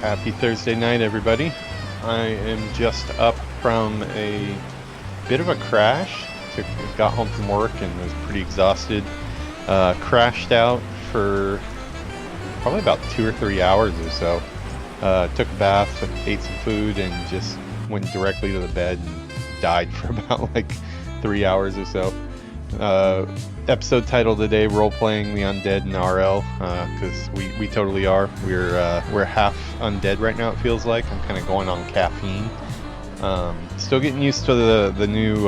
Happy Thursday night, everybody. I am just up from a bit of a crash. Got home from work and was pretty exhausted. Crashed out for probably about 2 or 3 hours or so. Took a bath, ate some food, and just went directly to the bed and died for about like 3 hours or so. Episode title today: Roleplaying the Undead in RL, because we totally are. We're half undead right now. It feels like I'm kind of going on caffeine. Still getting used to the new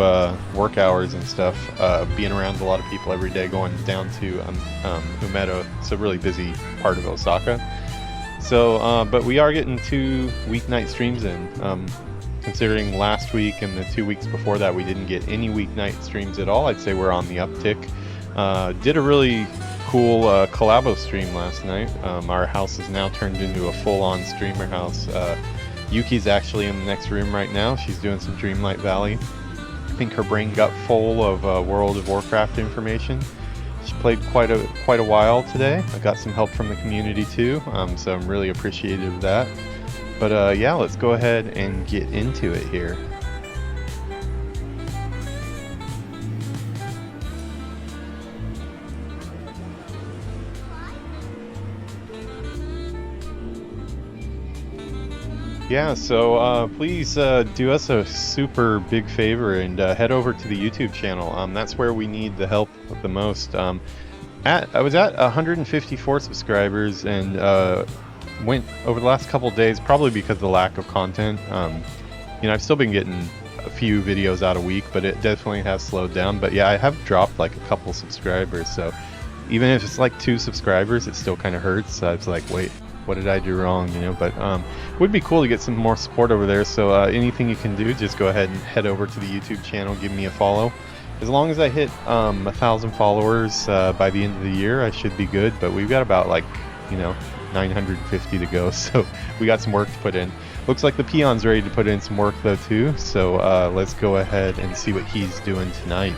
work hours and stuff. Being around a lot of people every day, going down to Umedo. It's a really busy part of Osaka. So, but we are getting 2 weeknight streams in. Considering last week and the 2 weeks before that we didn't get any weeknight streams at all, I'd say we're on the uptick. Did a really cool collabo stream last night. Our house is now turned into a full-on streamer house. Yuki's actually in the next room right now. She's doing some Dreamlight Valley. I think her brain got full of World of Warcraft information. She played quite a while today. I got some help from the community too, so I'm really appreciative of that. But yeah, let's go ahead and get into it here. Yeah, so please do us a super big favor and head over to the YouTube channel. That's where we need the help the most. I was at 154 subscribers and went over the last couple days, probably because of the lack of content. You know, I've still been getting a few videos out a week, but it definitely has slowed down. But yeah, I have dropped like a couple subscribers, so even if it's like 2 subscribers, it still kind of hurts. So it's like, wait, what did I do wrong, you know? But it would be cool to get some more support over there. So anything you can do, just go ahead and head over to the YouTube channel, give me a follow. As long as I hit 1,000 followers by the end of the year, I should be good. But we've got about, like, you know, 950 to go, so we got some work to put in. Looks like the peon's ready to put in some work though too, so let's go ahead and see what he's doing tonight.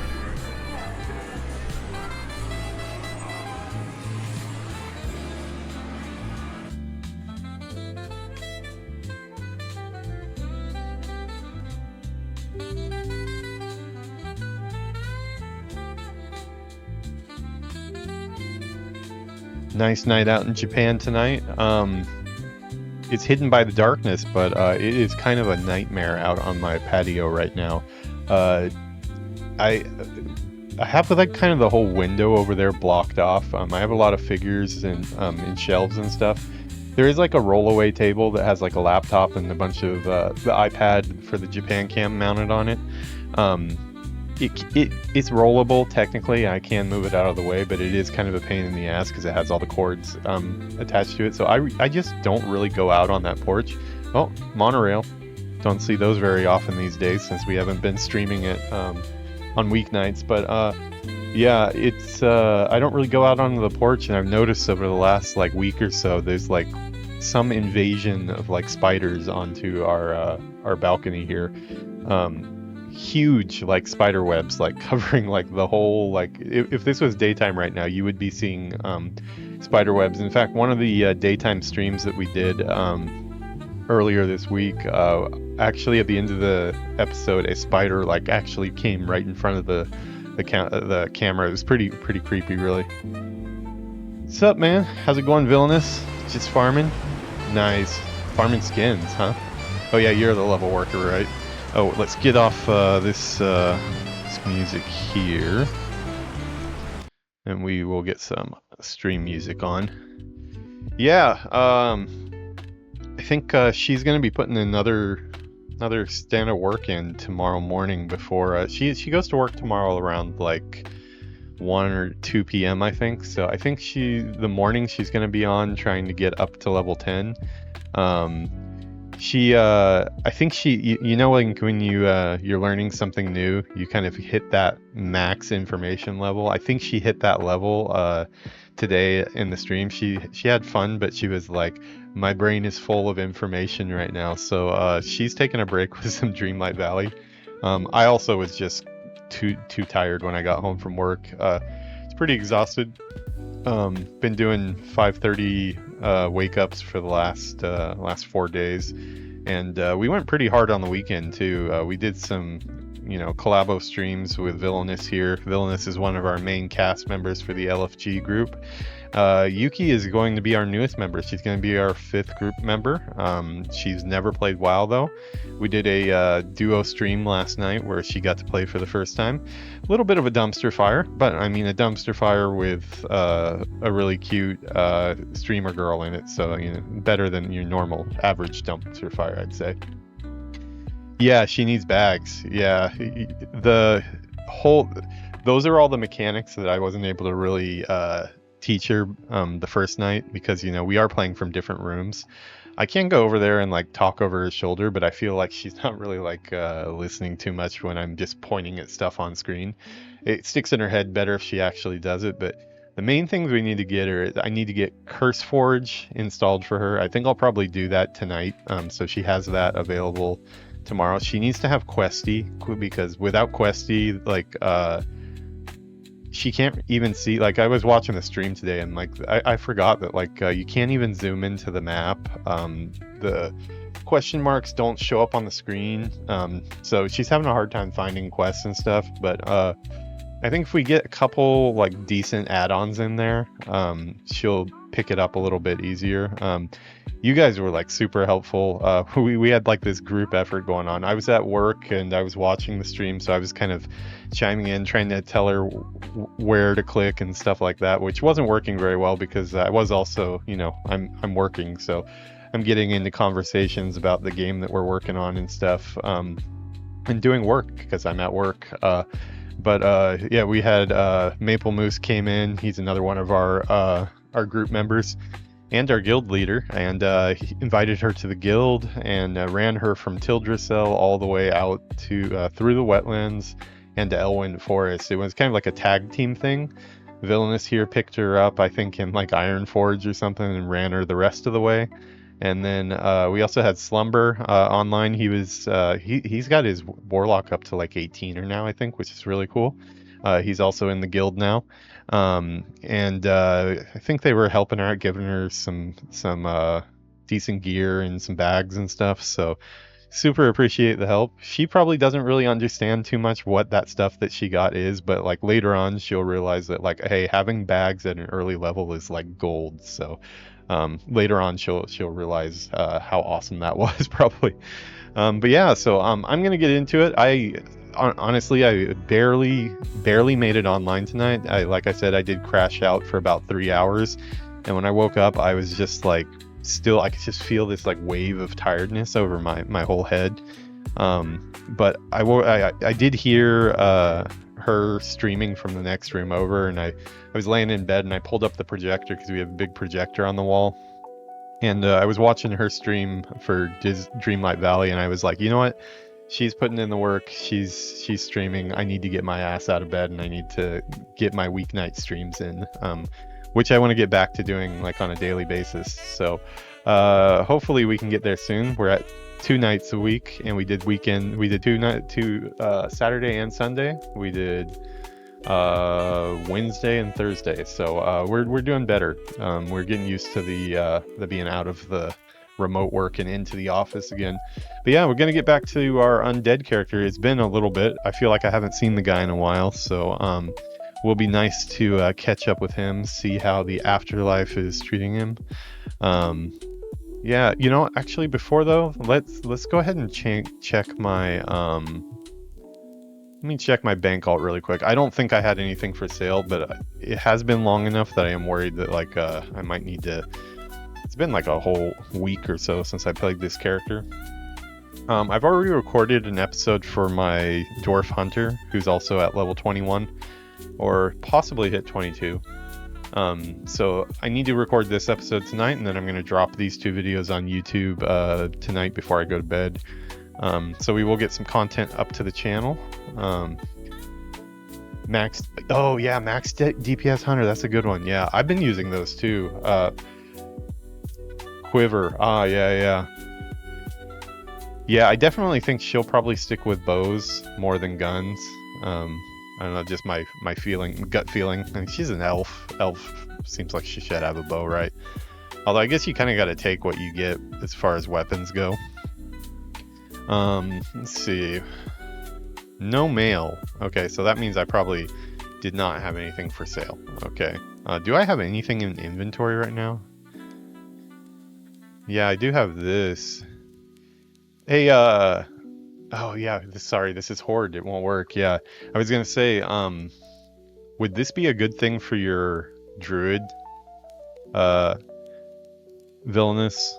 Nice night out in Japan tonight. It's hidden by the darkness, but it is kind of a nightmare out on my patio right now. I have like kind of the whole window over there blocked off. I have a lot of figures and in shelves and stuff. There is like a rollaway table that has like a laptop and a bunch of the iPad for the Japan cam mounted on it. It's rollable technically. I can move it out of the way, but it is kind of a pain in the ass because it has all the cords attached to it. So I just don't really go out on that porch. Oh, monorail. Don't see those very often these days since we haven't been streaming it on weeknights. But yeah, it's I don't really go out onto the porch, and I've noticed over the last like week or so there's like some invasion of like spiders onto our balcony here. Huge like spider webs like covering like the whole, like if this was daytime right now you would be seeing spider webs. In fact, one of the daytime streams that we did earlier this week, actually at the end of the episode a spider like actually came right in front of the camera. It was pretty creepy, really. What's up, man? How's it going, Villainous? Just farming? Nice. Farming skins, huh? Oh yeah, you're the level worker, right? Oh, let's get off this music here, and we will get some stream music on. Yeah, I think she's gonna be putting another stand of work in tomorrow morning before she goes to work tomorrow around like 1 or 2 p.m. I think. So I think the morning she's gonna be on trying to get up to level 10. I think you know, like when you're learning something new, you kind of hit that max information level. I think she hit that level today in the stream. She had fun, but she was like, my brain is full of information right now. So she's taking a break with some Dreamlight Valley. I also was just too tired when I got home from work. It's pretty exhausted. Been doing 5:30 wake ups for the last 4 days, and we went pretty hard on the weekend too. We did some, collabo streams with Villainous here. Villainous is one of our main cast members for the LFG group. Yuki is going to be our newest member. She's going to be our 5th group member. She's never played WoW though. We did a duo stream last night where she got to play for the first time. A little bit of a dumpster fire, but I mean a dumpster fire with a really cute streamer girl in it. So better than your normal average dumpster fire, I'd say. Yeah, she needs bags. Yeah, those are all the mechanics that I wasn't able to really teach her the first night, because we are playing from different rooms. I can go over there and like talk over her shoulder, but I feel like she's not really like listening too much when I'm just pointing at stuff on screen. It sticks in her head better if she actually does it. But the main things we need to get her is I need to get CurseForge installed for her. I think I'll probably do that tonight, so she has that available tomorrow. She needs to have Questy, because without Questy, like she can't even see. Like I was watching the stream today, and like I forgot that like you can't even zoom into the map. The question marks don't show up on the screen, so she's having a hard time finding quests and stuff. But I think if we get a couple like decent add-ons in there, she'll pick it up a little bit easier. You guys were like super helpful. We had like this group effort going on. I was at work and I was watching the stream, so I was kind of chiming in, trying to tell her where to click and stuff like that, which wasn't working very well because I was also, I'm working, so I'm getting into conversations about the game that we're working on and stuff, and doing work because I'm at work. But yeah, we had Maple Moose came in. He's another one of our group members and our guild leader, and he invited her to the guild and ran her from Tildrassil all the way out to through the wetlands and to Elwind Forest. It was kind of like a tag team thing. Villainous here picked her up, I think in like Ironforge or something, and ran her the rest of the way. And then we also had Slumber online. He was he's got his warlock up to like 18 now, I think, which is really cool. He's also in the guild now. And I think they were helping her out, giving her some decent gear and some bags and stuff. So super appreciate the help. She probably doesn't really understand too much what that stuff that she got is, but like later on she'll realize that like, hey, having bags at an early level is like gold. So later on she'll realize how awesome that was probably. But yeah, so I'm gonna get into it. Honestly, I barely made it online tonight. Like I said, I did crash out for about 3 hours, and when I woke up, I was just like, I could just feel this like wave of tiredness over my whole head. But I did hear her streaming from the next room over, and I was laying in bed and I pulled up the projector because we have a big projector on the wall, and I was watching her stream for Dreamlight Valley, and I was like, you know what? She's putting in the work. She's streaming. I need to get my ass out of bed, and I need to get my weeknight streams in, which I want to get back to doing like on a daily basis. So hopefully we can get there soon. We're at 2 nights a week, and we did two Saturday and Sunday. We did Wednesday and Thursday. So we're doing better. We're getting used to the being out of the remote work and into the office again. But yeah, we're gonna get back to our undead character. It's been a little bit. I feel like I haven't seen the guy in a while, so will be nice to catch up with him, see how the afterlife is treating him. Yeah, actually before though, let's go ahead and check my let me check my bank alt really quick. I don't think I had anything for sale, but it has been long enough that I am worried that like I might need to. It's been like a whole week or so since I played this character. I've already recorded an episode for my Dwarf Hunter, who's also at level 21, or possibly hit 22. So I need to record this episode tonight, and then I'm going to drop these 2 videos on YouTube tonight before I go to bed. So we will get some content up to the channel. Max DPS Hunter, that's a good one. Yeah, I've been using those too. Quiver. Yeah, I definitely think she'll probably stick with bows more than guns. I don't know, just my gut feeling. I mean, she's an elf. Elf seems like she should have a bow, right? Although I guess you kind of got to take what you get as far as weapons go. Let's see. No mail. Okay, so that means I probably did not have anything for sale. Okay. Do I have anything in inventory right now? Yeah, I do have this. Hey, oh yeah, sorry, this is Horde. It won't work. Yeah, I was gonna say, would this be a good thing for your druid, Villainous?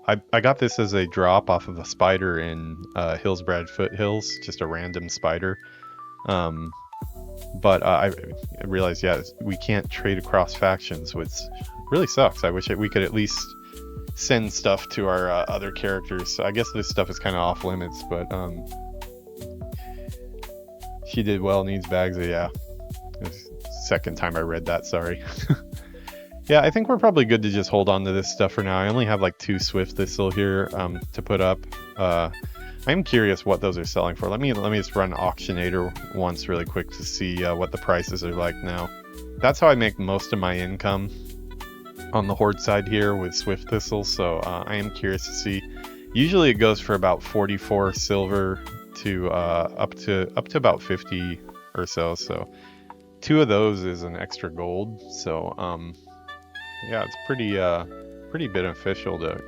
I got this as a drop off of a spider in Hillsbrad Foothills, just a random spider. But I realized, yeah, we can't trade across factions, which really sucks. I wish we could at least send stuff to our other characters. I guess this stuff is kind of off limits, but she did well, needs bags. Yeah, second time I read that, sorry. Yeah, I think we're probably good to just hold on to this stuff for now. I only have like 2 Swift Thistle here to put up. I'm curious what those are selling for. Let me just run Auctionator once really quick to see what the prices are like now. That's how I make most of my income on the Horde side here with Swift Thistle, so I am curious to see. Usually it goes for about 44 silver to up to about 50 or so. So 2 of those is an extra gold. So yeah, it's pretty beneficial to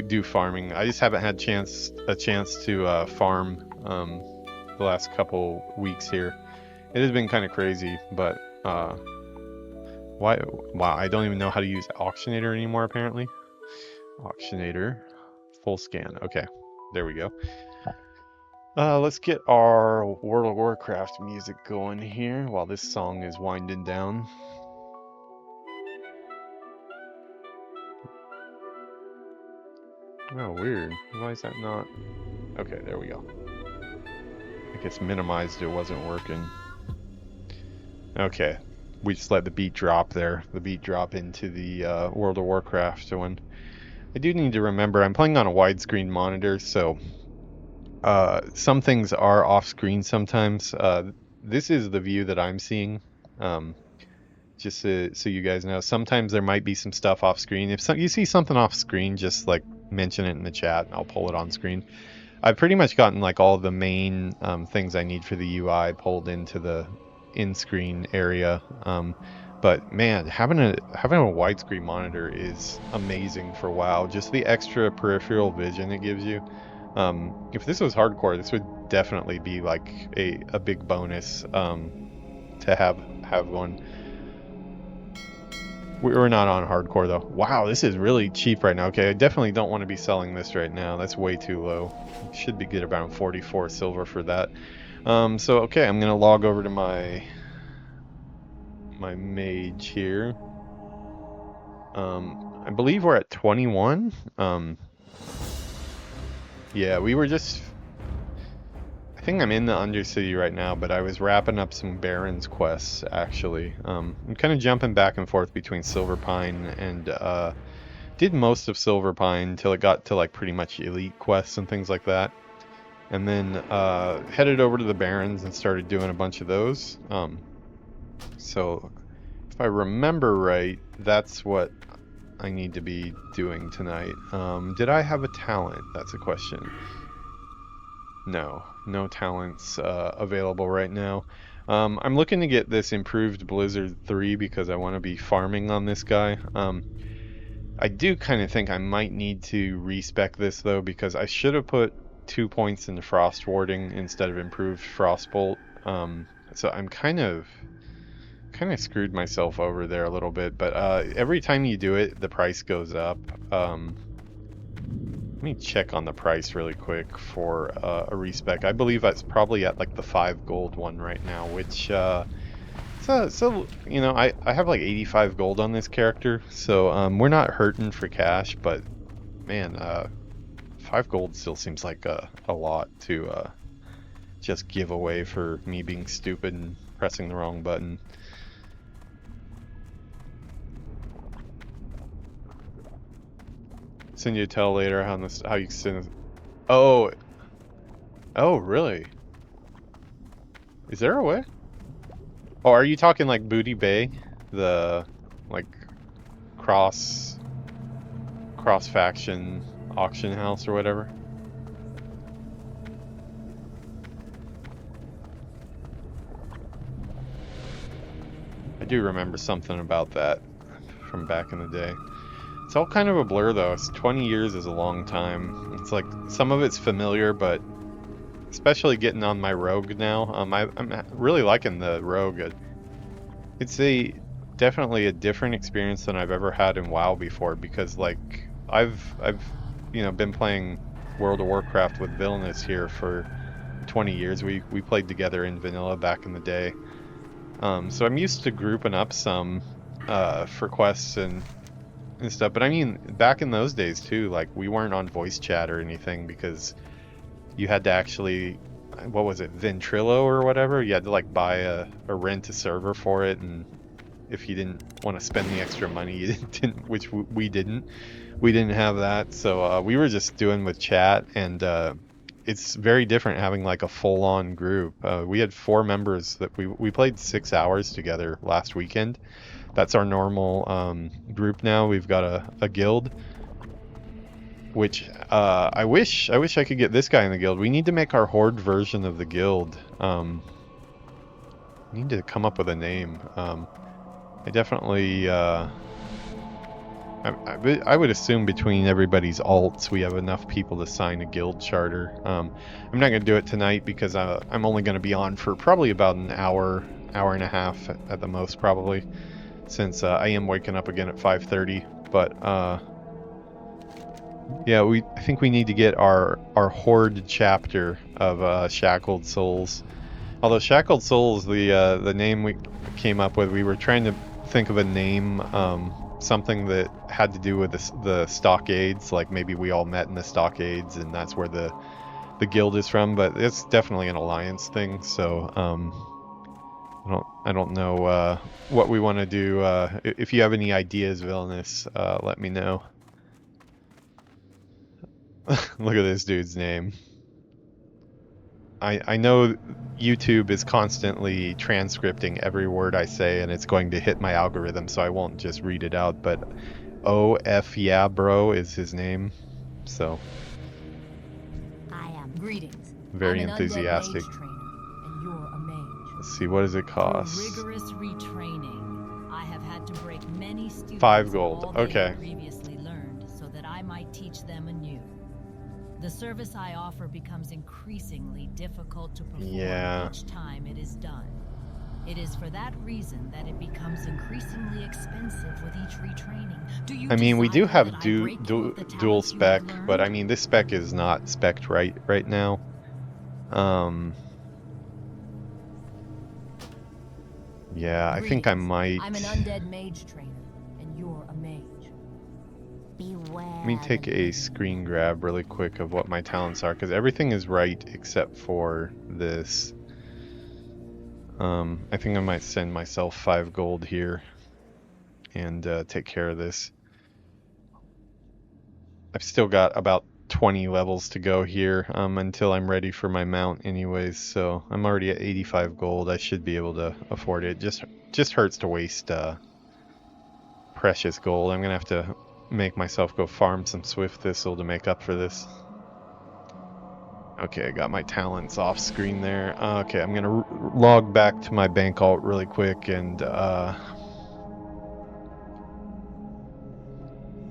do farming. I just haven't had a chance to farm the last couple weeks here. It has been kind of crazy, but why? Wow, I don't even know how to use Auctionator anymore. Apparently, Auctionator, full scan. Okay, there we go. Let's get our World of Warcraft music going here while this song is winding down. Oh, weird. Why is that not? Okay, there we go. I think it's minimized. It wasn't working. Okay, we just let the beat drop there. The beat drop into the World of Warcraft one. I do need to remember I'm playing on a widescreen monitor, so some things are off screen sometimes. This is the view that I'm seeing. Just so you guys know, sometimes there might be some stuff off screen. If you see something off screen, just like mention it in the chat and I'll pull it on screen. I've pretty much gotten like all the main things I need for the UI pulled into the in-screen area. But man, having a widescreen monitor is amazing for WoW. Just the extra peripheral vision it gives you. If this was hardcore, this would definitely be like a big bonus to have one. We're not on hardcore though. Wow, this is really cheap right now. Okay, I definitely don't want to be selling this right now. That's way too low. Should be good around 44 silver for that. So okay, I'm gonna log over to my mage here. I believe we're at 21. Yeah, we were just... I think I'm in the Undercity right now, but I was wrapping up some Barrens quests, actually. I'm kind of jumping back and forth between Silverpine and did most of Silverpine until it got to like pretty much elite quests and things like that. And then headed over to the Barrens and started doing a bunch of those. So if I remember right, that's what I need to be doing tonight. Did I have a talent? That's a question. No talents available right now. I'm looking to get this improved Blizzard 3 because I want to be farming on this guy. I do kind of think I might need to respec this though, because I should have put 2 points into Frost Warding instead of improved Frostbolt. So I'm kind of screwed myself over there a little bit, but every time you do it, the price goes up. Let me check on the price really quick for a respec. I believe that's probably at like the 5 gold one right now, which so you know, I have like 85 gold on this character, so we're not hurting for cash, but man, 5 gold still seems like a lot to just give away for me being stupid and pressing the wrong button. Send you a tell later how you send. Oh really? Is there a way? Oh, are you talking like Booty Bay, the like cross faction auction house or whatever. I do remember something about that from back in the day. It's all kind of a blur though. 20 years is a long time. It's like some of it's familiar, but especially getting on my rogue now. I'm really liking the rogue. It's definitely a different experience than I've ever had in WoW before, because like I've been playing World of Warcraft with Villainous here for 20 years. We played together in vanilla back in the day. So I'm used to grouping up some for quests and stuff. But I mean, back in those days too, like we weren't on voice chat or anything because you had to actually, what was it, Ventrilo or whatever? You had to like buy or rent a server for it, and if you didn't want to spend the extra money, you didn't, which we didn't. We didn't have that, so we were just doing with chat, and it's very different having like a full-on group. We had 4 members that we played 6 hours together last weekend. That's our normal group now. We've got a guild, which I wish I could get this guy in the guild. We need to make our horde version of the guild. We need to come up with a name. I definitely I would assume between everybody's alts we have enough people to sign a guild charter. I'm not going to do it tonight because I'm only going to be on for probably about an hour and a half at the most, probably, since I am waking up again at 5:30. But yeah, I think we need to get our horde chapter of Shackled Souls. Although Shackled Souls, the name we came up with, we were trying to think of a name, something that had to do with the stockades, like maybe we all met in the stockades and that's where the guild is from, but it's definitely an alliance thing, so I don't know what we want to do. If you have any ideas, Villainous, let me know. Look at this dude's name. I know YouTube is constantly transcripting every word I say, and it's going to hit my algorithm, so I won't just read it out, but OF yeah bro is his name, so I am. Greetings. Very I'm enthusiastic. An undead mage trainer, and you're a mage. Let's see, what does it cost? Through rigorous retraining, I have had to break many students 5 gold. of all they Okay. had previously learned so that I might teach them anew. The service I offer becomes increasingly difficult to perform each time it is done. It is for that reason that it becomes increasingly expensive with each retraining. I mean, we do have dual spec, but I mean, this spec is not spec'd right now. Yeah, I think I might. I'm an undead mage trainer, and you're a mage. Beware. Let me take a screen grab really quick of what my talents are, because everything is right except for this. I think I might send myself 5 gold here and take care of this. I've still got about 20 levels to go here until I'm ready for my mount anyways, so I'm already at 85 gold. I should be able to afford it. Just hurts to waste precious gold. I'm gonna have to make myself go farm some swift thistle to make up for this. Okay, I got my talents off screen there. Okay, I'm gonna log back to my bank alt really quick, and I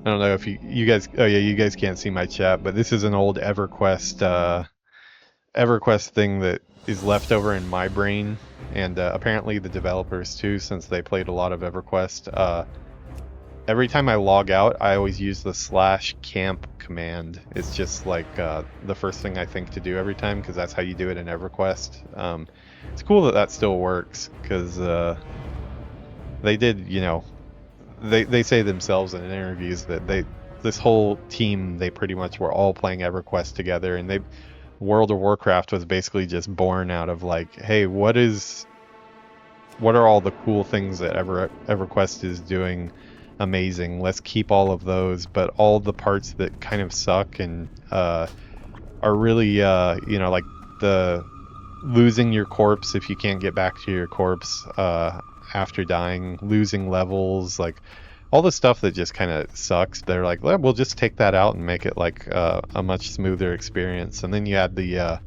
don't know if you guys, oh yeah, you guys can't see my chat, but this is an old EverQuest thing that is left over in my brain, and apparently the developers too, since they played a lot of EverQuest. Every time I log out, I always use the /camp command. It's just like the first thing I think to do every time, because that's how you do it in EverQuest. It's cool that still works, because they did, you know, they say themselves in interviews that this whole team, they pretty much were all playing EverQuest together, and World of Warcraft was basically just born out of like, hey, what are all the cool things that EverQuest is doing amazing? Let's keep all of those, but all the parts that kind of suck and are really you know, like the losing your corpse if you can't get back to your corpse after dying, losing levels, like all the stuff that just kind of sucks, they're like, well, we'll just take that out and make it like a much smoother experience. And then you add the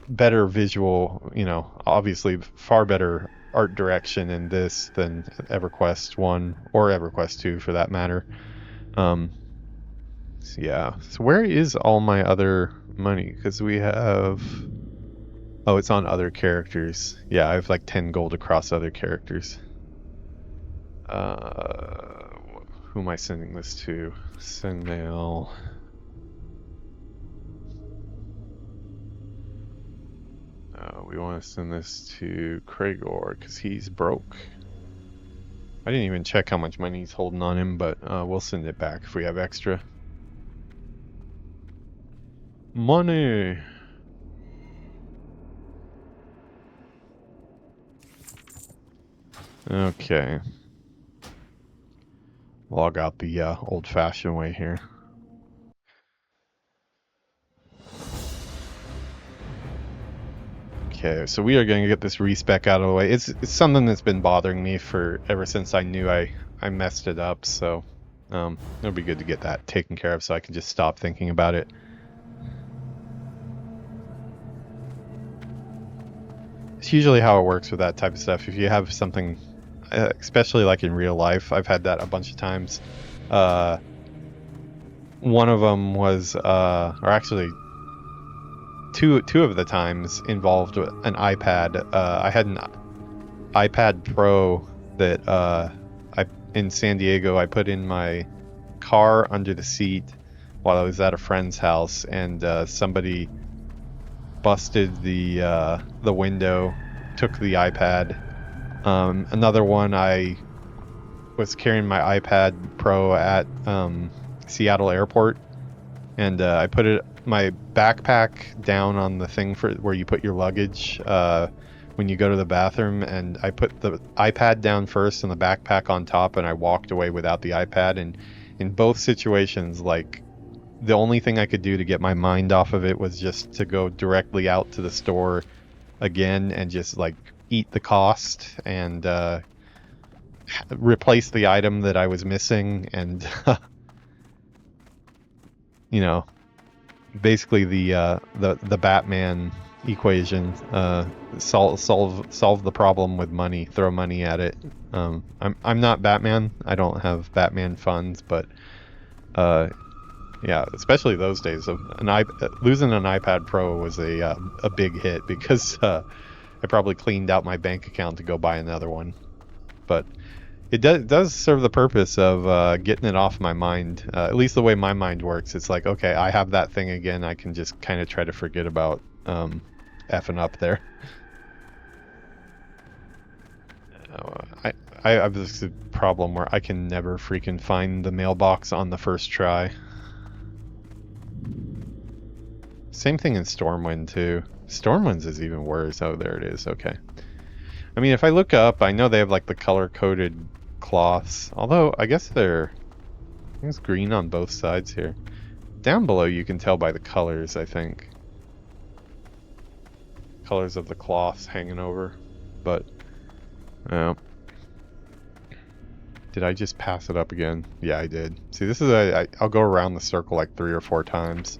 better visual, you know, obviously far better art direction in this than EverQuest 1 or EverQuest 2 for that matter. So yeah, so where is all my other money? Because we have, oh, it's on other characters. Yeah, I have like 10 gold across other characters. Who am I sending this to? Send mail. We want to send this to Kraegor because he's broke. I didn't even check how much money he's holding on him, but we'll send it back if we have extra. Money! Okay. Log out the old-fashioned way here. Okay, so we are going to get this respec out of the way. It's something that's been bothering me for ever since I knew I messed it up, so it'll be good to get that taken care of so I can just stop thinking about it. It's usually how it works with that type of stuff. If you have something, especially like in real life, I've had that a bunch of times. One of them was, or actually, two of the times involved an iPad. I had an iPad Pro that in San Diego I put in my car under the seat while I was at a friend's house, and somebody busted the window, took the iPad. Another one, I was carrying my iPad Pro at Seattle Airport, and I put my backpack down on the thing for where you put your luggage when you go to the bathroom, and I put the iPad down first and the backpack on top, and I walked away without the iPad. And in both situations, like, the only thing I could do to get my mind off of it was just to go directly out to the store again and just like eat the cost and replace the item that I was missing, and you know, basically the Batman equation, solve the problem with money, throw money at it. I'm not Batman. I don't have Batman funds, but yeah, especially those days of losing an iPad Pro was a big hit, because I probably cleaned out my bank account to go buy another one. But it does serve the purpose of getting it off my mind. At least the way my mind works, it's like, okay, I have that thing again. I can just kind of try to forget about effing up there. I have this problem where I can never freaking find the mailbox on the first try. Same thing in Stormwind too. Stormwind's is even worse. Oh, there it is. Okay. I mean, if I look up, I know they have like the color-coded cloths. Although, I guess it's green on both sides here. Down below, you can tell by the colors, I think. Colors of the cloths hanging over. But, did I just pass it up again? Yeah, I did. See, this is I'll go around the circle like 3 or 4 times.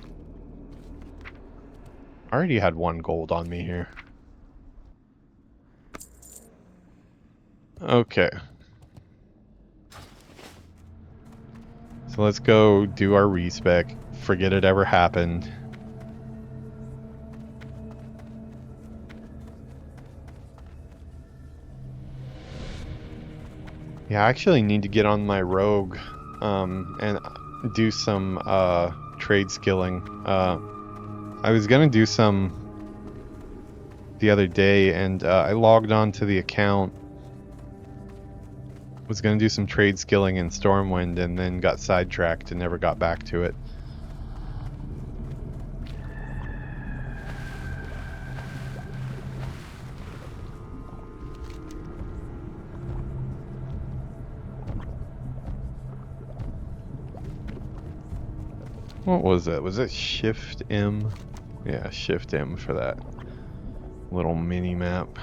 I already had 1 gold on me here. Okay. So let's go do our respec. Forget it ever happened. Yeah, I actually need to get on my rogue and do some trade skilling. I was gonna do some the other day, and I logged on to the account. Was gonna do some trade skilling in Stormwind, and then got sidetracked and never got back to it. What was it? Was it Shift M? Yeah, Shift M for that little mini map.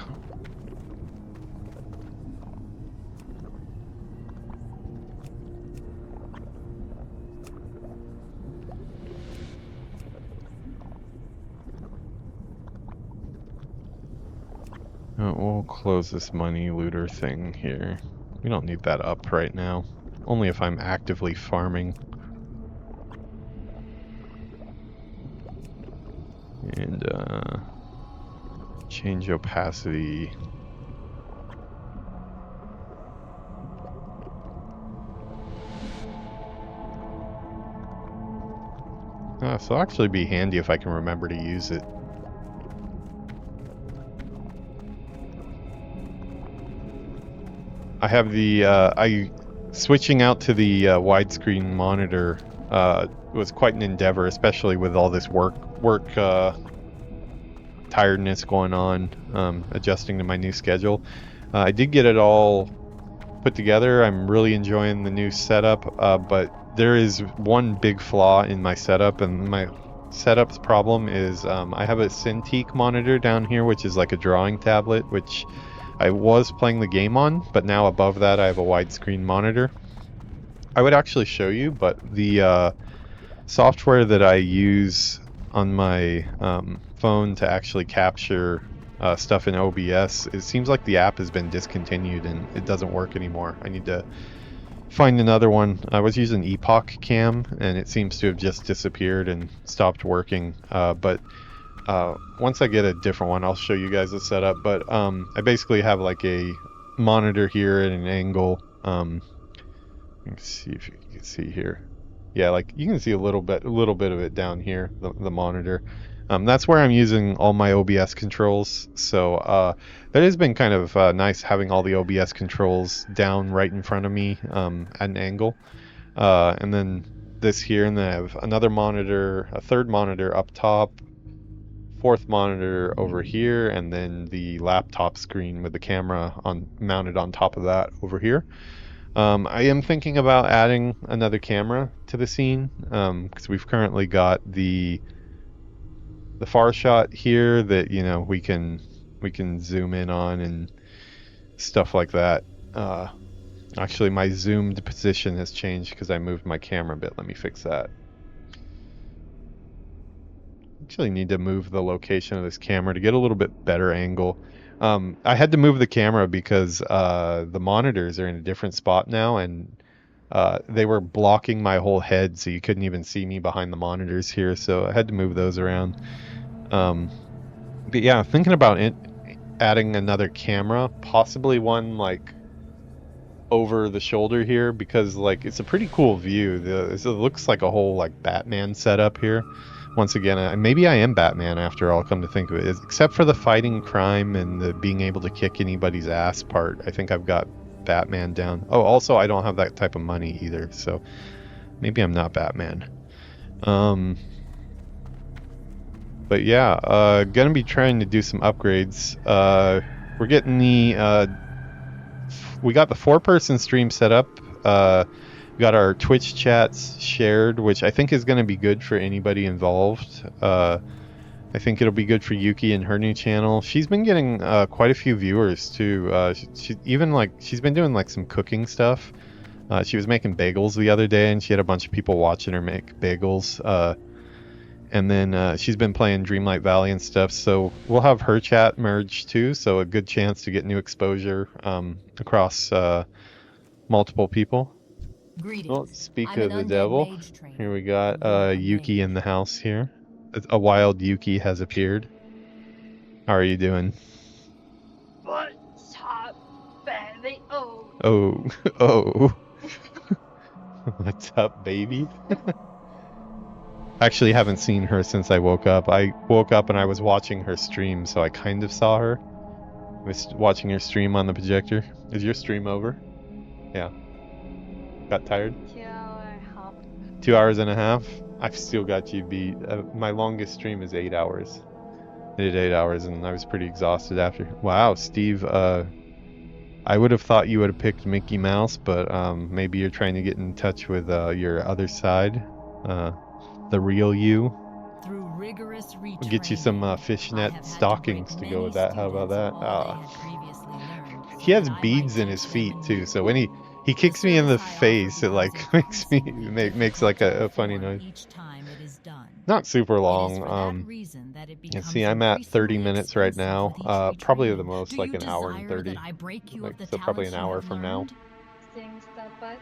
We'll close this money looter thing here. We don't need that up right now. Only if I'm actively farming. And change opacity. So it'll actually be handy if I can remember to use it. I have the switching out to the widescreen monitor was quite an endeavor, especially with all this work tiredness going on, adjusting to my new schedule. I did get it all put together. I'm really enjoying the new setup, but there is one big flaw in my setup, and my setup's problem is I have a Cintiq monitor down here, which is like a drawing tablet, which I was playing the game on, but now above that I have a widescreen monitor. I would actually show you, but the software that I use on my phone to actually capture stuff in OBS, it seems like the app has been discontinued and it doesn't work anymore. I need to find another one. I was using Epoch Cam and it seems to have just disappeared and stopped working, but once I get a different one, I'll show you guys the setup. But I basically have like a monitor here at an angle. Let's see if you can see here. Yeah, like you can see a little bit of it down here, the monitor. That's where I'm using all my OBS controls. So that has been kind of nice having all the OBS controls down right in front of me at an angle. And then this here, and then I have another monitor, a third monitor up top, fourth monitor over here, and then the laptop screen with the camera mounted on top of that over here. I am thinking about adding another camera to the scene because we've currently got the far shot here that, you know, we can zoom in on and stuff like that. Actually, my zoomed position has changed because I moved my camera a bit. Let me fix that. Actually need to move the location of this camera to get a little bit better angle. I had to move the camera because the monitors are in a different spot now, and they were blocking my whole head, so you couldn't even see me behind the monitors here, so I had to move those around. But yeah, thinking about adding another camera, possibly one like over the shoulder here, because like it's a pretty cool view. It looks like a whole like Batman setup here. Once again, maybe I am Batman after all, come to think of it. Except for the fighting crime and the being able to kick anybody's ass part, I think I've got Batman down. Oh, also I don't have that type of money either, so maybe I'm not Batman. But yeah, gonna be trying to do some upgrades. We're getting we got the 4-person stream set up. We got our Twitch chats shared, which I think is going to be good for anybody involved. I think it'll be good for Yuki and her new channel. She's been getting quite a few viewers too. She's been doing like some cooking stuff. She was making bagels the other day, and she had a bunch of people watching her make bagels. And then she's been playing Dreamlight Valley and stuff. So we'll have her chat merged too. So a good chance to get new exposure across multiple people. Well, speak of the devil, here we got Yuki in the house here. A wild Yuki has appeared. How are you doing? What's up, baby? Oh. What's up, baby? Actually haven't seen her since I woke up. I woke up and I was watching her stream, so I kind of saw her. I was watching her stream on the projector. Is your stream over? Yeah. Got tired? 2.5 hours. 2 hours and a half? I've still got you beat. My longest stream is 8 hours. I did 8 hours and I was pretty exhausted after. Wow, Steve, I would have thought you would have picked Mickey Mouse, but maybe you're trying to get in touch with your other side, the real you. Through rigorous retraining, We'll get you some fishnet stockings to go with that. How about that? He has beads in his feet too, so when he kicks me in the face, it like makes like a funny noise. Each time it is done. Not super It is long. for that reason that it You becomes see, I'm at 30 increasingly minutes right expensive now. with each Probably the retraining. most Do like you an hour and desire 30. that I break you Like, of the so probably an talents you hour have from now. learned? Seeing Star Pass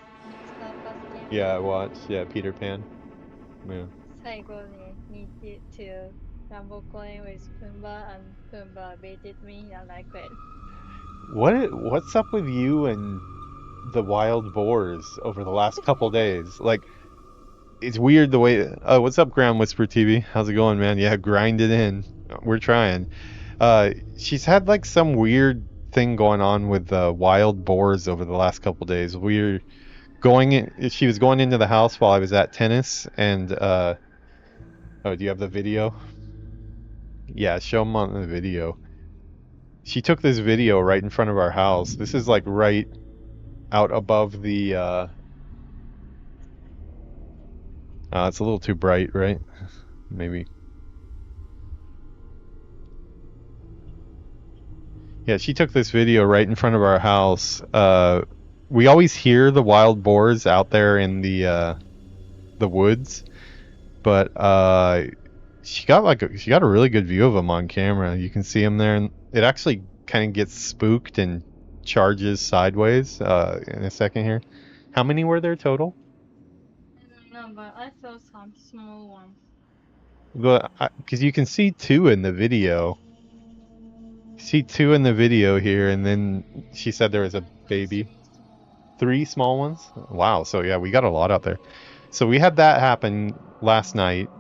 game? Yeah, I watched. Yeah, Peter Pan. Yeah. 最後に meet to Rumble Coin with Pumbaa and Pumbaa baited me and I quit. What's up with you and the wild boars over the last couple days? Like, it's weird the way. Oh, what's up, Ground Whisper TV? How's it going, man? Yeah, grind it in. We're trying. She's had like some weird thing going on with wild boars over the last couple days. We're going in. She was going into the house while I was at tennis, and oh, do you have the video? Yeah, show them on the video. She took this video right in front of our house. This is like right out above the it's a little too bright, right? Maybe. Yeah, she took this video right in front of our house. We always hear the wild boars out there in the woods, but she got a really good view of them on camera. You can see them there, and it actually kind of gets spooked and charges sideways in a second here. How many were there total? I don't know, but I saw some small ones. Because you can see two in the video. See two in the video here, and then she said there was a baby. Three small ones? Wow, so yeah, we got a lot out there. So we had that happen last night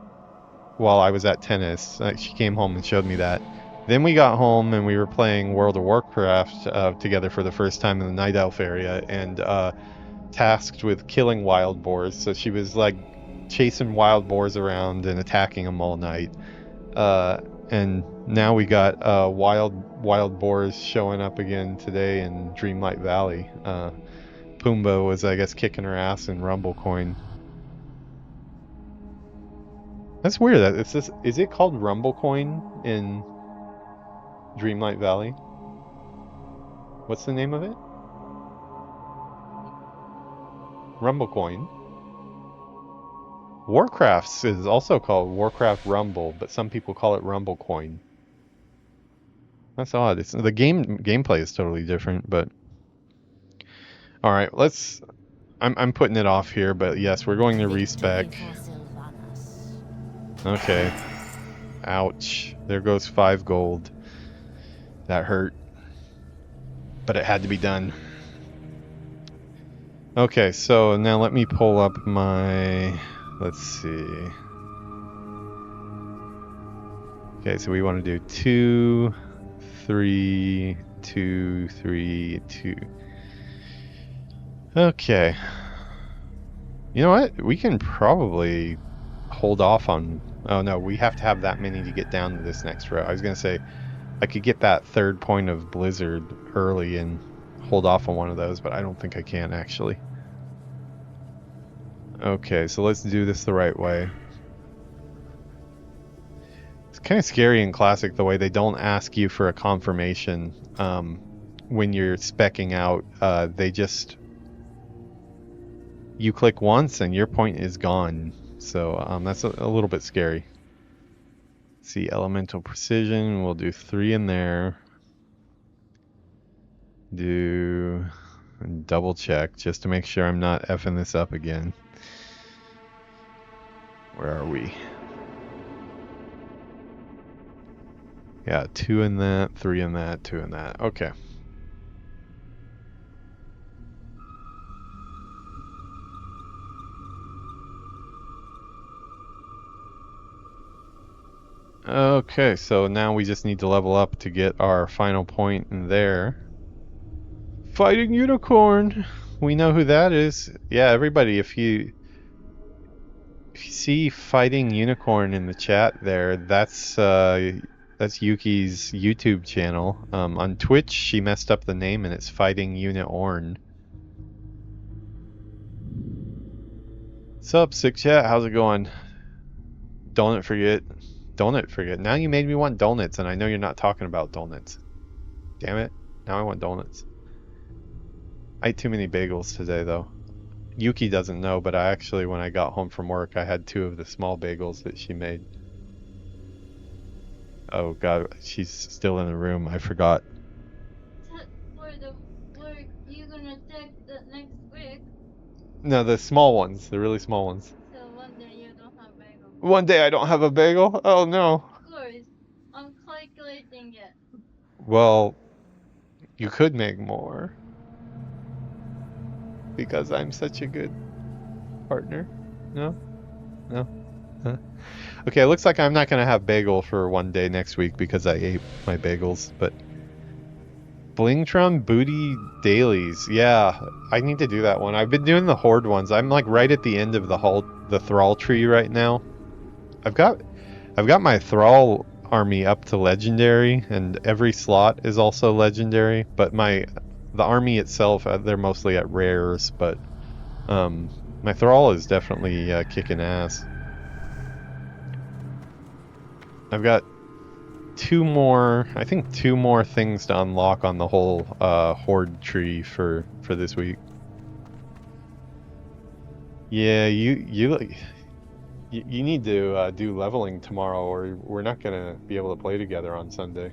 while I was at tennis. She came home and showed me that. Then we got home and we were playing World of Warcraft together for the first time in the Night Elf area, and tasked with killing wild boars. So she was like chasing wild boars around and attacking them all night. And now we got wild boars showing up again today in Dreamlight Valley. Pumbaa was, I guess, kicking her ass in Rumble Coin. That's weird. That it's this. Is it called Rumble Coin in Dreamlight Valley? What's the name of it? Rumble Coin. Warcraft's is also called Warcraft Rumble, but some people call it Rumble Coin. That's odd. It's the gameplay is totally different, but all right, let's. I'm putting it off here, but yes, we're going to respec. Okay. Ouch. There goes 5 gold. That hurt. But it had to be done. Okay, so now let me pull up my. Let's see. Okay, so we want to do 2, 3, 2, 3, 2. Okay. You know what? We can probably hold off on... Oh no, we have to have that many to get down to this next row. I was going to say, I could get that 3rd point of Blizzard early and hold off on one of those, but I don't think I can actually. Okay, so let's do this the right way. It's kind of scary in Classic the way they don't ask you for a confirmation when you're speccing out. They just... You click once and your point is gone. So that's a little bit scary. Let's see, Elemental Precision. We'll do 3 in there. Do double check just to make sure I'm not effing this up again. Where are we? Yeah, 2 in that, 3 in that, 2 in that. Okay. Okay, so now we just need to level up to get our final point in there. Fighting Unicorn! We know who that is. Yeah, everybody, if you see Fighting Unicorn in the chat there, that's Yuki's YouTube channel. On Twitch, she messed up the name and it's Fighting Unicorn. What's up, Sick Chat? How's it going? Don't forget. Now you made me want donuts, and I know you're not talking about donuts. Damn it. Now I want donuts. I ate too many bagels today, though. Yuki doesn't know, but I actually, when I got home from work, I had 2 of the small bagels that she made. Oh god, she's still in the room. I forgot. For the work, you're gonna take the next week. No, the small ones, the really small ones. So one day you don't have bagel. One day I don't have a bagel? Oh no. Of course, I'm calculating it. Well, you could make more. Because I'm such a good partner. No? No? Huh? Okay, it looks like I'm not going to have bagel for one day next week because I ate my bagels, but Blingtron Booty Dailies. Yeah, I need to do that one. I've been doing the Horde ones. I'm like right at the end of the Thrall tree right now. I've got my Thrall army up to legendary, and every slot is also legendary, but the army itself, they're mostly at rares, but my Thrall is definitely kicking ass. I've got 2 more, I think 2 more things to unlock on the whole Horde tree for this week. Yeah, you need to do leveling tomorrow, or we're not gonna be able to play together on Sunday.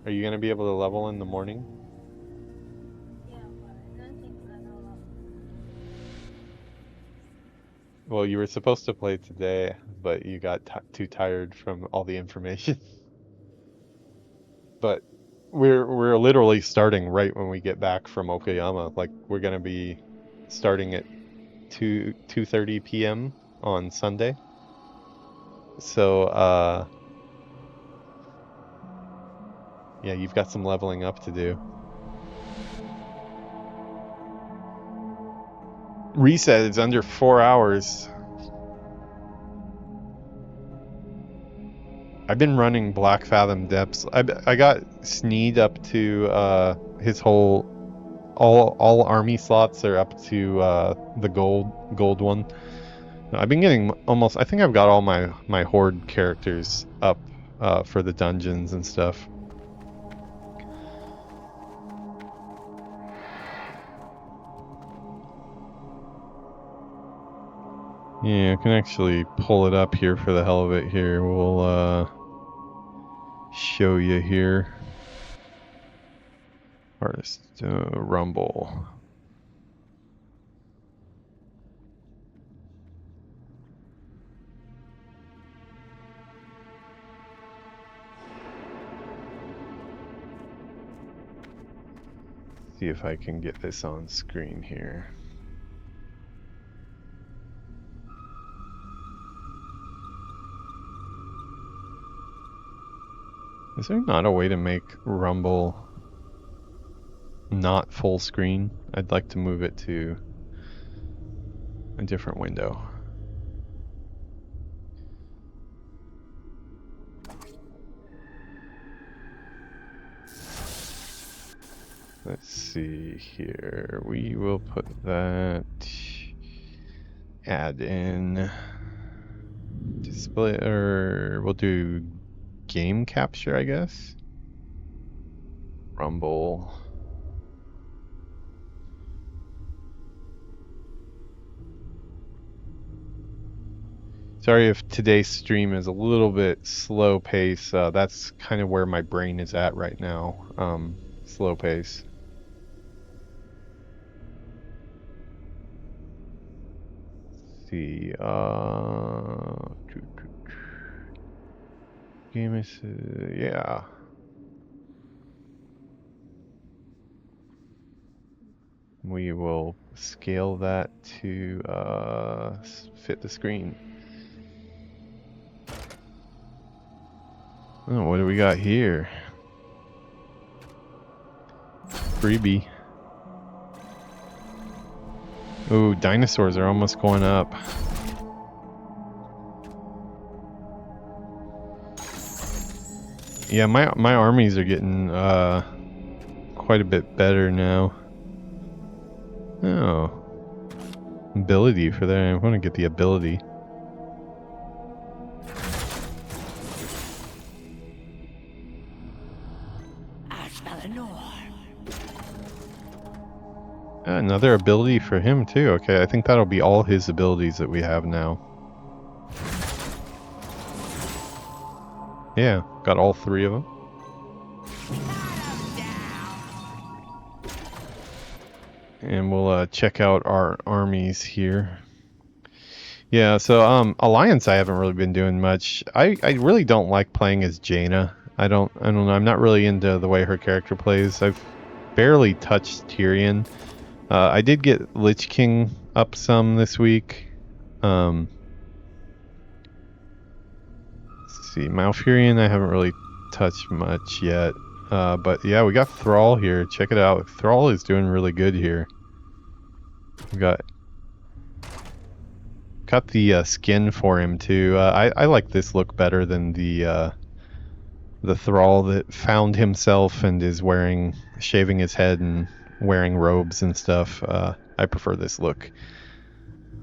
Are you gonna be able to level in the morning? Yeah, but I don't think I know. Well, you were supposed to play today, but you got too tired from all the information. But we're literally starting right when we get back from Okayama. Like, we're gonna be starting at 2:30 p.m. on Sunday. So yeah, you've got some leveling up to do. Reset is under 4 hours. I've been running Black Fathom Depths. I got Sneed up to his whole all army slots are up to the gold one. I've been getting almost, I think I've got all my Horde characters up for the dungeons and stuff. Yeah, I can actually pull it up here for the hell of it here. We'll show you here. Artist Rumble. See if I can get this on screen here. Is there not a way to make Rumble not full screen? I'd like to move it to a different window. Let's see here. We will put that, add in display, or we'll do game capture, I guess. Rumble. Sorry if today's stream is a little bit slow pace. That's kind of where my brain is at right now. Slow pace. Let's see. Game is, yeah. We will scale that to fit the screen. Oh, what do we got here? Freebie. Ooh, dinosaurs are almost going up. Yeah, my armies are getting quite a bit better now. Oh. Ability for that. I want to get the ability. Another ability for him too. Okay, I think that'll be all his abilities that we have now. Yeah, got all 3 of them. And we'll check out our armies here. Yeah, so Alliance I haven't really been doing much. I really don't like playing as Jaina. I don't know. I'm not really into the way her character plays. I've barely touched Tyrion. I did get Lich King up some this week. Let's see, Malfurion I haven't really touched much yet. But yeah, we got Thrall here. Check it out. Thrall is doing really good here. We got the skin for him too. I like this look better than the Thrall that found himself and is shaving his head and wearing robes and stuff. I prefer this look.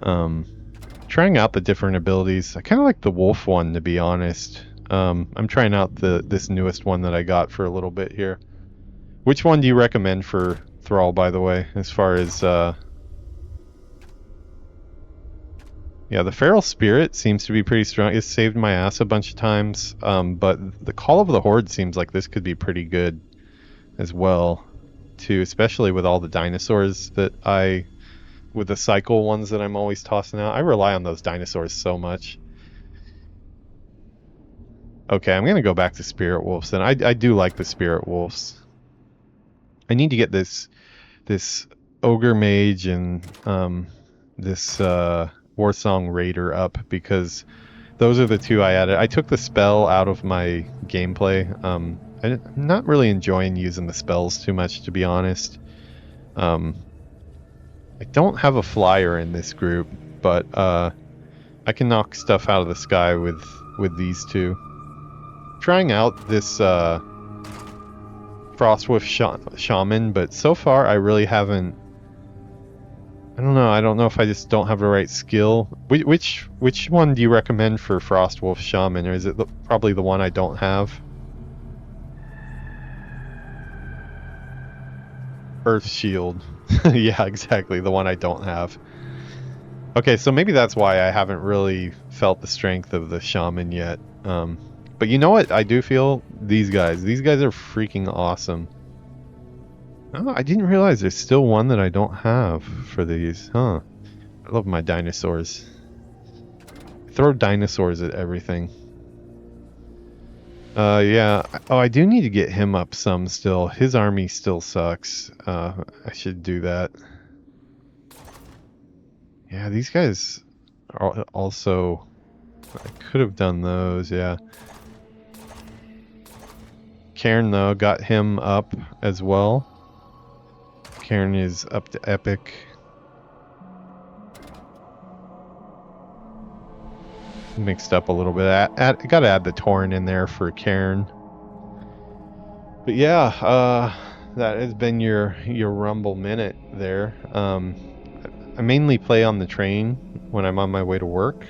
Trying out the different abilities. I kind of like the wolf one, to be honest. I'm trying out this newest one that I got for a little bit here. Which one do you recommend for Thrall, by the way, as far as yeah, the Feral Spirit seems to be pretty strong. It's saved my ass a bunch of times, but the Call of the Horde seems like this could be pretty good as well, too, especially with all the dinosaurs with the cycle ones that I'm always tossing out. I rely on those dinosaurs so much. Okay, I'm going to go back to Spirit Wolves, and I do like the Spirit Wolves. I need to get this Ogre Mage and this Warsong Raider up, because those are the 2 I added. I took the spell out of my gameplay. I'm not really enjoying using the spells too much, to be honest. I don't have a flyer in this group, but I can knock stuff out of the sky with these 2. Trying out this Frostwolf Shaman, but so far I really haven't. I don't know. I don't know if I just don't have the right skill. Which one do you recommend for Frostwolf Shaman, or is it probably the one I don't have? Earth Shield. Yeah, exactly. The one I don't have. Okay, so maybe that's why I haven't really felt the strength of the Shaman yet. But you know what? I do feel these guys. These guys are freaking awesome. Oh, I didn't realize there's still one that I don't have for these. Huh. I love my dinosaurs. Throw dinosaurs at everything. Yeah. Oh, I do need to get him up some still. His army still sucks. I should do that. Yeah, these guys are also... I could have done those, yeah. Cairn, though, got him up as well. Cairn is up to epic. Mixed up a little bit. I gotta add the Tauren in there for Cairn. But yeah, that has been your Rumble Minute there. I mainly play on the train when I'm on my way to work.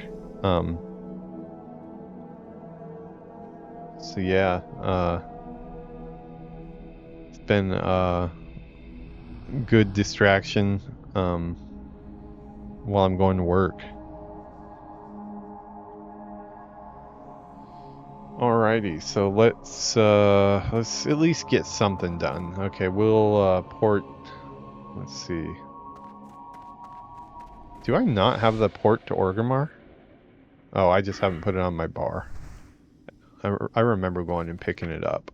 So yeah, it's been good distraction while I'm going to work. Alrighty, so let's at least get something done. Okay, we'll port. Let's see. Do I not have the port to Orgrimmar? Oh, I just haven't put it on my bar. I remember going and picking it up.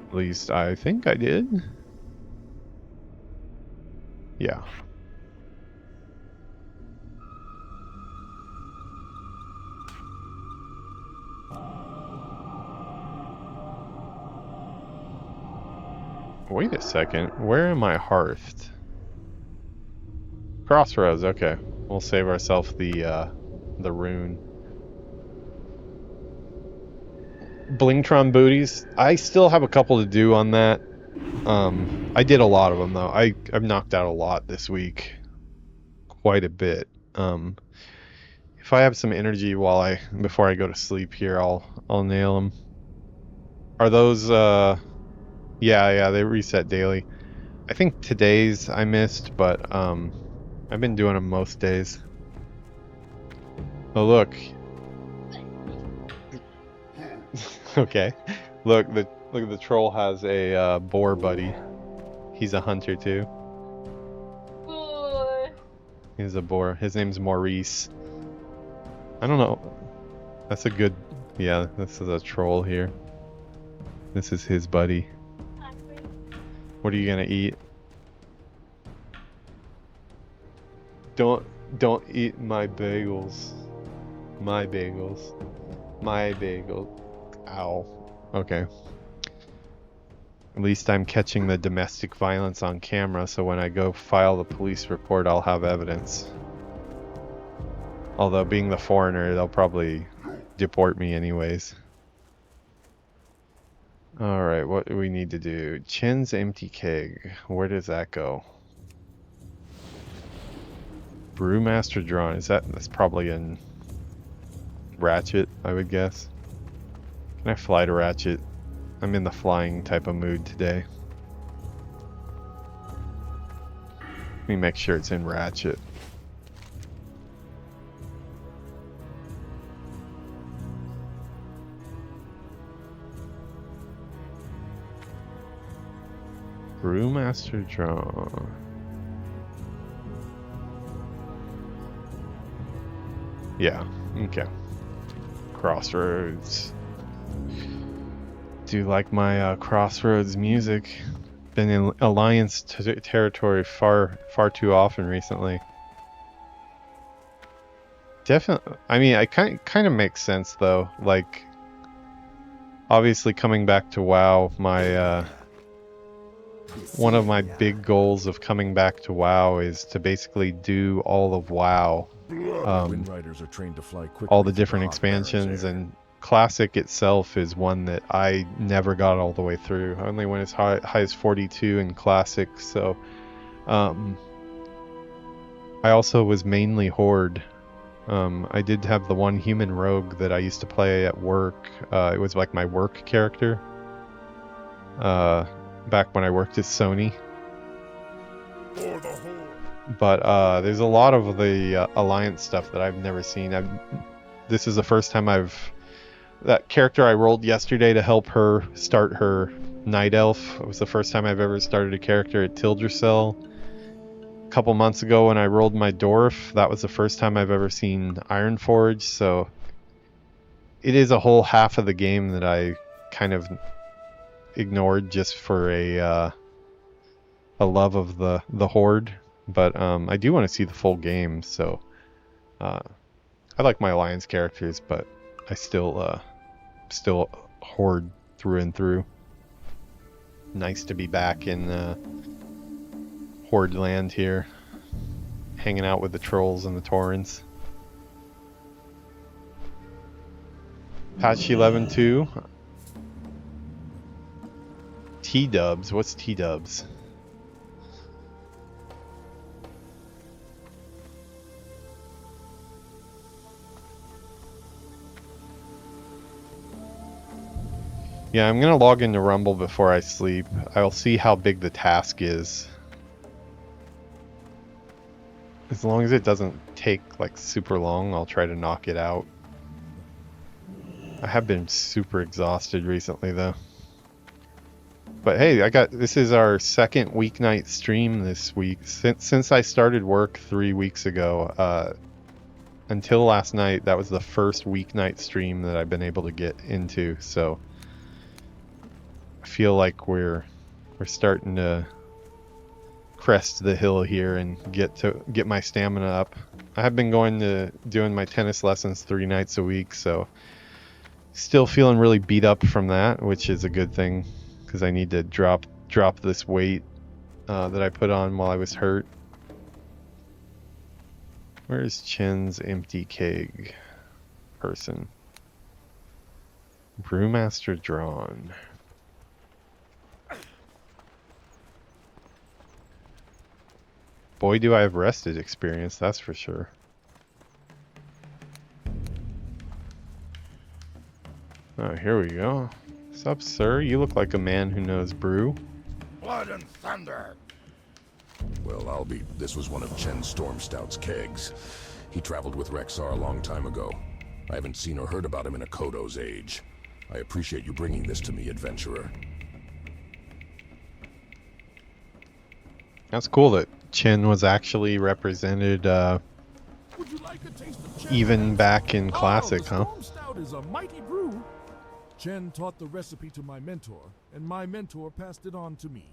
At least I think I did. Yeah. Wait a second. Where am I hearthed? Crossroads. Okay, we'll save ourselves the rune. Blingtron booties. I still have a couple to do on that. I did a lot of them though. I've knocked out a lot this week, quite a bit. If If I have some energy before I go to sleep here, I'll nail them. Are those yeah, they reset daily. I think today's I missed, but I've been doing them most days. Oh look. Okay. Look, the troll has a boar buddy. He's a hunter too. Cool. He's a boar. His name's Maurice. I don't know. That's a good... Yeah, this is a troll here. This is his buddy. What are you gonna eat? Don't eat my bagels. My bagels. My bagel. Ow. Okay. At least I'm catching the domestic violence on camera, so when I go file the police report, I'll have evidence. Although, being the foreigner, they'll probably deport me anyways. Alright, what do we need to do? Chin's empty keg. Where does that go? Brewmaster drawn. That's probably in Ratchet, I would guess. Can I fly to Ratchet? I'm in the flying type of mood today. Let me make sure it's in Ratchet. Brewmaster draw. Yeah, okay. Crossroads. Do like my Crossroads music. Been in Alliance territory far too often recently. Definitely. I mean, I kind of makes sense though. Like, obviously coming back to WoW, my one of my big goals of coming back to WoW is to basically do all of WoW. Windriders are trained to fly quickly all the through different hot expansions, Barrens air. and Classic itself is one that I never got all the way through. I only went as high as 42 in Classic, so I also was mainly Horde. I did have the one human rogue that I used to play at work. It was like my work character back when I worked at Sony. But there's a lot of the Alliance stuff that I've never seen. This is the first time that character I rolled yesterday to help her start her Night Elf. It was the first time I've ever started a character at Tildrassil. A couple months ago when I rolled my Dwarf, that was the first time I've ever seen Ironforge, so it is a whole half of the game that I kind of ignored just for a love of the Horde. But I do want to see the full game, so I like my Alliance characters, but I still Horde through and through. Nice to be back in Horde land here, hanging out with the trolls and the Taurens. Patch 11.2. T-dubs. What's T-dubs? Yeah, I'm gonna log into Rumble before I sleep. I'll see how big the task is. As long as it doesn't take like super long, I'll try to knock it out. I have been super exhausted recently though. But hey, this is our second weeknight stream this week. Since I started work 3 weeks ago, until last night, that was the first weeknight stream that I've been able to get into, so I feel like we're starting to crest the hill here and get my stamina up. I have been doing my tennis lessons 3 nights a week, so still feeling really beat up from that, which is a good thing because I need to drop this weight that I put on while I was hurt. Where's Chin's empty keg person? Brewmaster drawn. Boy, do I have rested experience, that's for sure. Here we go. What's up, sir? You look like a man who knows brew. Blood and thunder! Well, I'll be. This was one of Chen Stormstout's kegs. He traveled with Rexar a long time ago. I haven't seen or heard about him in a Kodo's age. I appreciate you bringing this to me, adventurer. That's cool that Chen was actually represented Would you like a taste of Chen? even back in Classic, huh? Stormstout is a mighty brew. Chen taught the recipe to my mentor, and my mentor passed it on to me.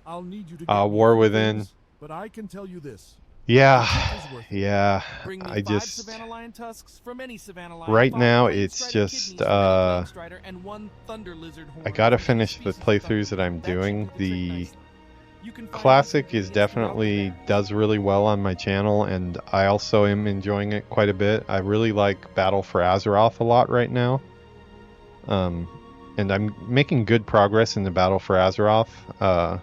I'll need you to get War me through Within. things, but I can tell you this. Yeah, It is worth it. yeah. Bring me I 5 just Savannah Lion tusks from any Savannah Lion, right 5 now Flame it's Strider just kidneys from any Flame Strider, and 1 Thunder Lizard horn I gotta from any finish the species of playthroughs that thunder. I'm That should doing. do the trick The nicely. You can find Classic recipes is throughout the definitely map. does really well on my channel, and I also am enjoying it quite a bit. I really like Battle for Azeroth a lot right now. And I'm making good progress in the Battle for Azeroth. I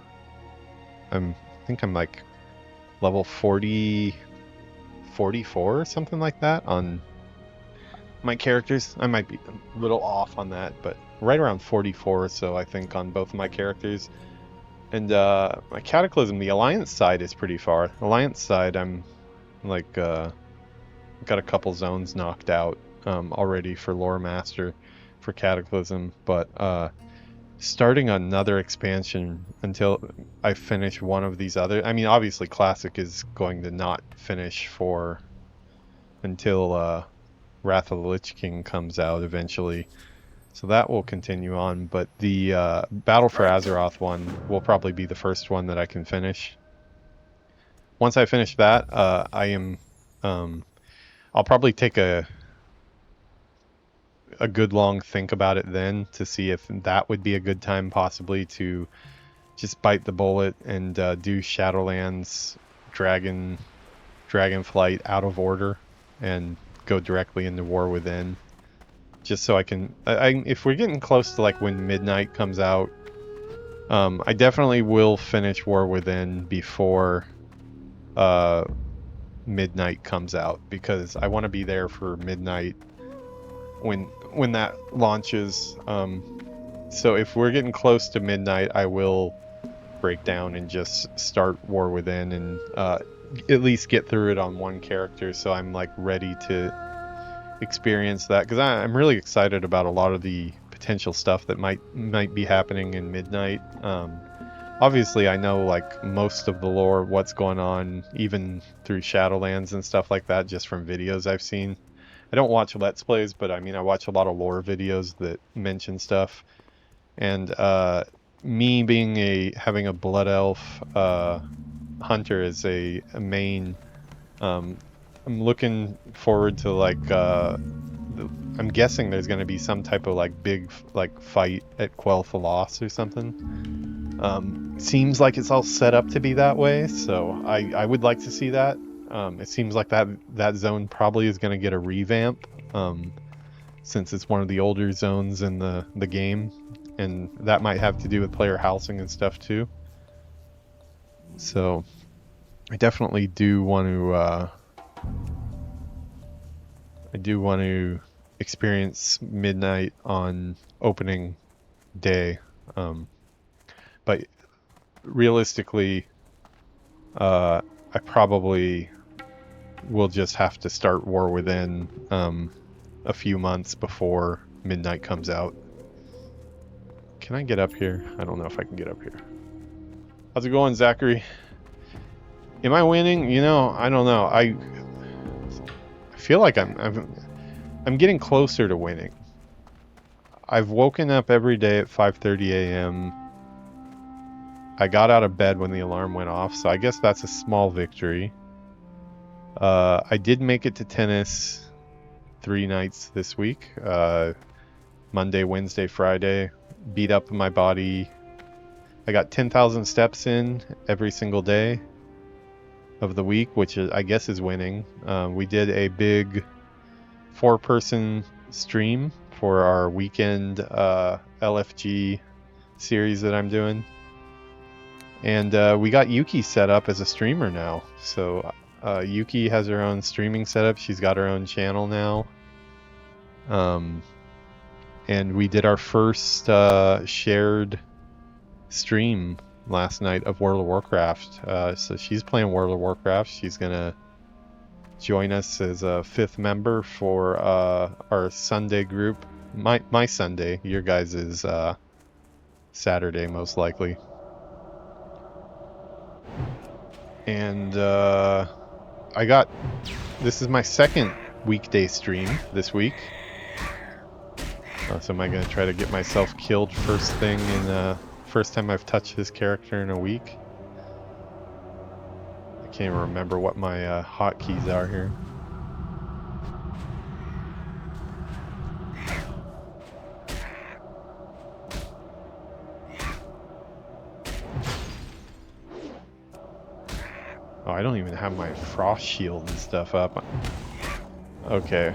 think I'm like level 40, 44 or something like that on my characters. I might be a little off on that, but right around 44 or so, I think, on both of my characters. And my Cataclysm, the Alliance side is pretty far. Alliance side, I'm like got a couple zones knocked out already for Loremaster for Cataclysm, but starting another expansion until I finish one of these other. I mean, obviously Classic is going to not finish for until Wrath of the Lich King comes out eventually. So that will continue on, but the Battle for Azeroth one will probably be the first one that I can finish. Once I finish that, I'll probably take a good long think about it then to see if that would be a good time possibly to just bite the bullet and do Shadowlands Dragonflight out of order and go directly into War Within. Just so I can, if we're getting close to like when Midnight comes out, I definitely will finish War Within before Midnight comes out, because I want to be there for Midnight when that launches. So if we're getting close to Midnight, I will break down and just start War Within and at least get through it on one character, so I'm like ready to experience that, because I'm really excited about a lot of the potential stuff that might be happening in Midnight. Obviously I know like most of the lore, what's going on, even through Shadowlands and stuff like that, just from videos I've seen. I don't watch Let's Plays, but I mean I watch a lot of lore videos that mention stuff. And me being having a Blood Elf hunter as a main, I'm looking forward to like I'm guessing there's going to be some type of like big like fight at Quel'Thalas or something. Seems like it's all set up to be that way, so I would like to see that. It seems like that zone probably is going to get a revamp, since it's one of the older zones in the game, and that might have to do with player housing and stuff too. So I definitely do want to experience Midnight on opening day, but realistically I probably will just have to start War Within a few months before Midnight comes out. Can I get up here? I don't know if I can get up here. How's it going, Zachary? Am I winning? You know, I don't know. I feel like I'm getting closer to winning. I've woken up every day at 5:30 a.m. I got out of bed when the alarm went off, so I guess that's a small victory. I did make it to tennis 3 nights this week. Monday, Wednesday, Friday. Beat up my body. I got 10,000 steps in every single day of the week, which I guess is winning. We did a big 4-person stream for our weekend LFG series that I'm doing, and we got Yuki set up as a streamer now. So Yuki has her own streaming setup. She's got her own channel now, and we did our first shared stream last night of World of Warcraft. So she's playing World of Warcraft. She's gonna join us as a 5th member for our Sunday group. My Sunday, your guys' is Saturday most likely. And this is my 2nd weekday stream this week. So am I gonna try to get myself killed first thing in first time I've touched this character in a week? I can't even remember what my hotkeys are here. Oh, I don't even have my frost shield and stuff up. Okay.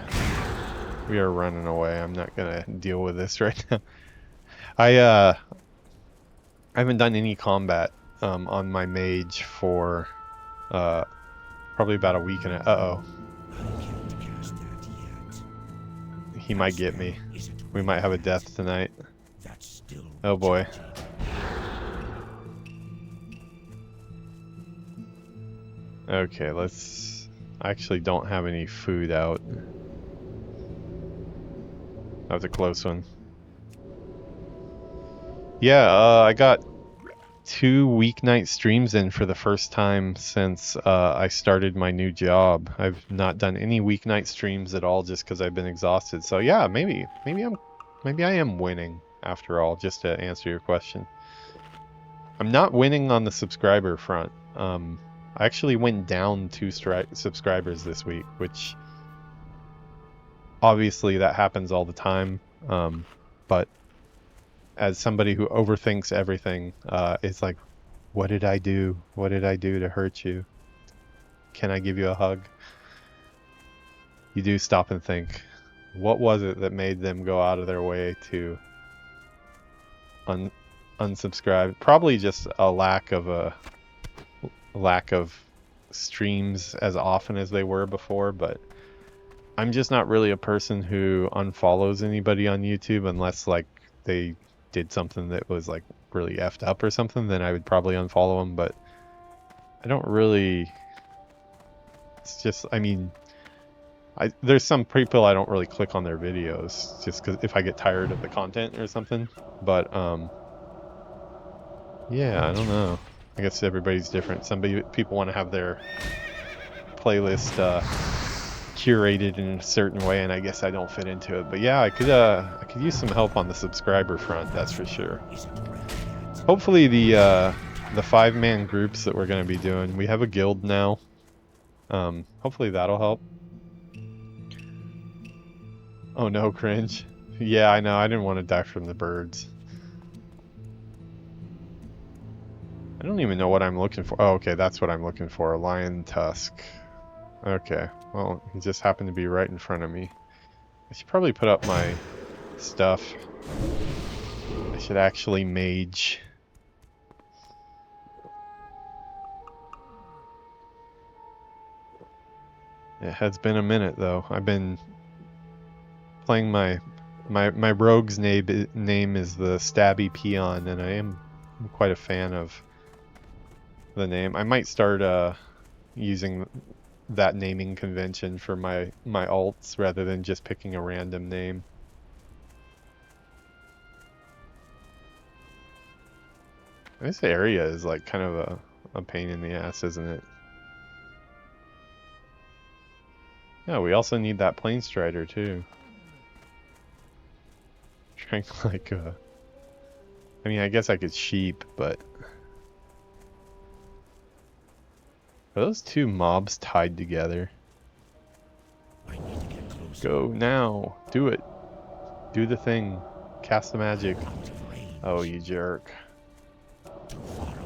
We are running away. I'm not gonna deal with this right now. I haven't done any combat on my mage for probably about a week and uh-oh. He might get me. We might have a death tonight. Oh boy. Okay, I actually don't have any food out. That was a close one. Yeah, I got 2 weeknight streams in for the first time since I started my new job. I've not done any weeknight streams at all just because I've been exhausted. So yeah, maybe I am winning after all, just to answer your question. I'm not winning on the subscriber front. I actually went down 2 subscribers this week, which obviously that happens all the time. But as somebody who overthinks everything, it's like, what did I do? What did I do to hurt you? Can I give you a hug? You do stop and think, what was it that made them go out of their way to unsubscribe? Probably just a lack of streams as often as they were before, but I'm just not really a person who unfollows anybody on YouTube unless like they did something that was like really effed up or something. Then I would probably unfollow them, but I don't really. It's just, I mean, there's some people I don't really click on their videos just because if I get tired of the content or something. But yeah, I don't know. I guess everybody's different. People want to have their playlist curated in a certain way, and I guess I don't fit into it. But yeah, I could use some help on the subscriber front, that's for sure. Hopefully the 5-man groups that we're going to be doing, we have a guild now. Hopefully that'll help. Oh no, cringe. Yeah, I know. I didn't want to die from the birds. I don't even know what I'm looking for. Oh, okay, that's what I'm looking for. A lion tusk. Okay, well, he just happened to be right in front of me. I should probably put up my stuff. I should actually mage. It has been a minute, though. I've been playing my rogue's name is the Stabby Peon, and I'm quite a fan of the name. I might start using that naming convention for my alts rather than just picking a random name. This area is like kind of a pain in the ass, isn't it? Yeah, we also need that plane strider too. Trying like I mean, I guess I could sheep, but are those 2 mobs tied together? I need to get closer. Go now. Do it. Do the thing. Cast the magic. Out of range. Oh, you jerk. Too far away.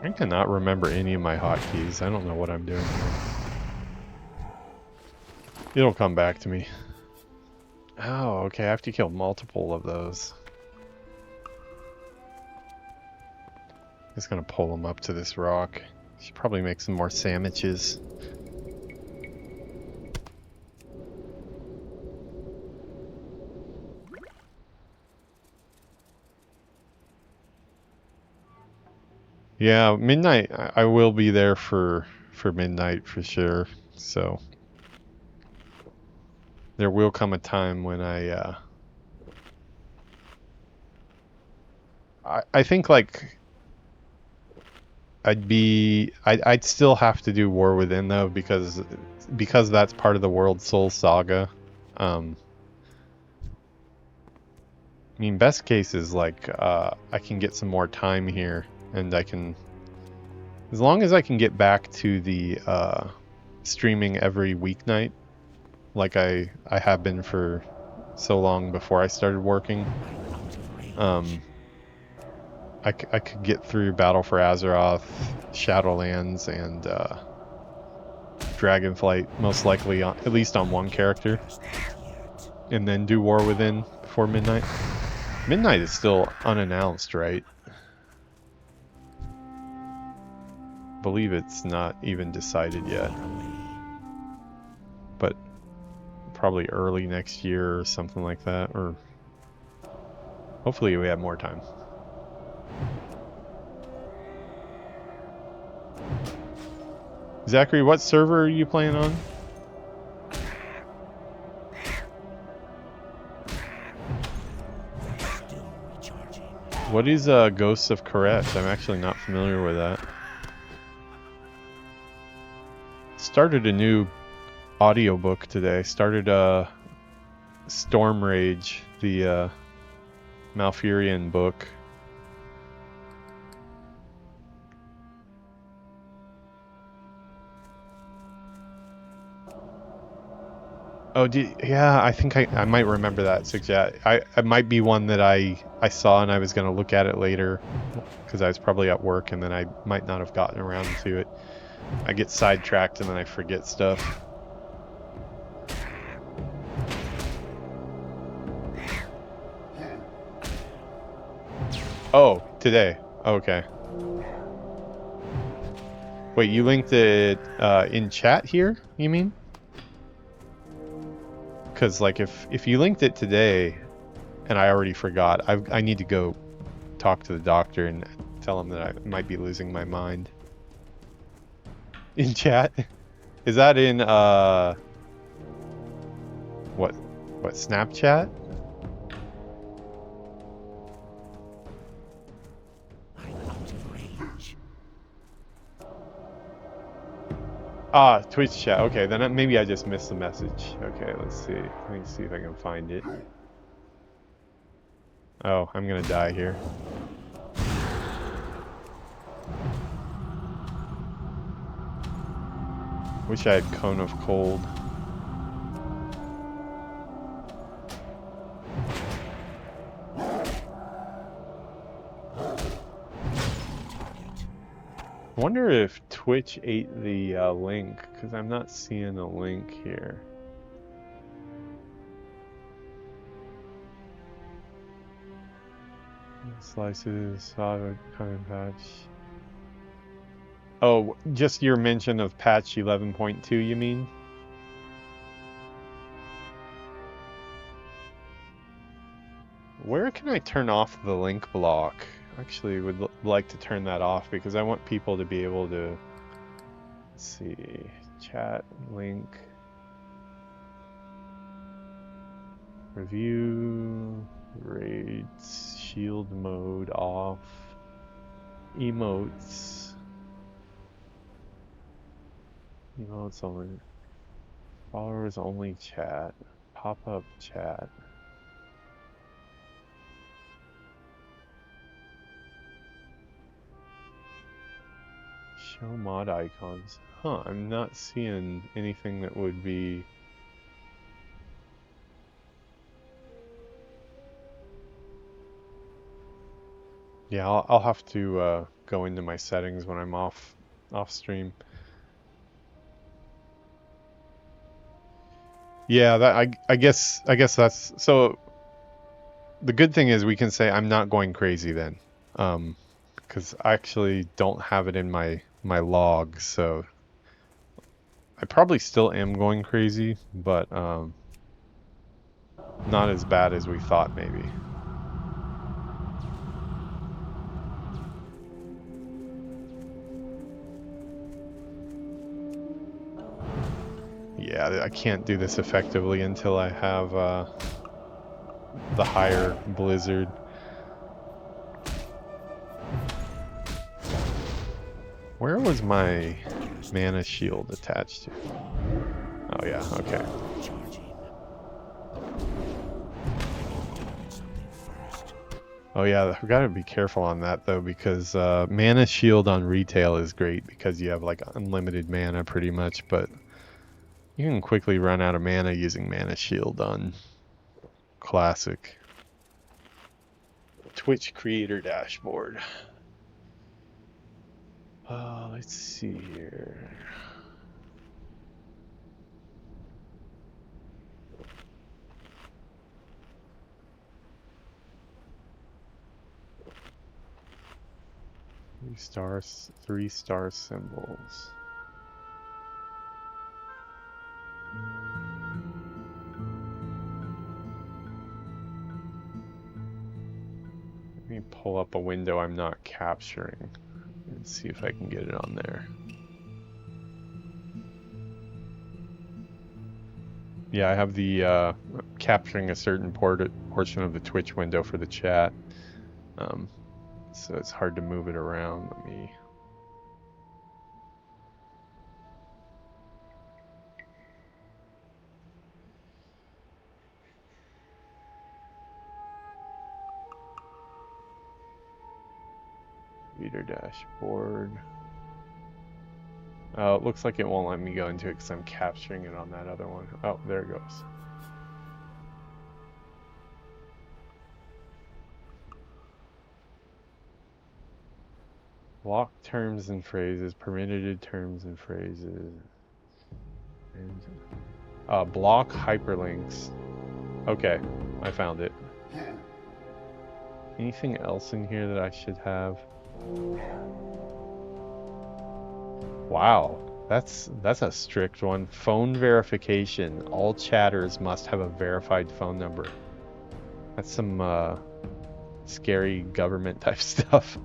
I cannot remember any of my hotkeys. I don't know what I'm doing here. It'll come back to me. Oh, okay, I have to kill multiple of those. Just gonna pull them up to this rock. Should probably make some more sandwiches. Yeah, midnight. I will be there for midnight for sure. So there will come a time when I think like I'd still have to do War Within though because that's part of the World Soul Saga. I mean, best case is like I can get some more time here, and I can, as long as I can get back to the streaming every weeknight, like I have been for so long before I started working. I could get through Battle for Azeroth, Shadowlands, and Dragonflight, most likely on, at least on one character, and then do War Within before midnight. Midnight is still unannounced, right? I believe it's not even decided yet, but probably early next year or something like that, or hopefully we have more time. Zachary, what server are you playing on? What is Ghosts of Koresh? I'm actually not familiar with that. Started a new audiobook today. Started Storm Rage, the Malfurion book. Oh, yeah, I think I might remember that suggest. It might be one that I saw and I was going to look at it later because I was probably at work and then I might not have gotten around to it. I get sidetracked and then I forget stuff. Oh, today. Okay. Wait, you linked it in chat here, you mean? Because like if you linked it today and I already forgot, I need to go talk to the doctor and tell him that I might be losing my mind. In chat? Is that in what Snapchat? Ah, Twitch chat. Okay, then maybe I just missed the message. Okay, let's see. Let me see if I can find it. Oh, I'm gonna die here. Wish I had Cone of Cold. I wonder if Twitch ate the link, because I'm not seeing a link here. Slices, solid, kind patch. Oh, just your mention of patch 11.2, you mean? Where can I turn off the link block? Actually would like to turn that off because I want people to be able to, let's see, chat, link, review, raids, shield mode off, emotes only, followers only chat, pop-up chat. Show mod icons. Huh, I'm not seeing anything that would be... Yeah, I'll have to go into my settings when I'm off stream. Yeah, that I guess that's so. The good thing is we can say I'm not going crazy then, because I actually don't have it in my log, so I probably still am going crazy, but not as bad as we thought maybe. Yeah, I can't do this effectively until I have the higher blizzard. Where was my mana shield attached to? Oh yeah, okay. Oh yeah, we gotta be careful on that though, because mana shield on retail is great because you have like unlimited mana pretty much, but you can quickly run out of mana using mana shield on classic. Twitch creator dashboard. Let's see here. Three star symbols. Let me pull up a window I'm not capturing and see if I can get it on there. Yeah, I have the capturing a certain portion of the Twitch window for the chat. So it's hard to move it around. Let me... Reader dashboard. Oh, it looks like it won't let me go into it because I'm capturing it on that other one. Oh, there it goes. Block terms and phrases, permitted terms and phrases. And, block hyperlinks. Okay, I found it. Anything else in here that I should have? Wow, that's a strict one. Phone verification. All chatters must have a verified phone number. That's some scary government type stuff.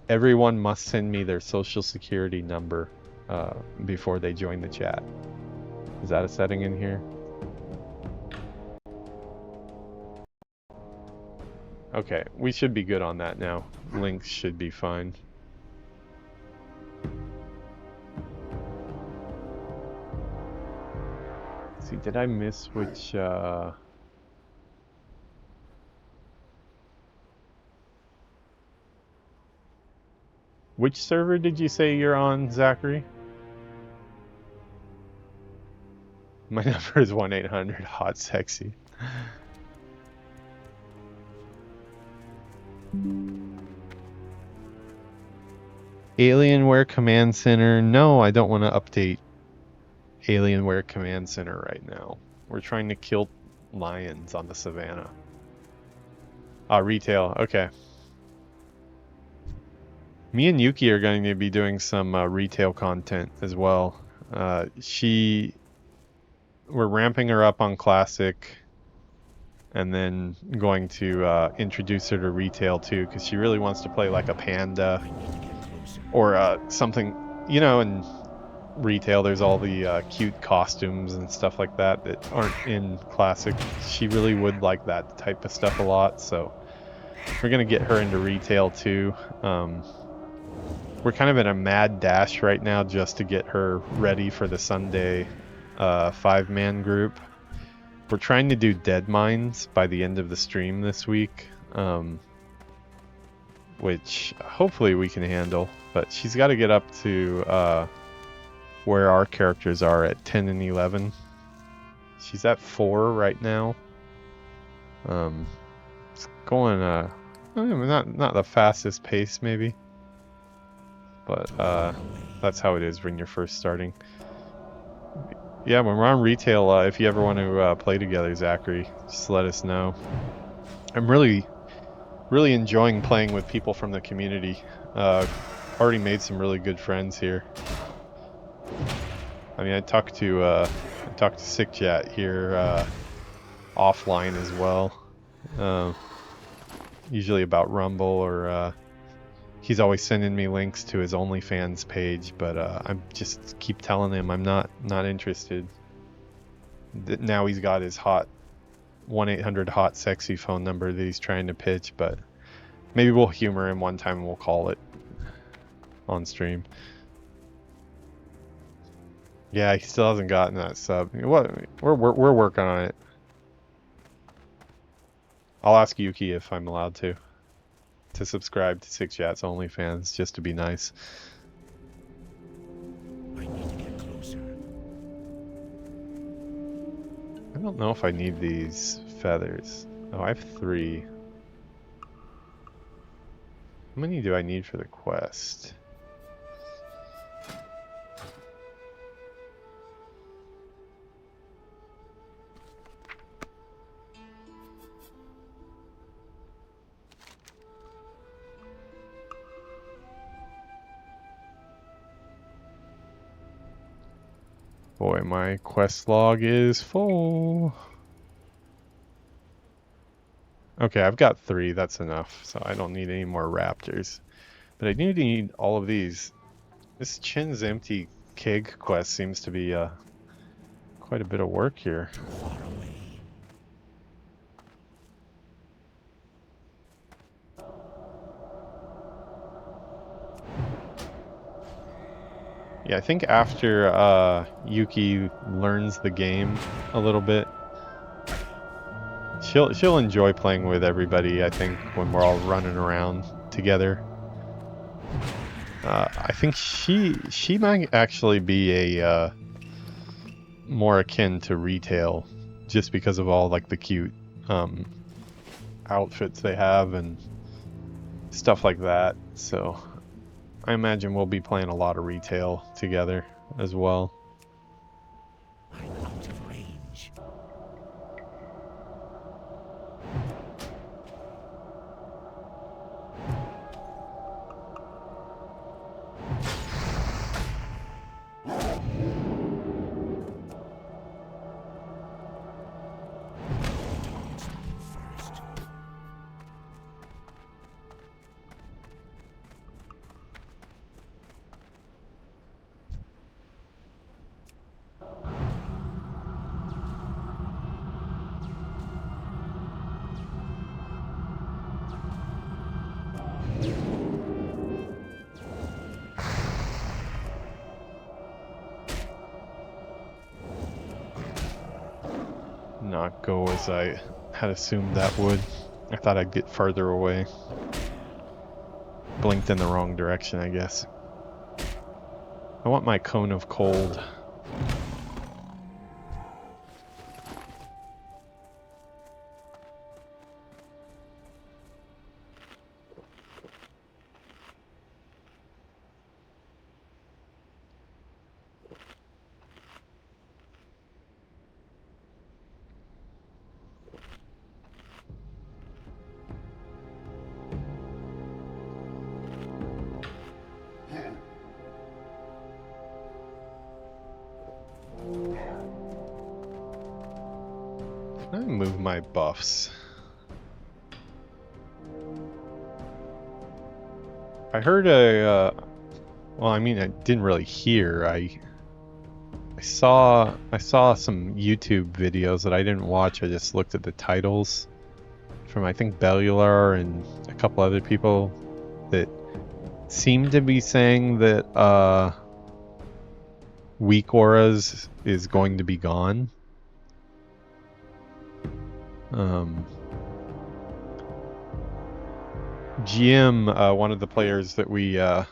Everyone must send me their social security number before they join the chat. Is that a setting in here? Okay, we should be good on that now. Links should be fine. Let's see, did I miss which server did you say you're on, Zachary? My number is 1-800 hot sexy. Alienware Command Center. No, I don't want to update Alienware Command Center right now. We're trying to kill lions on the savannah. Retail. Okay. Me and Yuki are going to be doing some retail content as well. We're ramping her up on Classic and then going to introduce her to retail too, because she really wants to play like a panda or something, you know. In retail there's all the cute costumes and stuff like that that aren't in Classic. She really would like that type of stuff a lot, so we're gonna get her into retail too. We're kind of in a mad dash right now just to get her ready for the Sunday 5-man group. We're trying to do dead mines by the end of the stream this week, which hopefully we can handle, but she's got to get up to where our characters are at 10 and 11. She's at 4 right now. It's going Not the fastest pace, maybe. But that's how it is when you're first starting. Yeah, when we're on retail, if you ever want to play together, Zachary, just let us know. I'm really enjoying playing with people from the community. Already made some really good friends here. I mean, I talked to Sick Chat here offline as well. Usually about Rumble, or he's always sending me links to his OnlyFans page, but I just keep telling him I'm not interested. Now he's got his hot 1-800-HOT-SEXY phone number that he's trying to pitch, but maybe we'll humor him one time and we'll call it on stream. Yeah, he still hasn't gotten that sub. What? We're working on it. I'll ask Yuki if I'm allowed to subscribe to Sick Chat's OnlyFans, just to be nice. I need to get closer. I don't know if I need these feathers. Oh, I have 3. How many do I need for the quest? Boy, my quest log is full. Okay, I've got 3. That's enough. So I don't need any more raptors. But I do need all of these. This Chin's Empty Keg quest seems to be quite a bit of work here. Yeah, I think after Yuki learns the game a little bit, she'll enjoy playing with everybody. I think when we're all running around together, I think she might actually be a more akin to retail, just because of all like the cute outfits they have and stuff like that. So I imagine we'll be playing a lot of retail together as well. I'm out of range. Not go as I had assumed that would. I thought I'd get farther away. Blinked in the wrong direction, I guess. I want my cone of cold. I move my buffs. I heard a, well, I mean, I didn't really hear. I saw some YouTube videos that I didn't watch. I just looked at the titles from, I think, Bellular and a couple other people that seemed to be saying that weak auras is going to be gone. GM, one of the players that we, or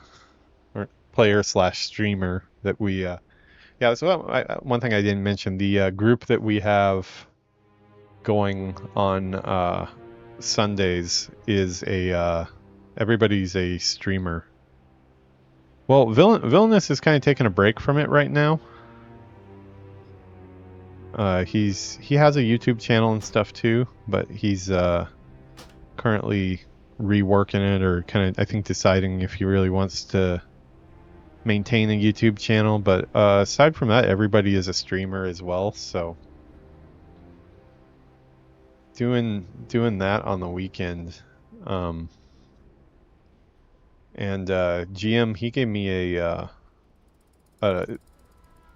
player/streamer that we, yeah, so one thing I didn't mention, the group that we have going on Sundays is a everybody's a streamer. Well, Villainous is kind of taking a break from it right now. He has a YouTube channel and stuff too, but he's currently reworking it, or kind of, I think, deciding if he really wants to maintain a YouTube channel. But aside from that, everybody is a streamer as well, so doing that on the weekend. And GM, he gave me a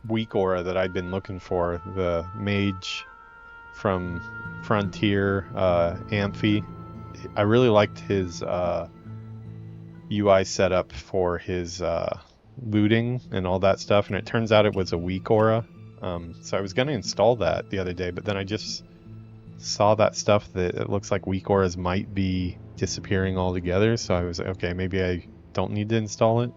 weak aura that I'd been looking for, the mage from Frontier, Amphi. I really liked his UI setup for his looting and all that stuff, and it turns out it was a weak aura. So I was going to install that the other day, but then I just saw that stuff that it looks like weak auras might be disappearing altogether, so I was like, okay, maybe I don't need to install it.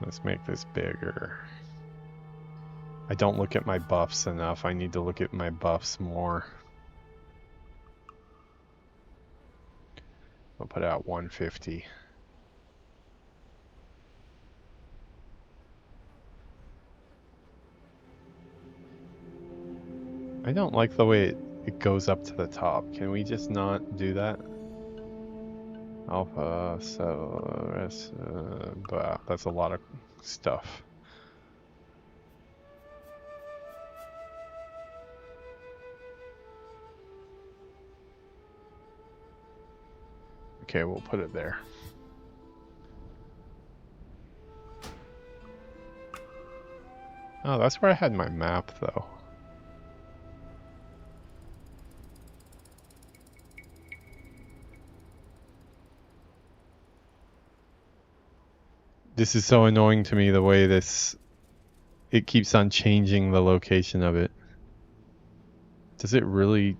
Let's make this bigger. I don't look at my buffs enough. I need to look at my buffs more. I'll put out 150. I don't like the way it goes up to the top. Can we just not do that? Alpha, so rest, that's a lot of stuff. Okay, we'll put it there. Oh, that's where I had my map, though. This is so annoying to me, the way it keeps on changing the location of it. Does it really...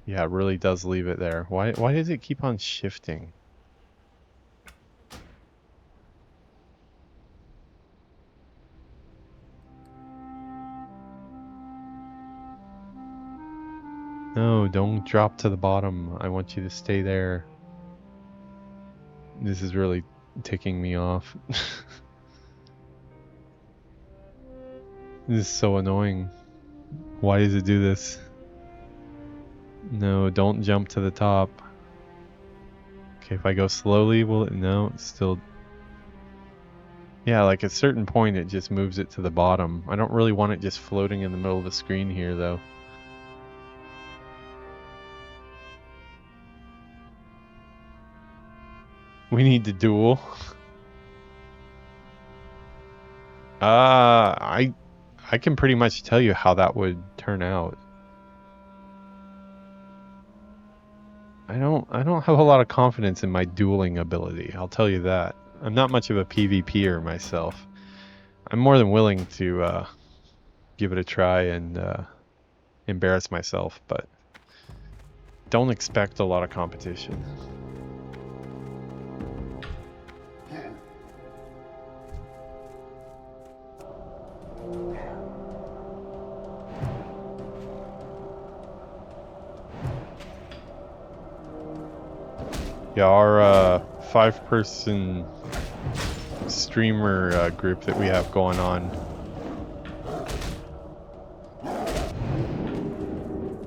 Yeah, it really does leave it there. Why does it keep on shifting? No, don't drop to the bottom. I want you to stay there. This is really ticking me off. This is so annoying. Why does it do this? No, don't jump to the top. Okay, if I go slowly, will it? No, it's still... Yeah, like at a certain point it just moves it to the bottom. I don't really want it just floating in the middle of the screen here, though. We need to duel. I can pretty much tell you how that would turn out. I don't have a lot of confidence in my dueling ability, I'll tell you that. I'm not much of a PvPer myself. I'm more than willing to give it a try and embarrass myself, but don't expect a lot of competition. Yeah, our 5-person streamer group that we have going on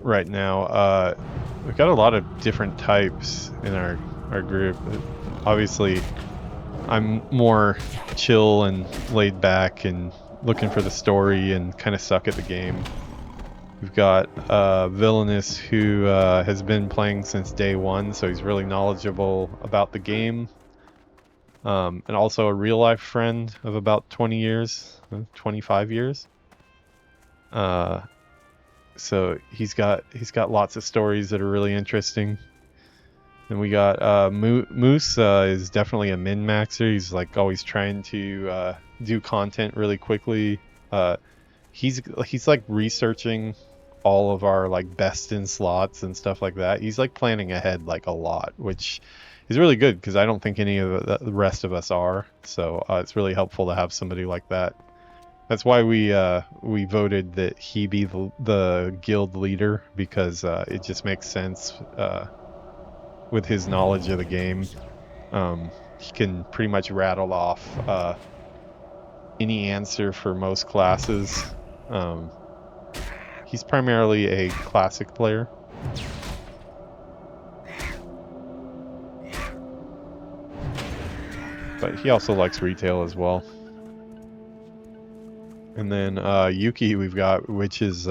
right now, we've got a lot of different types in our group. Obviously, I'm more chill and laid back and looking for the story and kind of suck at the game. We've got Villainous, who has been playing since day one, so he's really knowledgeable about the game. And also a real-life friend of about 20 years, 25 years. So he's got lots of stories that are really interesting. Then we got Moose is definitely a min-maxer. He's like always trying to do content really quickly. He's like researching all of our like best in slots and stuff like that. He's like planning ahead like a lot, which is really good because I don't think any of the rest of us are. So it's really helpful to have somebody like that. That's why we voted that he be the guild leader, because it just makes sense with his knowledge of the game. He can pretty much rattle off any answer for most classes. He's primarily a classic player. But he also likes retail as well. And then Yuki we've got, which is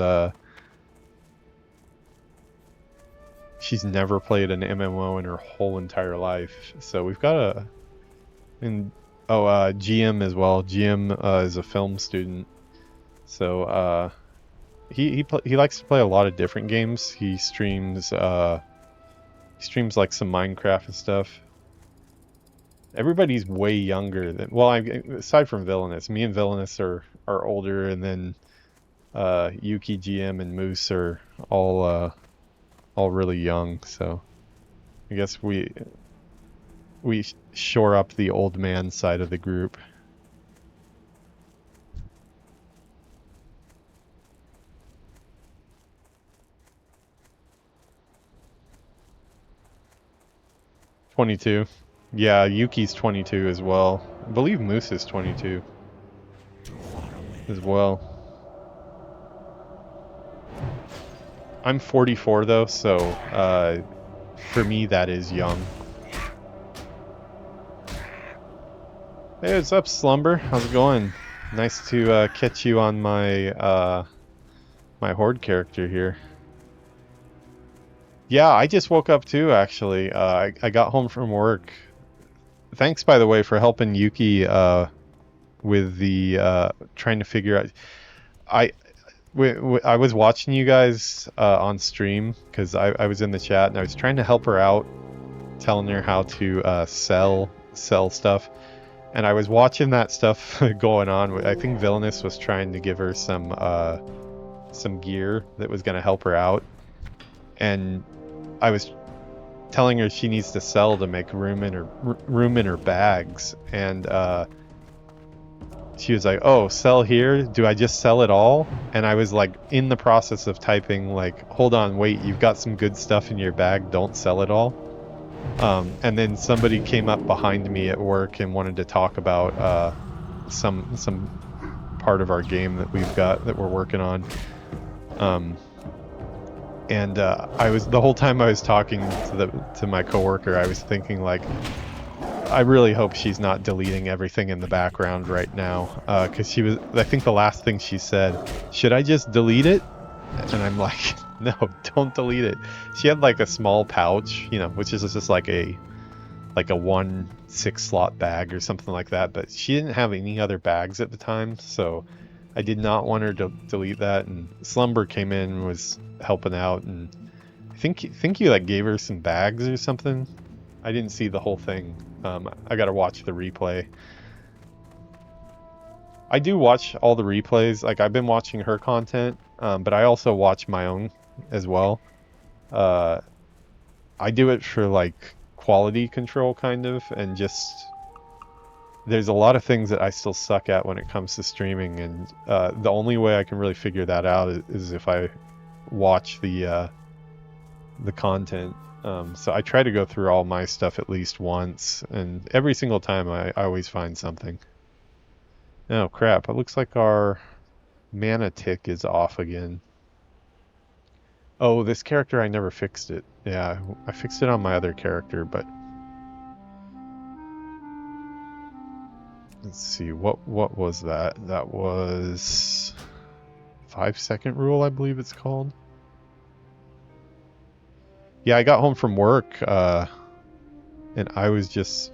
she's never played an MMO in her whole entire life. So we've got GM as well. GM is a film student. So he likes to play a lot of different games. He streams like some Minecraft and stuff. Everybody's way younger than, well, aside from Villainous. Me and Villainous are older, and then Yuki, GM, and Moose are all really young. So I guess we shore up the old man side of the group. "22. Yeah, Yuki's 22 as well. I believe Moose is 22 as well. I'm 44 though, so for me that is young. Hey, what's up, Slumber? How's it going? Nice to catch you on my my Horde character here. Yeah, I just woke up too, actually. I got home from work. Thanks, by the way, for helping Yuki with the trying to figure out. I was watching you guys on stream because I was in the chat and I was trying to help her out, telling her how to sell stuff. And I was watching that stuff going on. I think Villainous was trying to give her some gear that was going to help her out. And I was telling her she needs to sell to make room in her bags, and she was like, "Oh, sell here? Do I just sell it all?" And I was like in the process of typing like, "Hold on, wait, you've got some good stuff in your bag, don't sell it all." And then somebody came up behind me at work and wanted to talk about some part of our game that we've got that we're working on. And I was, the whole time I was talking to my coworker, I was thinking like, I really hope she's not deleting everything in the background right now, because she was, I think the last thing she said, "Should I just delete it?" And I'm like, no, don't delete it. She had like a small pouch, you know, which is just like a 1/6 slot bag or something like that, but she didn't have any other bags at the time, so I did not want her to delete that. And Slumber came in and was helping out, and I think you like gave her some bags or something. I didn't see the whole thing. I gotta watch the replay. I do watch all the replays. Like, I've been watching her content, but I also watch my own as well. I do it for like quality control kind of, and just there's a lot of things that I still suck at when it comes to streaming, and the only way I can really figure that out is if I watch the content. So I try to go through all my stuff at least once, and every single time I always find something. Oh crap, it looks like our mana tick is off again. Oh, this character, I never fixed it. Yeah, I fixed it on my other character, but let's see, what was that? That was 5-second rule, I believe it's called. Yeah, I got home from work, and I was just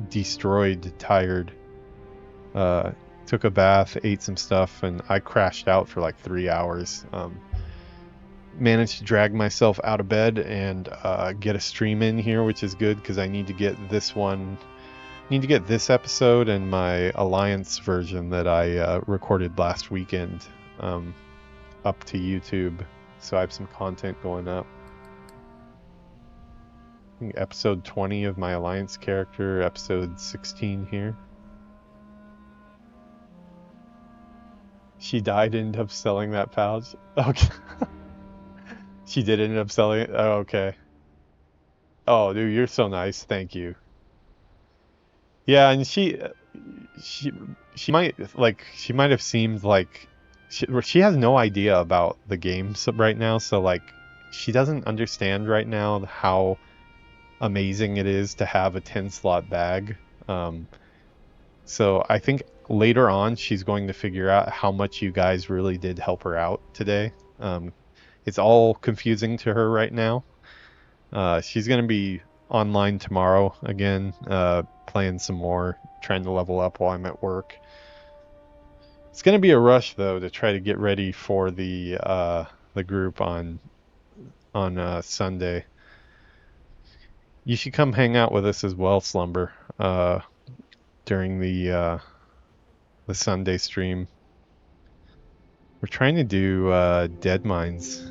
destroyed, tired. Took a bath, ate some stuff, and I crashed out for like 3 hours. managed to drag myself out of bed and get a stream in here, which is good because I need to get this one. Need to get this episode and my Alliance version that I recorded last weekend up to YouTube, so I have some content going up. I think episode 20 of my Alliance character, episode 16 here. She died, ended up selling that pouch. Okay. She did end up selling it? Oh, okay. Oh, dude, you're so nice. Thank you. Yeah, and she might have seemed like she has no idea about the game right now, so like she doesn't understand right now how amazing it is to have a 10-slot bag. So I think later on she's going to figure out how much you guys really did help her out today. It's all confusing to her right now. She's going to be online tomorrow again, playing some more, trying to level up while I'm at work. It's going to be a rush though to try to get ready for the group on Sunday. You should come hang out with us as well, Slumber, during the Sunday stream. We're trying to do Dead Mines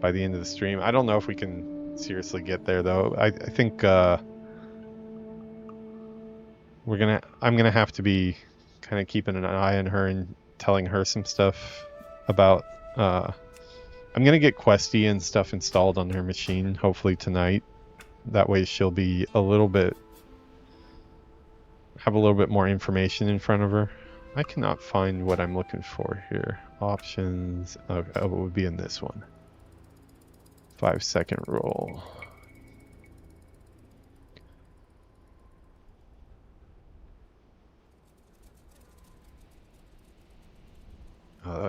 by the end of the stream. I don't know if we can seriously get there though. I think I'm gonna have to be kind of keeping an eye on her and telling her some stuff about I'm gonna get Questy and stuff installed on her machine hopefully tonight. That way she'll be have a little bit more information in front of her. I cannot find what I'm looking for here. Options. Oh, it would be in this one. 5-second roll.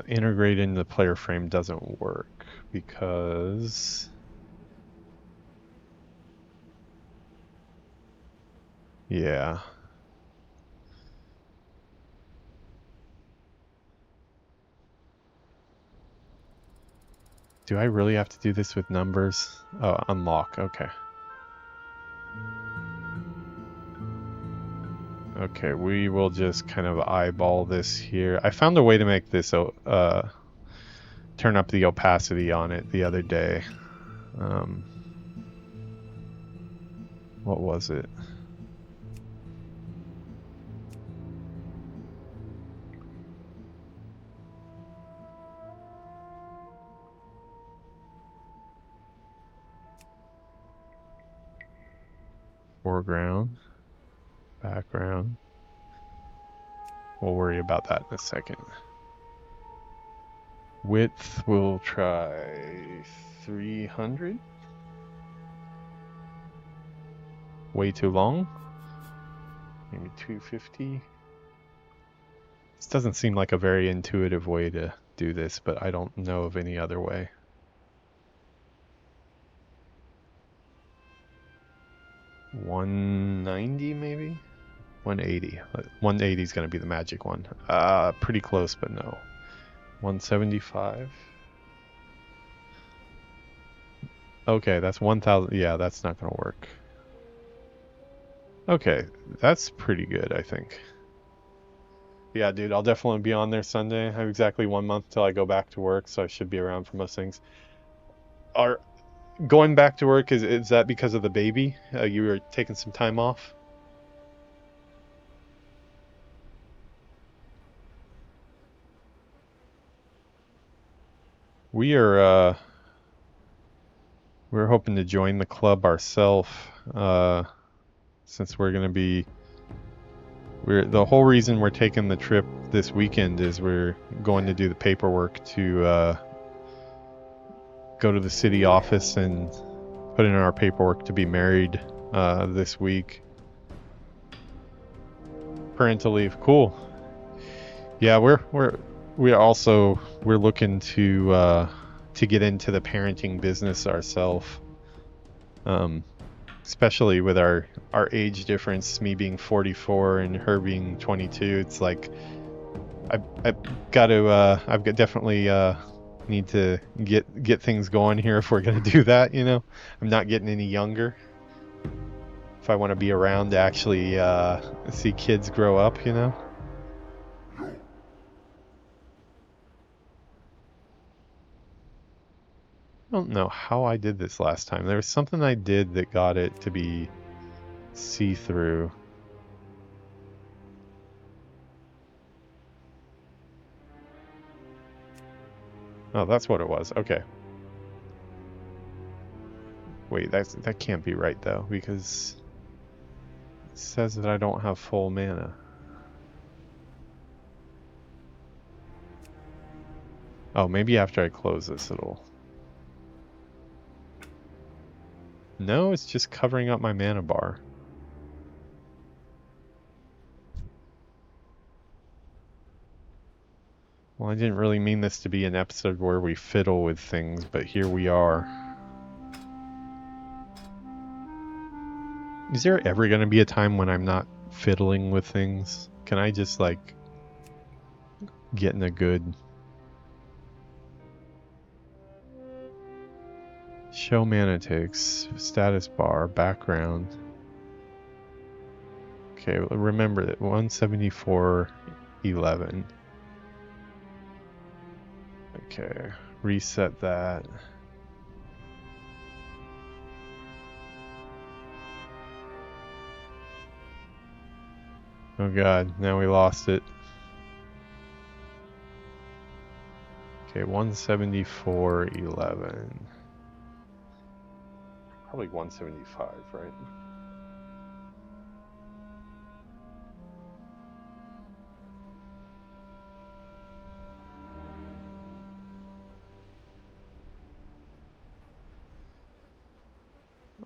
Integrate into the player frame doesn't work because yeah. Do I really have to do this with numbers? Oh, unlock, okay. Okay, we will just kind of eyeball this here. I found a way to make this turn up the opacity on it the other day. What was it? Foreground, background. We'll worry about that in a second. Width, we'll try 300. Way too long. Maybe 250. This doesn't seem like a very intuitive way to do this, but I don't know of any other way. $190 maybe? 180. 180 is going to be the magic one. Pretty close, but no. 175. Okay, that's 1,000. Yeah, that's not going to work. Okay, that's pretty good, I think. Yeah, dude, I'll definitely be on there Sunday. I have exactly 1 month till I go back to work, so I should be around for most things. Going back to work, is that because of the baby? You were taking some time off? We're hoping to join the club ourselves, since we're gonna be. The whole reason we're taking the trip this weekend is we're going to do the paperwork to go to the city office and put in our paperwork to be married this week. Parental leave, cool. Yeah, we're looking to get into the parenting business ourselves. Especially with our age difference, me being 44 and her being 22, it's like I've definitely Need to get things going here if we're gonna do that, you know. I'm not getting any younger. If I want to be around to actually see kids grow up, you know. I don't know how I did this last time. There was something I did that got it to be see-through. Oh, that's what it was. Okay. Wait, that can't be right though, because it says that I don't have full mana. Oh, maybe after I close this it'll... No, it's just covering up my mana bar. Well, I didn't really mean this to be an episode where we fiddle with things, but here we are. Is there ever going to be a time when I'm not fiddling with things? Can I just, like, get in a good... Show mana ticks, status bar, background. Okay, remember that 174.11. Okay, reset that. Oh god, now we lost it. Okay, 174.11. Probably 175, right?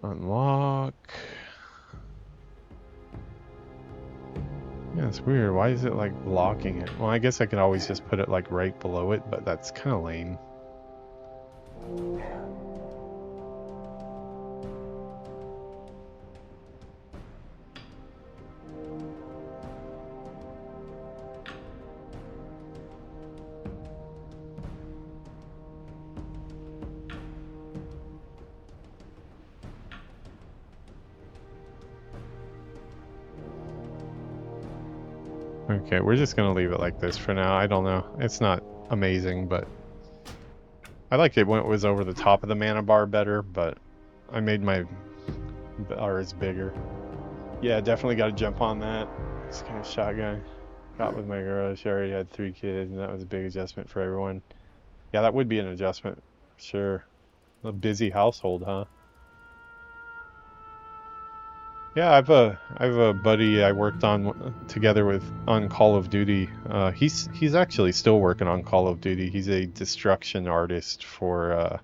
Unlock. Yeah, it's weird. Why is it like blocking it? Well, I guess I could always just put it like right below it, but that's kind of lame. Okay, we're just gonna leave it like this for now. I don't know. It's not amazing, but I liked it when it was over the top of the mana bar better, but I made my bars bigger. Yeah, definitely got to jump on that. This kind of shotgun. Got with my girl. She already had 3 kids, and that was a big adjustment for everyone. Yeah, that would be an adjustment, sure. A busy household, huh? Yeah, I have a buddy I worked on together with on Call of Duty. He's actually still working on Call of Duty. He's a destruction artist for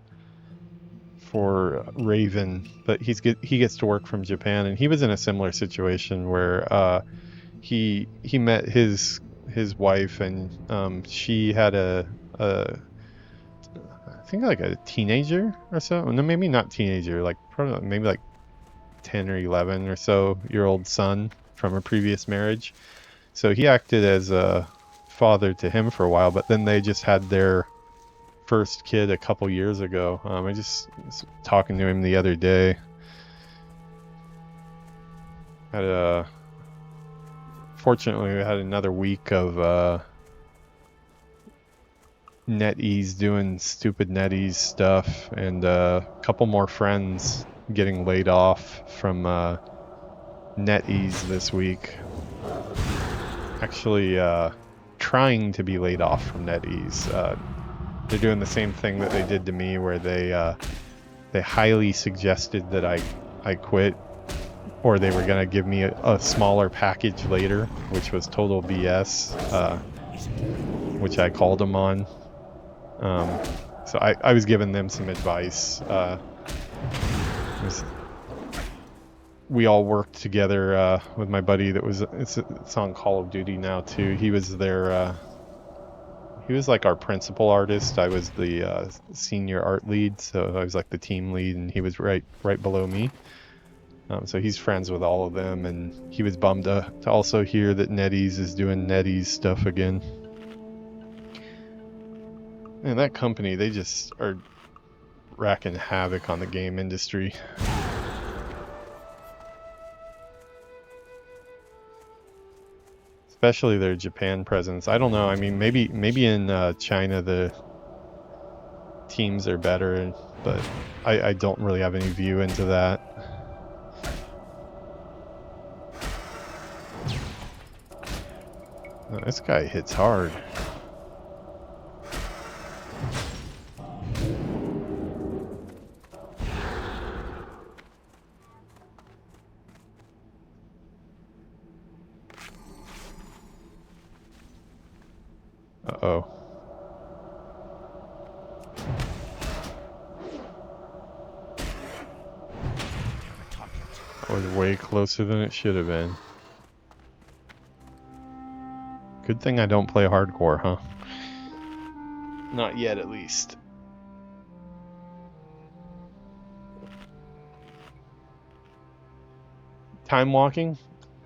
Raven, but he gets to work from Japan, and he was in a similar situation where he met his wife, and she had I think like a teenager or so. No, maybe not teenager, like probably maybe like 10 or 11 or so year old son from a previous marriage. So he acted as a father to him for a while, but then they just had their first kid a couple years ago. I just was talking to him the other day. Fortunately, we had another week of NetEase doing stupid NetEase stuff, and a couple more friends getting laid off from NetEase this week. Actually, trying to be laid off from NetEase. They're doing the same thing that they did to me, where they highly suggested that I quit, or they were gonna give me a smaller package later, which was total BS, which I called them on. So I was giving them some advice. We all worked together with my buddy that was it's on Call of Duty now too. He was there. He was like our principal artist. I was the senior art lead, so I was like the team lead, and he was right below me. So he's friends with all of them, and he was bummed to also hear that NetEase is doing NetEase stuff again. And that company, they just are racking havoc on the game industry. Especially their Japan presence. I don't know. I mean, maybe in China the teams are better, but I don't really have any view into that. Oh, this guy hits hard. Uh-oh. That was way closer than it should have been. Good thing I don't play hardcore, huh? Not yet, at least. Time walking?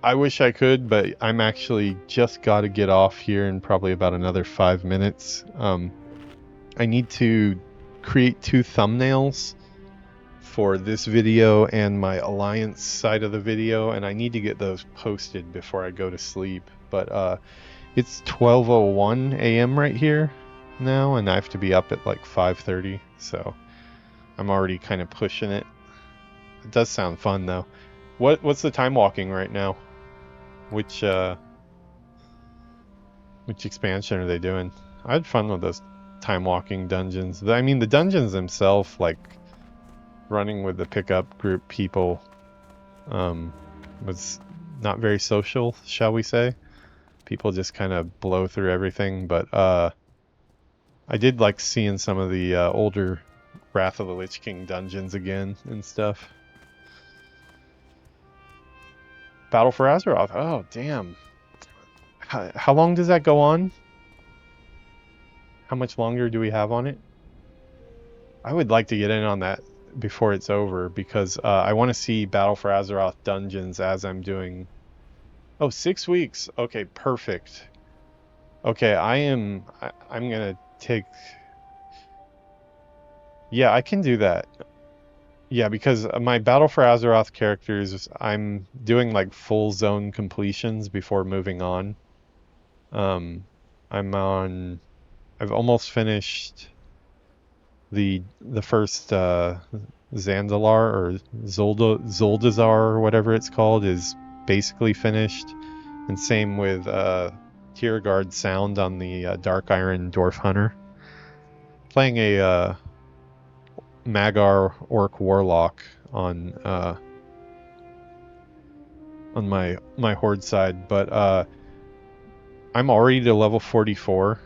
I wish I could, but I'm actually just got to get off here in probably about another 5 minutes. I need to create 2 thumbnails for this video and my Alliance side of the video, and I need to get those posted before I go to sleep. But it's 12:01 a.m. right here now, and I have to be up at like 5:30, so I'm already kind of pushing it. It does sound fun though. What's the time walking right now? Which expansion are they doing? I had fun with those time walking dungeons. I mean, the dungeons themselves, like running with the pickup group people, was not very social, shall we say. People just kind of blow through everything, but I did like seeing some of the older Wrath of the Lich King dungeons again and stuff. Battle for Azeroth. Oh, damn. How long does that go on? How much longer do we have on it? I would like to get in on that before it's over, because I want to see Battle for Azeroth dungeons as I'm doing. Oh, 6 weeks. Okay, perfect. Okay, I'm gonna take. Yeah, I can do that. Yeah, because my Battle for Azeroth characters, I'm doing like full zone completions before moving on. I've almost finished the first Zandalar or Zoldazar or whatever it's called is basically finished, and same with Tierguard Sound on the Dark Iron Dwarf Hunter. Playing a Magar Orc Warlock on my Horde side, but I'm already to level 44,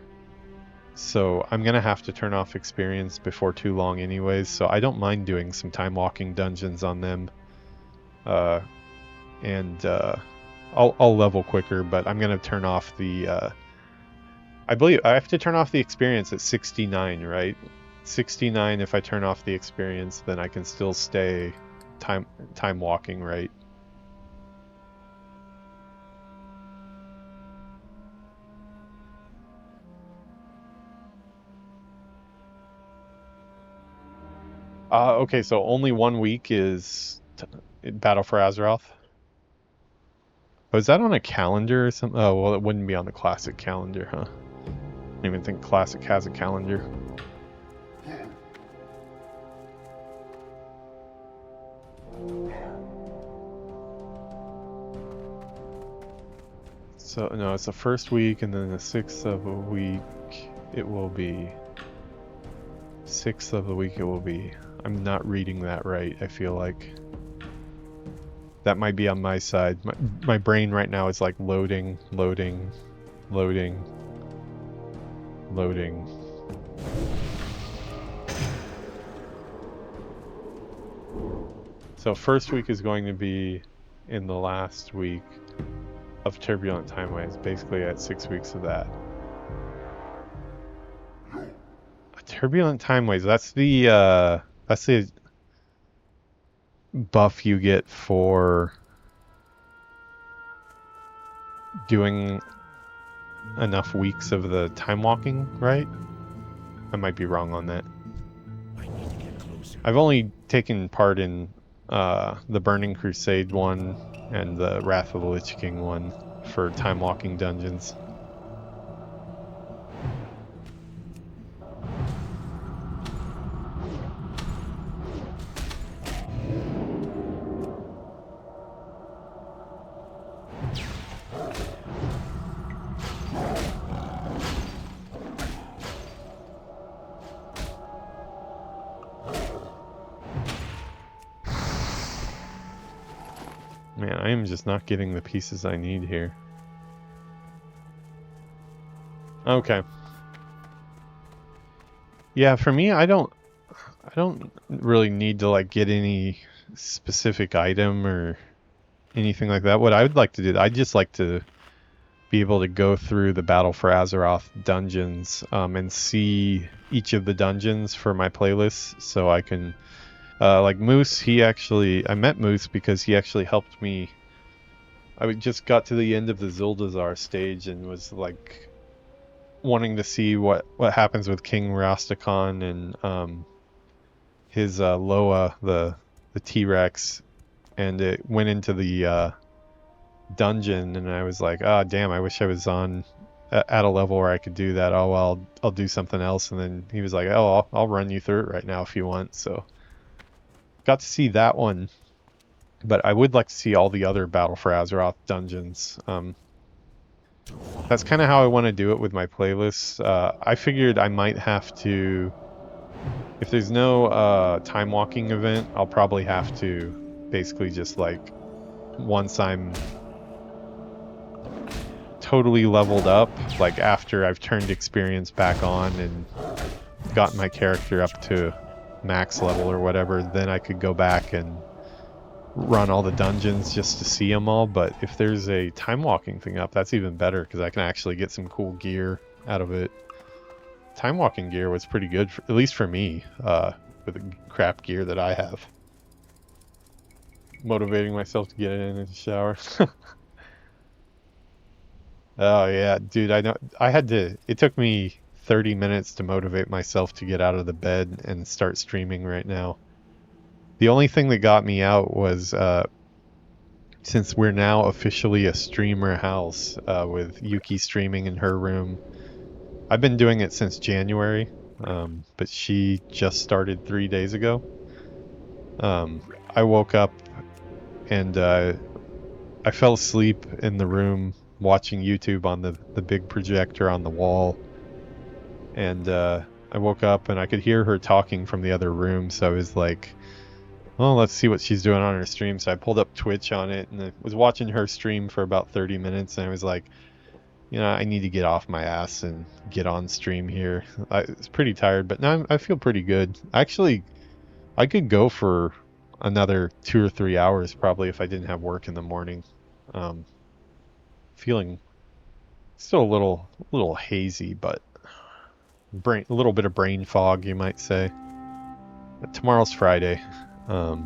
so I'm gonna have to turn off experience before too long anyways, so I don't mind doing some time walking dungeons on them, and I'll level quicker, but I'm gonna turn off the I believe I have to turn off the experience at 69, right? 69, if I turn off the experience, then I can still stay time walking, right? Okay, so only 1 week is Battle for Azeroth. Oh, is that on a calendar or something? Oh, well, it wouldn't be on the Classic calendar, huh? I don't even think Classic has a calendar. So, no, it's the first week, and then the 6th of a week, it will be... 6th of the week it will be... I'm not reading that right, I feel like. That might be on my side. My brain right now is like loading. So first week is going to be in the last week of Turbulent Timeways, basically at 6 weeks of that. Turbulent Timeways, that's the buff you get for doing enough weeks of the time walking, right? I might be wrong on that. I need to get closer. I've only taken part in the Burning Crusade one and the Wrath of the Lich King one for time walking dungeons. Man, I am just not getting the pieces I need here. Okay. Yeah, for me, I don't really need to like get any specific item or anything like that. What I would like to do, I'd just like to be able to go through the Battle for Azeroth dungeons and see each of the dungeons for my playlists, so I can like Moose, I met Moose because he actually helped me. I just got to the end of the Zuldazar stage and was like wanting to see what happens with King Rastakhan and his Loa, the T-Rex, and it went into the dungeon, and I was like, ah, damn, I wish I was at a level where I could do that. Oh, well, I'll do something else. And then he was like, oh, I'll run you through it right now if you want. So got to see that one, but I would like to see all the other Battle for Azeroth dungeons. That's kind of how I want to do it with my playlists. I figured I might have to, if there's no time walking event, I'll probably have to basically just like, once I'm totally leveled up, like after I've turned experience back on and gotten my character up to max level or whatever, then I could go back and run all the dungeons just to see them all. But if there's a time walking thing up, that's even better because I can actually get some cool gear out of it. Time walking gear was pretty good, at least for me, with the crap gear that I have. Motivating myself to get in the shower. Oh yeah, dude, I know. It took me 30 minutes to motivate myself to get out of the bed and start streaming right now. The only thing that got me out was, since we're now officially a streamer house, with Yuki streaming in her room. I've been doing it since January, but she just started 3 days ago. I woke up and I fell asleep in the room watching YouTube on the big projector on the wall. And I woke up and I could hear her talking from the other room, so I was like, oh, let's see what she's doing on her stream. So I pulled up Twitch on it and I was watching her stream for about 30 minutes, and I was like, you know, I need to get off my ass and get on stream here. I was pretty tired, but now I feel pretty good. Actually, I could go for another 2 or 3 hours probably if I didn't have work in the morning. Feeling still a little hazy, but a little bit of brain fog, you might say. But tomorrow's Friday. I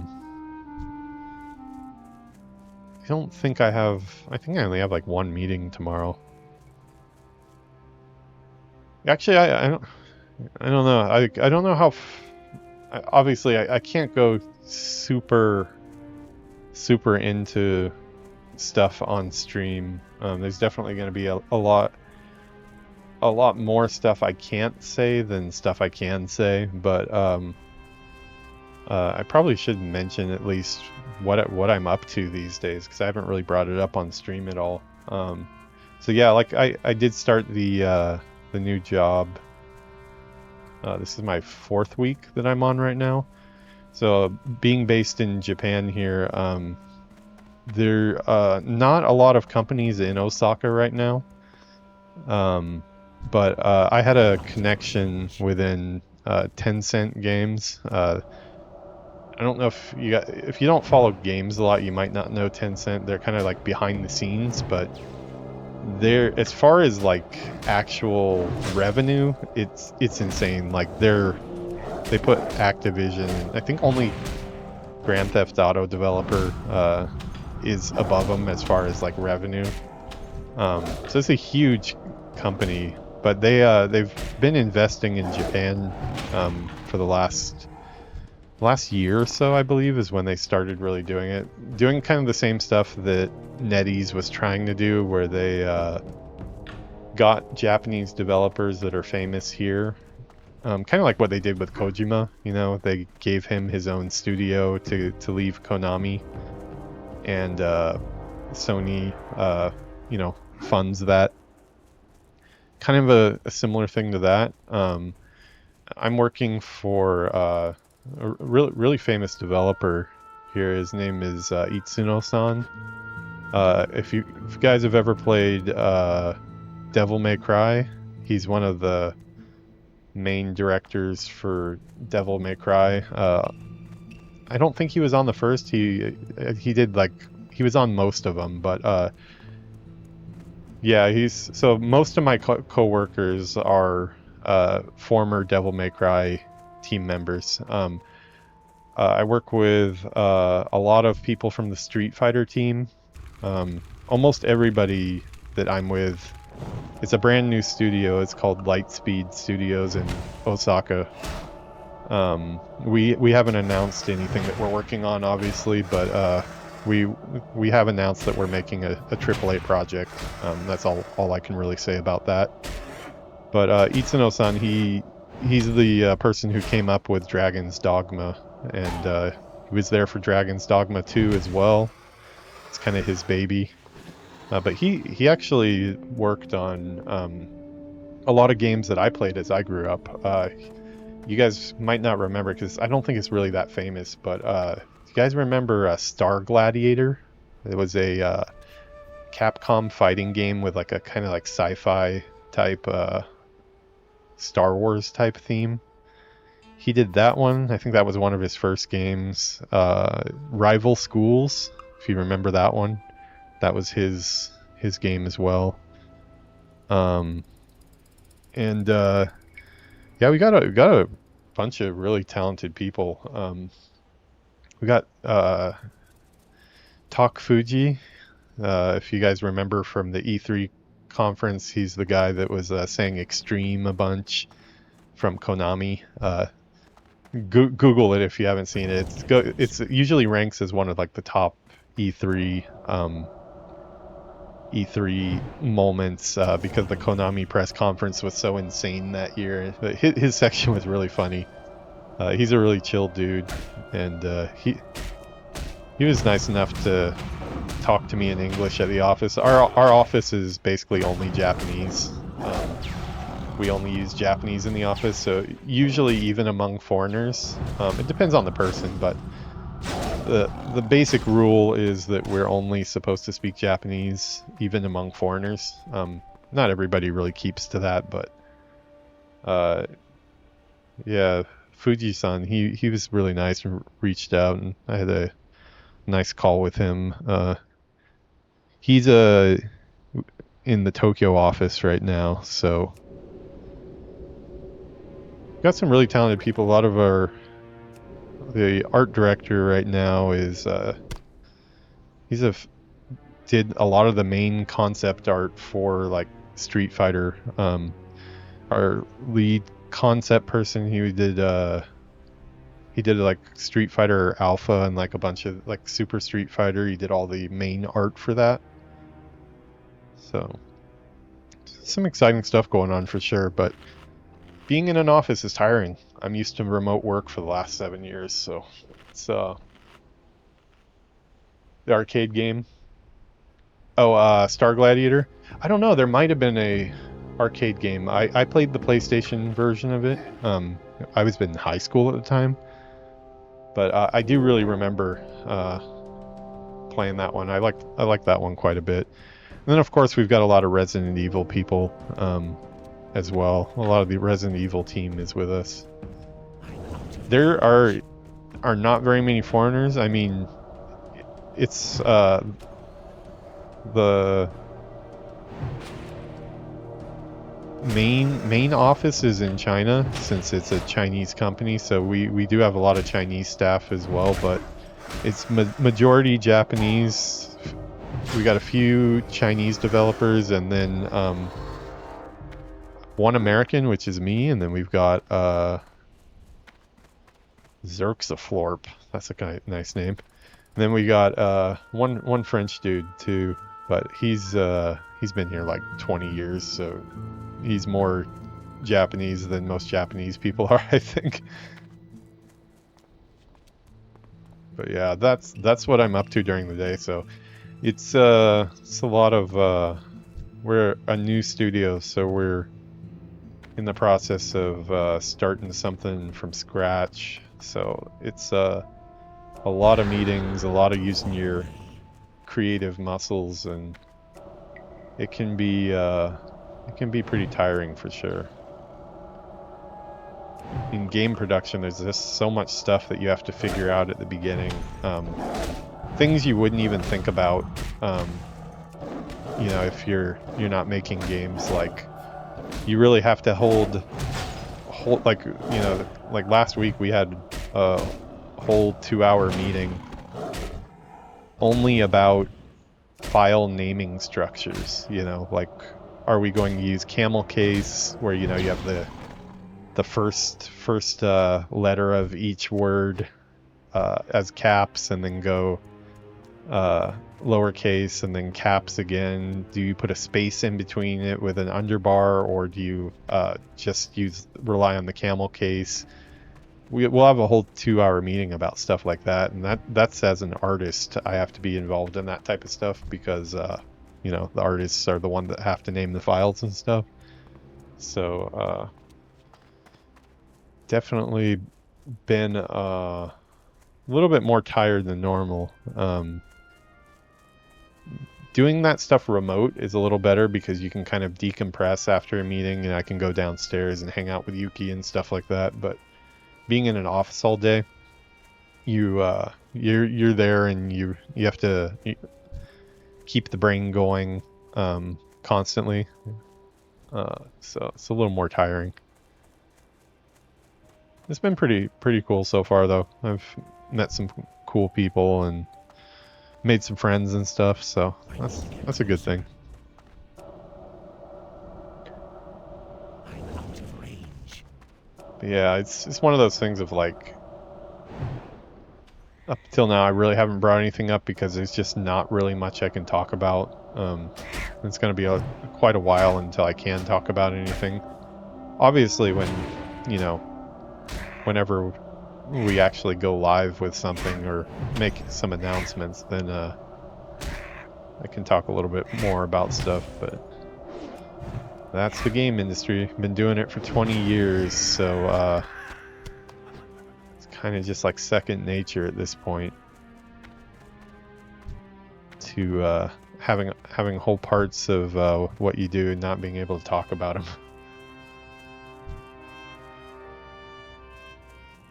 don't think I think I only have like one meeting tomorrow. Actually, I don't know. I don't know how. Obviously, I can't go super into stuff on stream. There's definitely going to be a lot more stuff I can't say than stuff I can say. But I probably should mention at least what I'm up to these days, because I haven't really brought it up on stream at all. So yeah, like I did start the new job. This is my 4th week that I'm on right now. So being based in Japan here, there are not a lot of companies in Osaka right now. But I had a connection within Tencent Games. I don't know if you don't follow games a lot, you might not know Tencent. They're kind of like behind the scenes, but they're, as far as like actual revenue, it's insane. Like they put Activision, I think only Grand Theft Auto developer is above them as far as like revenue. So it's a huge company but they've been investing in Japan for the last year or so, I believe, is when they started really doing it. Doing kind of the same stuff that NetEase was trying to do, where they got Japanese developers that are famous here. Kind of like what they did with Kojima, you know, they gave him his own studio to leave Konami, and Sony, you know, funds that. Kind of a similar thing to that. I'm working for a really famous developer here. His name is Itsuno-san. If you guys have ever played Devil May Cry, he's one of the main directors for Devil May Cry. I don't think he was on the first. He did, like, he was on most of them, but yeah, so most of my co-workers are former Devil May Cry team members. I work with a lot of people from the Street Fighter team. Almost everybody that I'm with. It's a brand new studio. It's called Lightspeed Studios in Osaka. We haven't announced anything that we're working on, obviously, but we have announced that we're making a AAA project. That's all I can really say about that. But Itsuno-san, he's the person who came up with Dragon's Dogma, and he was there for Dragon's Dogma 2 as well. It's kind of his baby. But he actually worked on a lot of games that I played as I grew up. You guys might not remember, because I don't think it's really that famous, but you guys remember Star Gladiator? It was a Capcom fighting game with like a kind of like sci-fi type Star Wars type theme. He did that one. I think that was one of his first games. Rival Schools, if you remember that one. That was his game as well. And yeah, we got a bunch of really talented people. We got Tak Fuji. If you guys remember from the E3 conference, he's the guy that was saying extreme a bunch from Konami. Google it if you haven't seen it. It's usually ranks as one of like the top E3 moments because the Konami press conference was so insane that year. But his section was really funny. He's a really chill dude, and he was nice enough to talk to me in English at the office. Our office is basically only Japanese. We only use Japanese in the office, so usually even among foreigners, it depends on the person, but the basic rule is that we're only supposed to speak Japanese, even among foreigners. Not everybody really keeps to that, but yeah, Fuji-san, he was really nice and reached out, and I had a nice call with him. He's in the Tokyo office right now, so got some really talented people. A lot of the art director right now is did a lot of the main concept art for like Street Fighter. Our lead concept person, he did like Street Fighter Alpha and like a bunch of like Super Street Fighter. He did all the main art for that. So some exciting stuff going on for sure, but being in an office is tiring. I'm used to remote work for the last 7 years, so it's the arcade game. Oh, Star Gladiator. I don't know. There might have been a arcade game. I played the PlayStation version of it. I was in high school at the time, but I do really remember playing that one. I liked that one quite a bit. And then of course we've got a lot of Resident Evil people as well. A lot of the Resident Evil team is with us. There are not very many foreigners. I mean, it's the main office is in China, since it's a Chinese company, so we do have a lot of Chinese staff as well, but it's majority Japanese. We got a few Chinese developers, and then one American, which is me, and then we've got Xerxaflorp. That's a nice name. And then we got one French dude too, but he's been here like 20 years, so he's more Japanese than most Japanese people are, I think. But yeah, that's what I'm up to during the day. So it's a lot of we're a new studio, so we're in the process of starting something from scratch. So it's a lot of meetings, a lot of using your creative muscles, and it can be pretty tiring for sure. In game production, there's just so much stuff that you have to figure out at the beginning. Things you wouldn't even think about, you know, if you're not making games. Like, you really have to hold like, you know, like last week we had a whole 2-hour meeting only about file naming structures. You know, like, are we going to use camel case, where, you know, you have the first letter of each word as caps, and then go lowercase and then caps again? Do you put a space in between it with an underbar, or do you just rely on the camel case? We'll have a whole 2-hour meeting about stuff like that, and that's as an artist, I have to be involved in that type of stuff, because you know, the artists are the one that have to name the files and stuff. So definitely been a little bit more tired than normal. Doing that stuff remote is a little better, because you can kind of decompress after a meeting, and I can go downstairs and hang out with Yuki and stuff like that. But being in an office all day, you're there, and you have to keep the brain going constantly. So it's a little more tiring. It's been pretty cool so far, though. I've met some cool people and made some friends and stuff, so that's a good thing. But yeah, it's one of those things of, like, up till now I really haven't brought anything up because there's just not really much I can talk about. It's going to be quite a while until I can talk about anything. Obviously, when, you know, whenever we actually go live with something or make some announcements, then I can talk a little bit more about stuff. But that's the game industry. Been doing it for 20 years, so it's kind of just like second nature at this point to having whole parts of what you do and not being able to talk about them.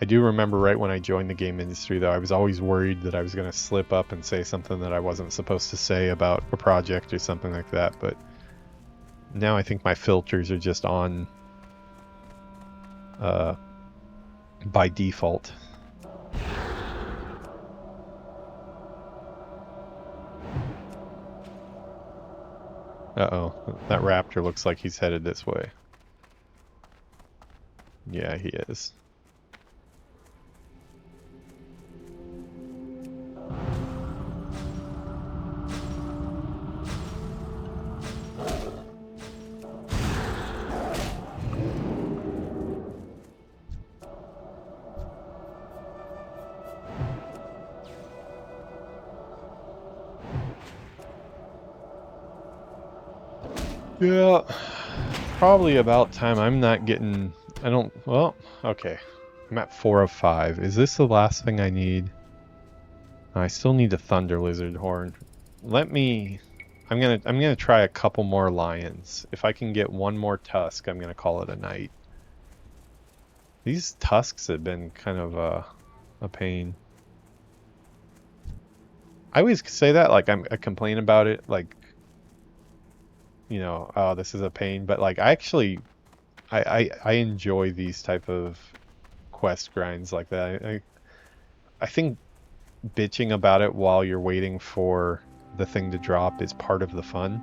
I do remember right when I joined the game industry, though, I was always worried that I was going to slip up and say something that I wasn't supposed to say about a project or something like that. But now I think my filters are just on by default. Uh-oh, that raptor looks like he's headed this way. Yeah, he is. Yeah, probably about time. I'm not getting... Well, okay. I'm at 4 of 5. Is this the last thing I need? I still need a thunder lizard horn. I'm gonna try a couple more lions. If I can get one more tusk, I'm gonna call it a night. These tusks have been kind of a pain. I always say that, like, I complain about it, like, you know, oh, this is a pain, but, like, I enjoy these type of quest grinds like that. I think bitching about it while you're waiting for the thing to drop is part of the fun.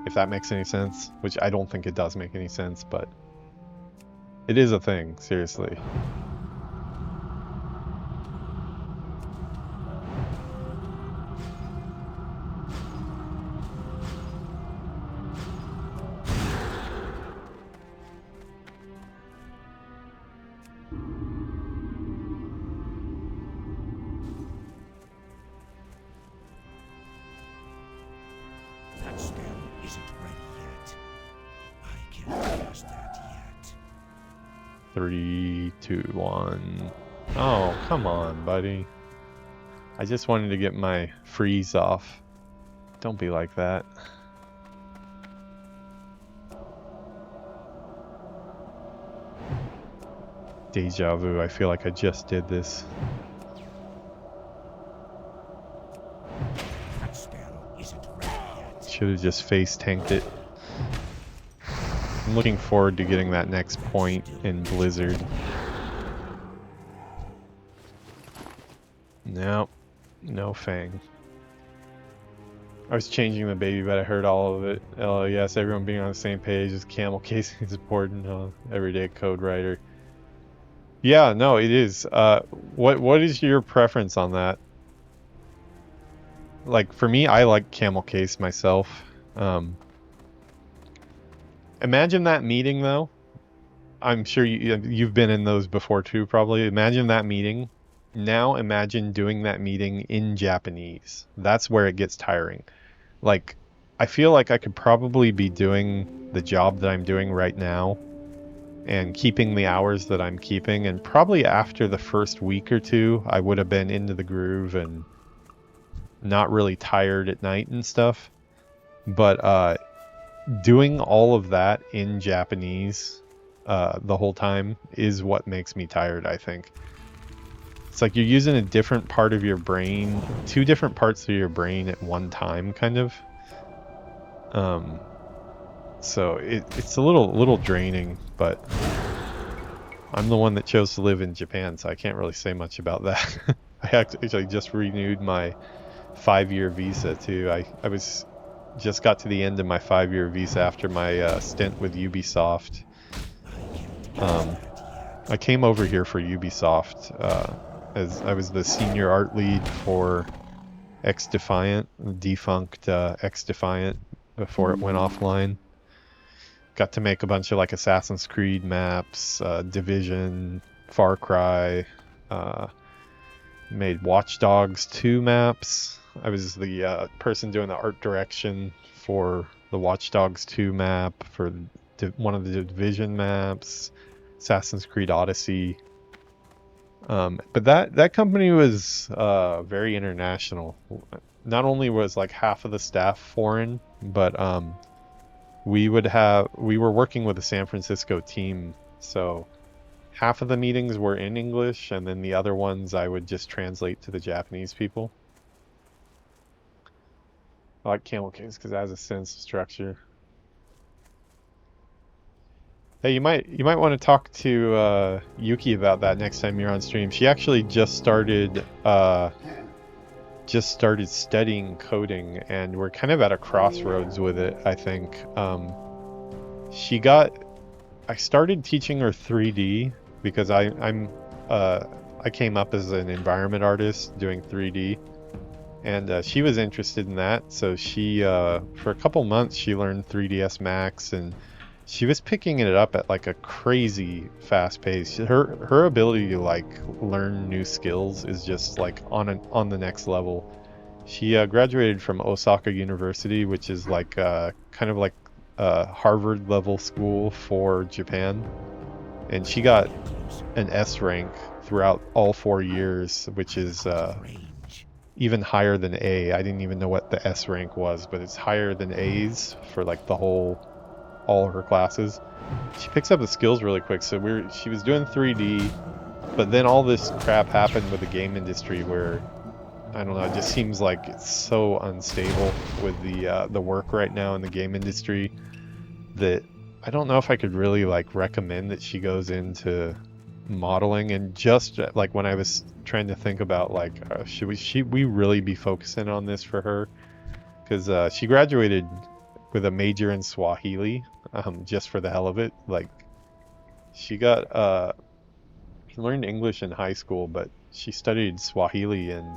if that makes any sense, which I don't think it does make any sense, but it is a thing, seriously. That spell isn't ready yet. I can't cast that yet. 3, 2, 1. Oh, come on, buddy. I just wanted to get my freeze off. Don't be like that. Deja vu, I feel like I just did this. That spell isn't ready yet. Should have just face tanked it. I'm looking forward to getting that next point in Blizzard. Nope, no Fang. I was changing the baby, but I heard all of it. Yes, everyone being on the same page is camel casing is important. Everyday code writer. Yeah, no, it is. What is your preference on that? Like, for me, I like camel case myself. Imagine that meeting, though. I'm sure you've been in those before, too, probably. Imagine that meeting. Now imagine doing that meeting in Japanese. That's where it gets tiring. Like, I feel like I could probably be doing the job that I'm doing right now and keeping the hours that I'm keeping, and probably after the first week or two, I would have been into the groove and not really tired at night and stuff. But doing all of that in Japanese the whole time is what makes me tired, I think. It's like you're using a different part of your brain, two different parts of your brain at one time, kind of. So it's a little draining, but I'm the one that chose to live in Japan, so I can't really say much about that. I actually just renewed my 5-year visa too. I was just got to the end of my 5-year visa after my stint with Ubisoft. I came over here for Ubisoft as I was the senior art lead for Xdefiant, defunct Xdefiant before it went offline. Got to make a bunch of like Assassin's Creed maps, Division, Far Cry, made Watch Dogs 2 maps. I was the person doing the art direction for the Watch Dogs 2 map, for one of the Division maps, Assassin's Creed Odyssey. But that company was very international. Not only was like half of the staff foreign, but we were working with a San Francisco team, so half of the meetings were in English, and then the other ones I would just translate to the Japanese people. I like camel case because it has a sense of structure. Hey, you might want to talk to Yuki about that next time you're on stream. She actually just started studying coding, and we're kind of at a crossroads with it, I think. I started teaching her 3D because I came up as an environment artist doing 3D, and she was interested in that. So she for a couple months she learned 3ds Max, and she was picking it up at like a crazy fast pace. Her ability to like learn new skills is just like on the next level. She graduated from Osaka University, which is like kind of like a Harvard level school for Japan, and she got an S rank throughout all 4 years, which is even higher than A. I didn't even know what the S rank was, but it's higher than A's for like all her classes. She picks up the skills really quick. So she was doing 3D, but then all this crap happened with the game industry where, I don't know, it just seems like it's so unstable with the work right now in the game industry that I don't know if I could really like recommend that she goes into modeling. And just like when I was trying to think about like should we really be focusing on this for her, because she graduated with a major in Swahili, just for the hell of it. Like, she learned English in high school, but she studied Swahili in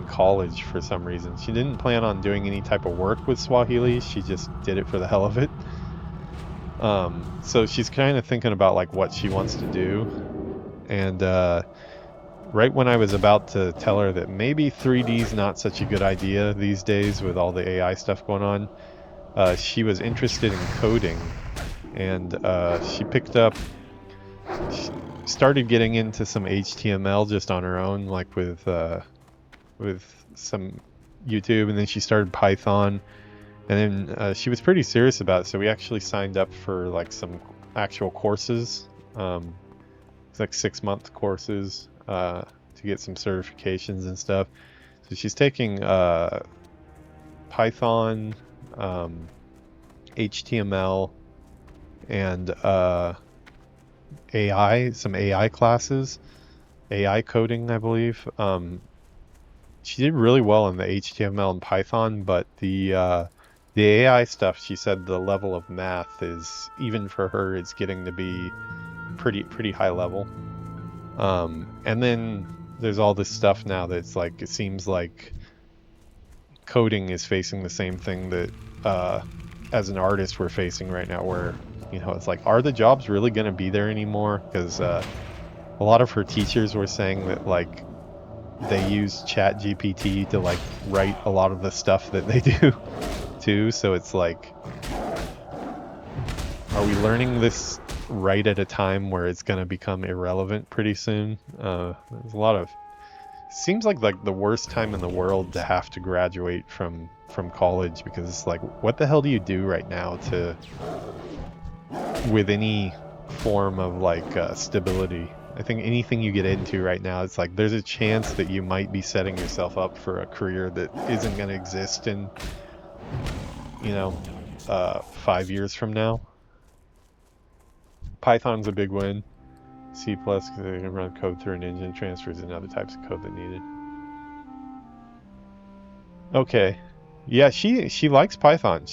college for some reason. She didn't plan on doing any type of work with Swahili. She just did it for the hell of it. So she's kind of thinking about like what she wants to do. And right when I was about to tell her that maybe 3D is not such a good idea these days with all the AI stuff going on, she was interested in coding. And she started getting into some HTML just on her own, like with some YouTube, and then she started Python, and then she was pretty serious about it, so we actually signed up for like some actual courses. It's like 6-month courses to get some certifications and stuff. So she's taking Python, HTML, and some AI classes, AI coding, I believe. She did really well in the HTML and Python, but the AI stuff, she said the level of math is, even for her, it's getting to be pretty high level. And then there's all this stuff now that's like, it seems like coding is facing the same thing that as an artist we're facing right now, where, you know, it's like, are the jobs really going to be there anymore? Because a lot of her teachers were saying that like they use ChatGPT to like write a lot of the stuff that they do too. So it's like, are we learning this right at a time where it's going to become irrelevant pretty soon? There's a lot of, seems like the worst time in the world to have to graduate from college, because it's like, what the hell do you do right now to, with any form of like stability? I think anything you get into right now, it's like there's a chance that you might be setting yourself up for a career that isn't going to exist in, you know, 5 years from now. Python's a big win. C+, because they can run code through an engine, transfers and other types of code that needed. Okay. Yeah, she likes Python.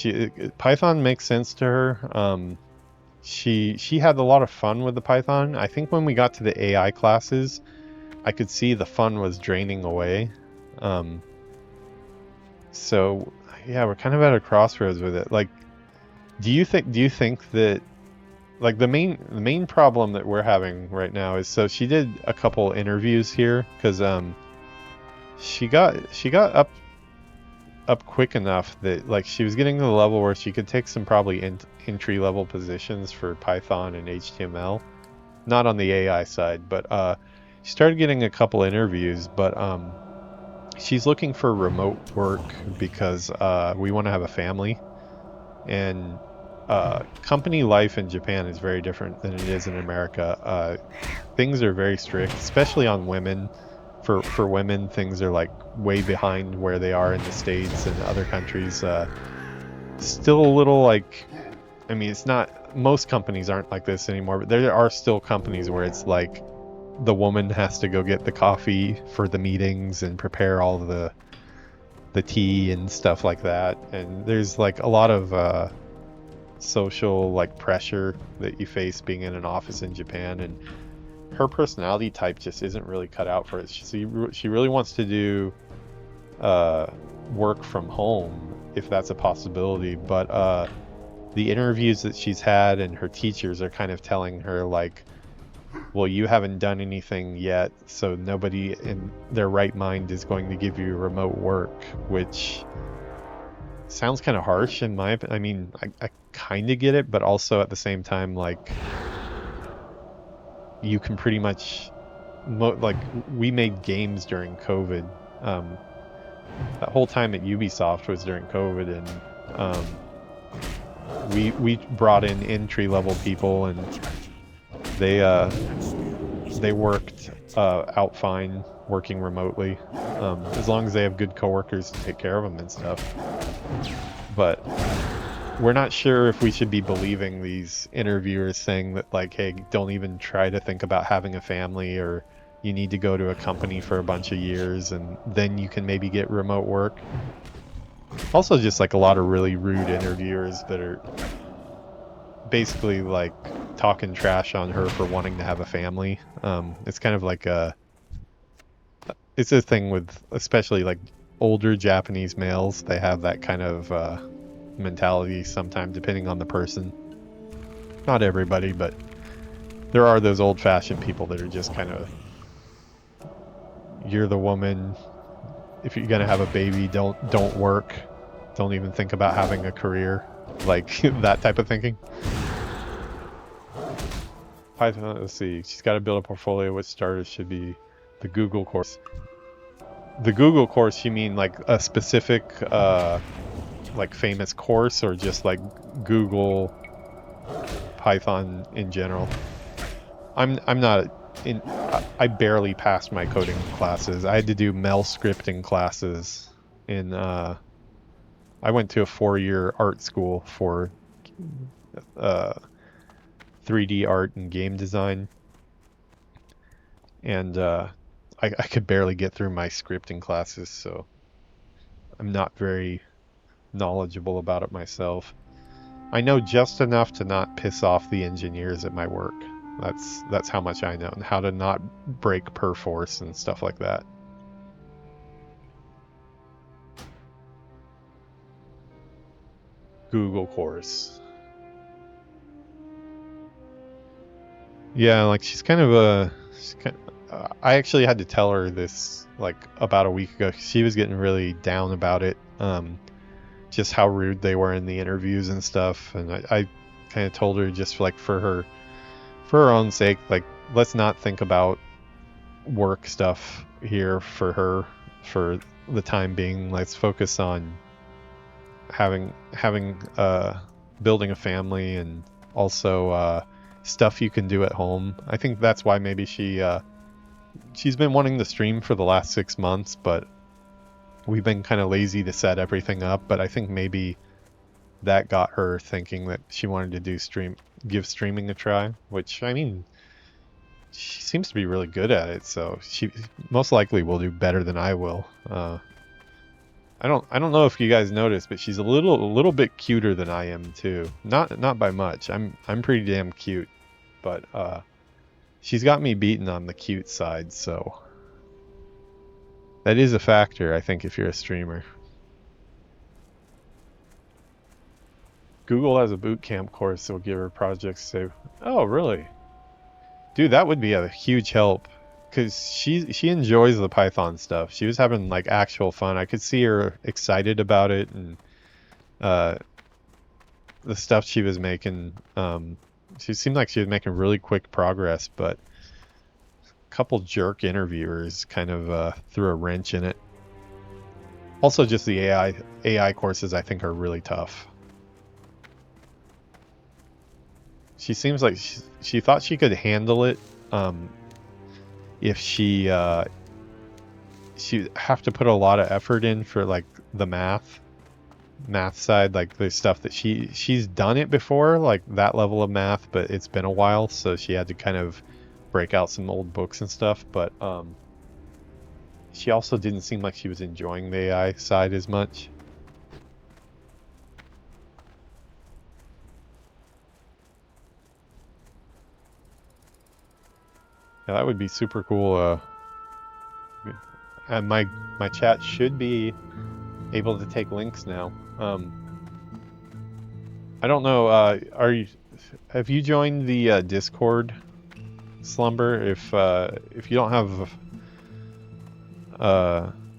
Python makes sense to her. She had a lot of fun with the Python. I think when we got to the AI classes, I could see the fun was draining away. So yeah, we're kind of at a crossroads with it. Like, do you think that, like, the main problem that we're having right now is, so she did a couple interviews here because she got up quick enough that like she was getting to the level where she could take some probably entry level positions for Python and HTML, not on the AI side, but she started getting a couple interviews, but she's looking for remote work because we want to have a family, and company life in Japan is very different than it is in America. Things are very strict, especially on women. For women, things are like way behind where they are in the States and other countries. Still a little like, I mean, it's not, most companies aren't like this anymore, but there are still companies where it's like the woman has to go get the coffee for the meetings and prepare all the tea and stuff like that. And there's like a lot of social like pressure that you face being in an office in Japan, and her personality type just isn't really cut out for it. She really wants to do work from home if that's a possibility, but the interviews that she's had and her teachers are kind of telling her like, well, you haven't done anything yet, so nobody in their right mind is going to give you remote work, which sounds kind of harsh in my opinion. I mean, I kind of get it, but also at the same time, like, you can pretty much like, we made games during COVID. That whole time at Ubisoft was during COVID, and we brought in entry level people, and they worked out fine working remotely, as long as they have good coworkers to take care of them and stuff. But we're not sure if we should be believing these interviewers saying that like, hey, don't even try to think about having a family, or you need to go to a company for a bunch of years and then you can maybe get remote work. Also just like a lot of really rude interviewers that are basically like talking trash on her for wanting to have a family. It's kind of like it's a thing with especially like older Japanese males. They have that kind of mentality sometimes, depending on the person. Not everybody, but there are those old-fashioned people that are just kind of, you're the woman. If you're gonna have a baby, don't work. Don't even think about having a career. Like that type of thinking. Python, let's see. She's got to build a portfolio. What starters should be the Google course. The Google course, you mean like a specific, like famous course, or just like Google Python in general? I'm not in. I barely passed my coding classes. I had to do Mel scripting classes in. I went to a 4-year art school for 3D art and game design, and I could barely get through my scripting classes, so I'm not very knowledgeable about it myself. I know just enough to not piss off the engineers at my work. That's how much I know, and how to not break perforce and stuff like that. Google course. Yeah, like she's kind of a. I actually had to tell her this like about a week ago. She was getting really down about it. Just how rude they were in the interviews and stuff, and I kind of told her just like for her own sake, like let's not think about work stuff here for her for the time being. Let's focus on having building a family, and also stuff you can do at home. I think that's why maybe she's been wanting to stream for the last 6 months, but we've been kind of lazy to set everything up. But I think maybe that got her thinking that she wanted to give streaming a try, which, I mean, she seems to be really good at it, so she most likely will do better than I will. I don't know if you guys noticed, but she's a little bit cuter than I am too. Not by much. I'm pretty damn cute, but she's got me beaten on the cute side, so that is a factor, I think, if you're a streamer. Google has a boot camp course that will give her projects saved. Oh, really? Dude, that would be a huge help, because she enjoys the Python stuff. She was having like actual fun. I could see her excited about it, and the stuff she was making. She seemed like she was making really quick progress, but a couple jerk interviewers kind of threw a wrench in it. Also, just the AI courses I think are really tough. She seems like she thought she could handle it if she'd have to put a lot of effort in for like the math side, like the stuff that she's done it before, like that level of math, but it's been a while, so she had to kind of break out some old books and stuff. But she also didn't seem like she was enjoying the AI side as much. Yeah, that would be super cool. And my chat should be able to take links now. I don't know. Have you joined the Discord, Slumber? If you don't have,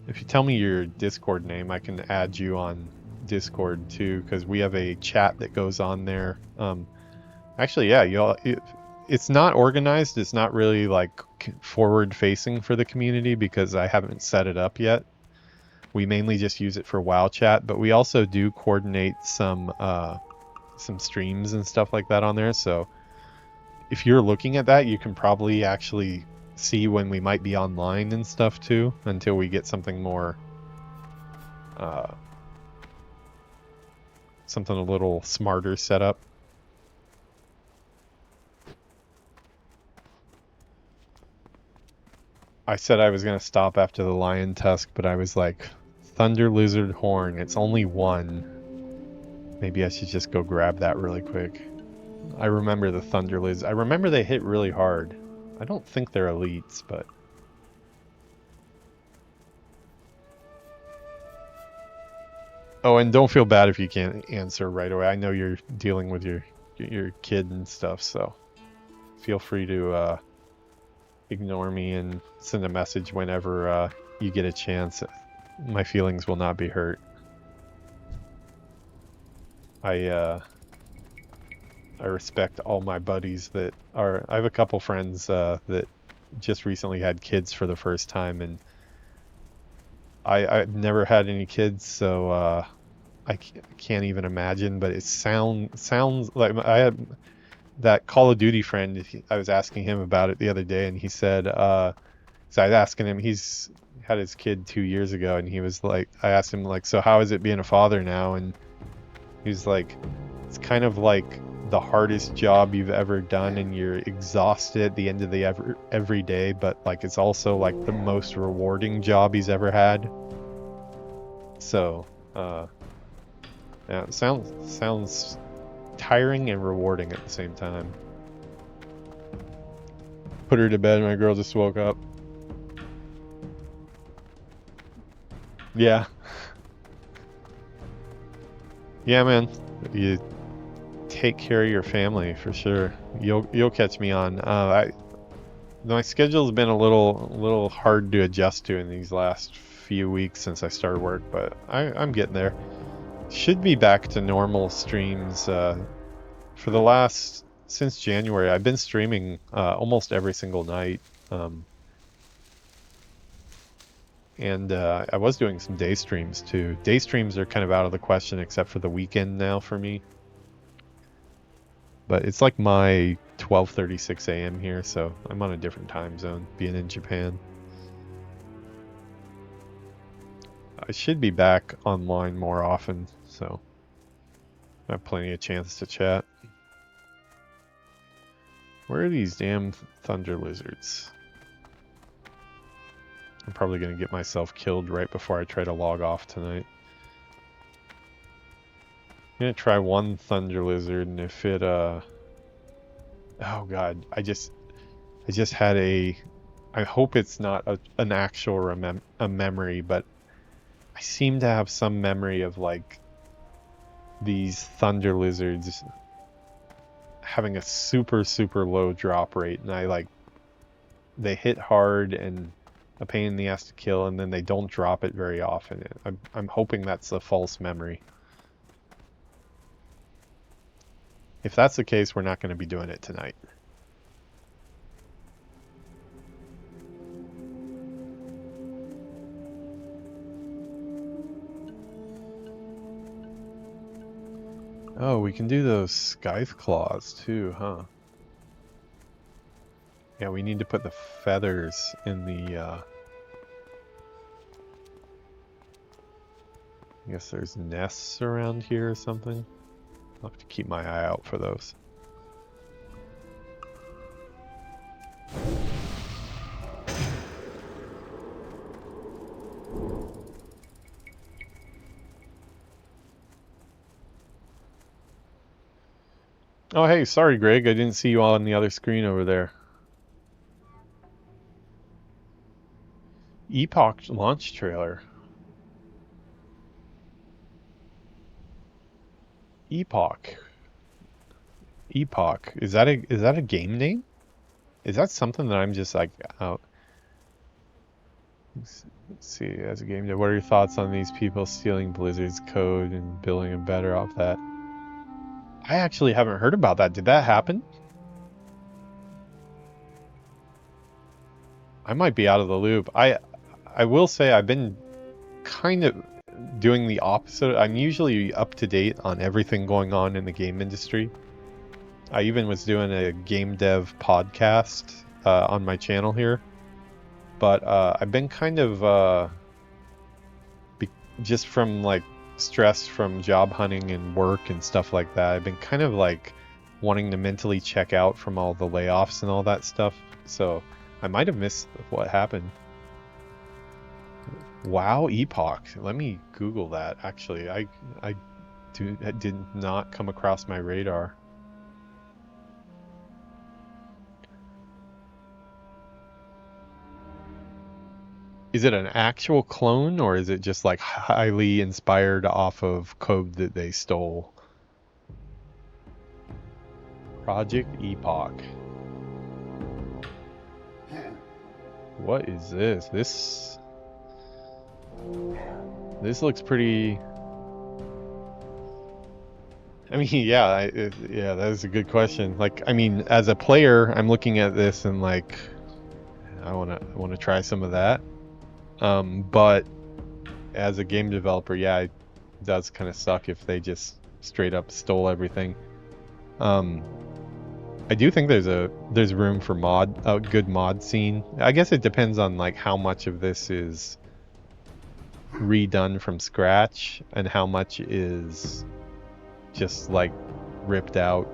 if you tell me your Discord name, I can add you on Discord too, because we have a chat that goes on there. Actually, yeah, it's not organized. It's not really like forward facing for the community because I haven't set it up yet. We mainly just use it for WoW chat, but we also do coordinate some streams and stuff like that on there. So if you're looking at that, you can probably actually see when we might be online and stuff too, until we get something more something a little smarter set up. I said I was going to stop after the lion tusk, but I was like Thunder Lizard Horn. It's only one. Maybe I should just go grab that really quick. I remember the Thunder Lizard. I remember they hit really hard. I don't think they're elites, but... Oh, and don't feel bad if you can't answer right away. I know you're dealing with your kid and stuff, so feel free to ignore me and send a message whenever you get a chance. My feelings will not be hurt. I respect all my buddies that are... I have a couple friends that just recently had kids for the first time, and I've never had any kids, so I can't even imagine, but it sounds like... I had that Call of Duty friend, I was asking him about it the other day, and he said, so I was asking him, he's had his kid 2 years ago, and he was like, I asked him, like, so how is it being a father now? And he's like, it's kind of like the hardest job you've ever done, and you're exhausted at the end of the every day, but like it's also like the most rewarding job he's ever had. So yeah, it sounds tiring and rewarding at the same time. Put her to bed, my girl just woke up. Yeah. Yeah, man. You take care of your family for sure. You'll catch me on. My schedule's been a little hard to adjust to in these last few weeks since I started work, but I'm getting there. Should be back to normal streams. For the last... since January, I've been streaming almost every single night. And I was doing some day streams too. Day streams are kind of out of the question except for the weekend now for me. But it's like my 12:36 a.m. here, so I'm on a different time zone, being in Japan. I should be back online more often, so I have plenty of chance to chat. Where are these damn thunder lizards? I'm probably going to get myself killed right before I try to log off tonight. I'm going to try one thunder lizard, and if it, oh god, I just had a... I hope it's not an actual memory, but I seem to have some memory of, like, these thunder lizards having a super low drop rate, and they hit hard and a pain in the ass to kill, and then they don't drop it very often. I'm hoping that's a false memory. If that's the case, we're not going to be doing it tonight. Oh, we can do those scythe claws too, huh? Yeah, we need to put the feathers in the, I guess there's nests around here or something. I'll have to keep my eye out for those. Oh, hey, sorry, Greg. I didn't see you on the other screen over there. Epoch launch trailer. Epoch. Epoch. Is that a game name? Is that something that I'm just like out? Let's see. As a game dev, what are your thoughts on these people stealing Blizzard's code and building it better off that? I actually haven't heard about that. Did that happen? I might be out of the loop. I will say I've been kind of doing the opposite. I'm usually up to date on everything going on in the game industry. I even was doing a GameDev podcast on my channel here. But I've been kind of just from like stress from job hunting and work and stuff like that. I've been kind of like wanting to mentally check out from all the layoffs and all that stuff. So I might have missed what happened. WoW Epoch. Let me Google that. Actually, I did not come across my radar. Is it an actual clone, or is it just like highly inspired off of code that they stole? Project Epoch. What is this? This looks pretty. I mean, yeah, yeah, that is a good question. Like, I mean, as a player, I'm looking at this and like, I wanna try some of that. But as a game developer, yeah, it does kind of suck if they just straight up stole everything. I do think there's room for a good mod scene. I guess it depends on like how much of this is redone from scratch and how much is just like ripped out.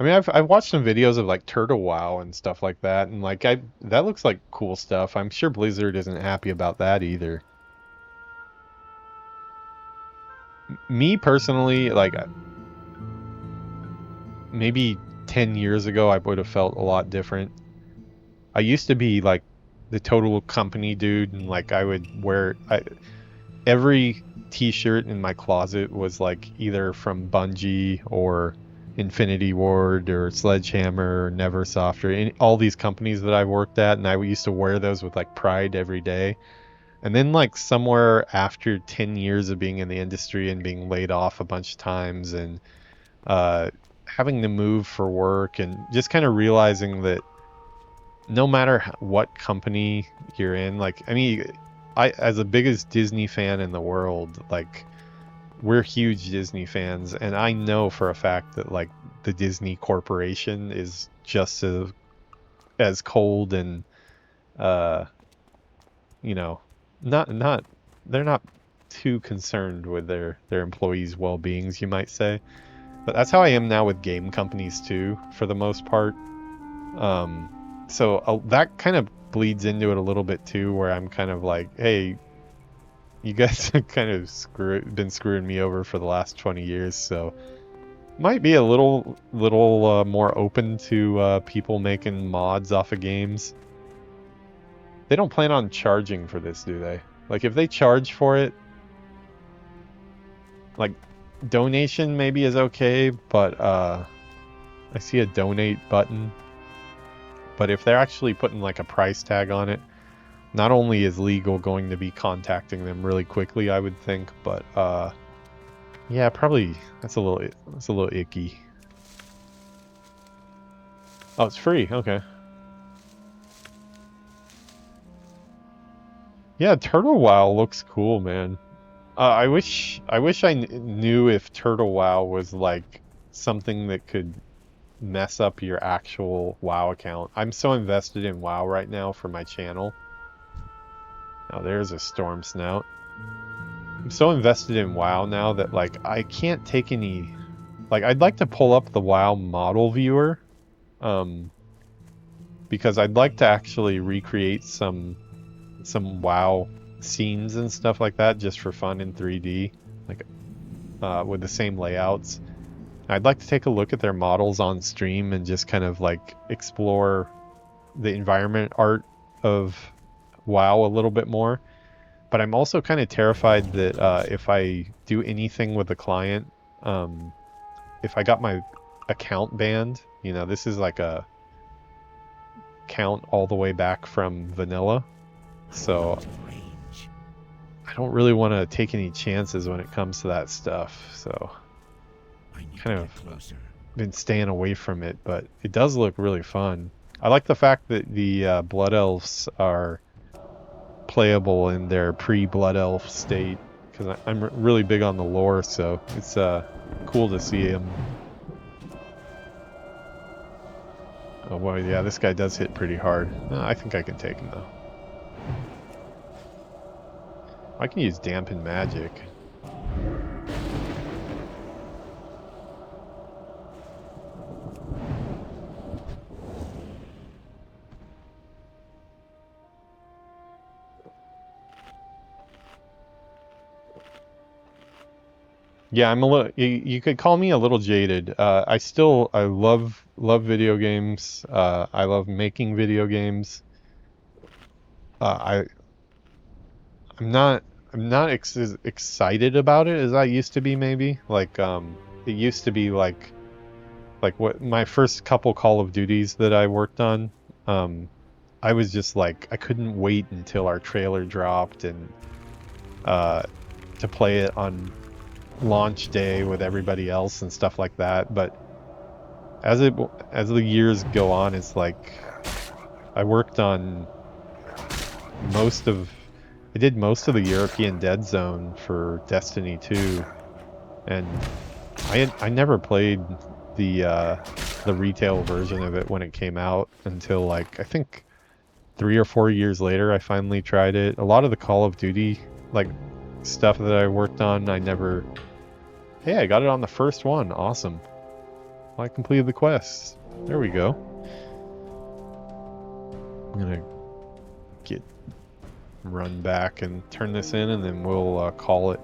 I mean, I've watched some videos of like Turtle WoW and stuff like that, and like that looks like cool stuff. I'm sure Blizzard isn't happy about that either. Me personally, like maybe 10 years ago, I would have felt a lot different. I used to be like the total company dude, and like I would wear every t-shirt in my closet was like either from Bungie or Infinity Ward or Sledgehammer or Neversoft or all these companies that I worked at, and I used to wear those with like pride every day. And then like somewhere after 10 years of being in the industry and being laid off a bunch of times and having to move for work and just kind of realizing that no matter what company you're in, like, I mean, I, as the biggest Disney fan in the world, like, we're huge Disney fans, and I know for a fact that like the Disney Corporation is just as cold and you know, not they're not too concerned with their employees' well-beings, you might say. But that's how I am now with game companies too, for the most part. So that kind of bleeds into it a little bit too, where I'm kind of like, hey, you guys have kind of been screwing me over for the last 20 years, so might be a little more open to people making mods off of games. They don't plan on charging for this, do they? Like, if they charge for it, like, donation maybe is okay, but I see a donate button. But if they're actually putting like a price tag on it, not only is legal going to be contacting them really quickly, I would think, but yeah, probably that's a little icky. Oh, it's free. Okay. Yeah, Turtle WoW looks cool, man. I wish I knew if Turtle WoW was like something that could mess up your actual WoW account. I'm so invested in WoW right now for my channel. Oh, there's a storm snout. I'm so invested in WoW now that like I can't take any. Like, I'd like to pull up the WoW model viewer, because I'd like to actually recreate some WoW scenes and stuff like that just for fun in 3D, like with the same layouts. I'd like to take a look at their models on stream and just kind of like explore the environment art of WoW a little bit more. But I'm also kind of terrified that if I do anything with the client, if I got my account banned, you know, this is like a count all the way back from vanilla, so I don't really want to take any chances when it comes to that stuff, so kind of been staying away from it. But it does look really fun. I like the fact that the Blood Elves are playable in their pre-Blood Elf state, because I'm really big on the lore, so it's cool to see them. Oh boy, yeah, this guy does hit pretty hard. I think I can take him though. I can use Dampen Magic. Yeah, I'm a little. You could call me a little jaded. I love video games. I love making video games. Uh, I I'm not as excited about it as I used to be. Maybe like it used to be like what my first couple Call of Duties that I worked on. I was just like I couldn't wait until our trailer dropped and uh to play it on launch day with everybody else and stuff like that. But as the years go on, it's like I worked on most of I did most of the European Dead Zone for Destiny 2, and I never played the retail version of it when it came out until like I think 3 or 4 years later I finally tried it. A lot of the Call of Duty like stuff that I worked on, I never. Hey, I got it on the first one. Awesome. Well, I completed the quest. There we go. I'm gonna run back and turn this in, and then we'll call it.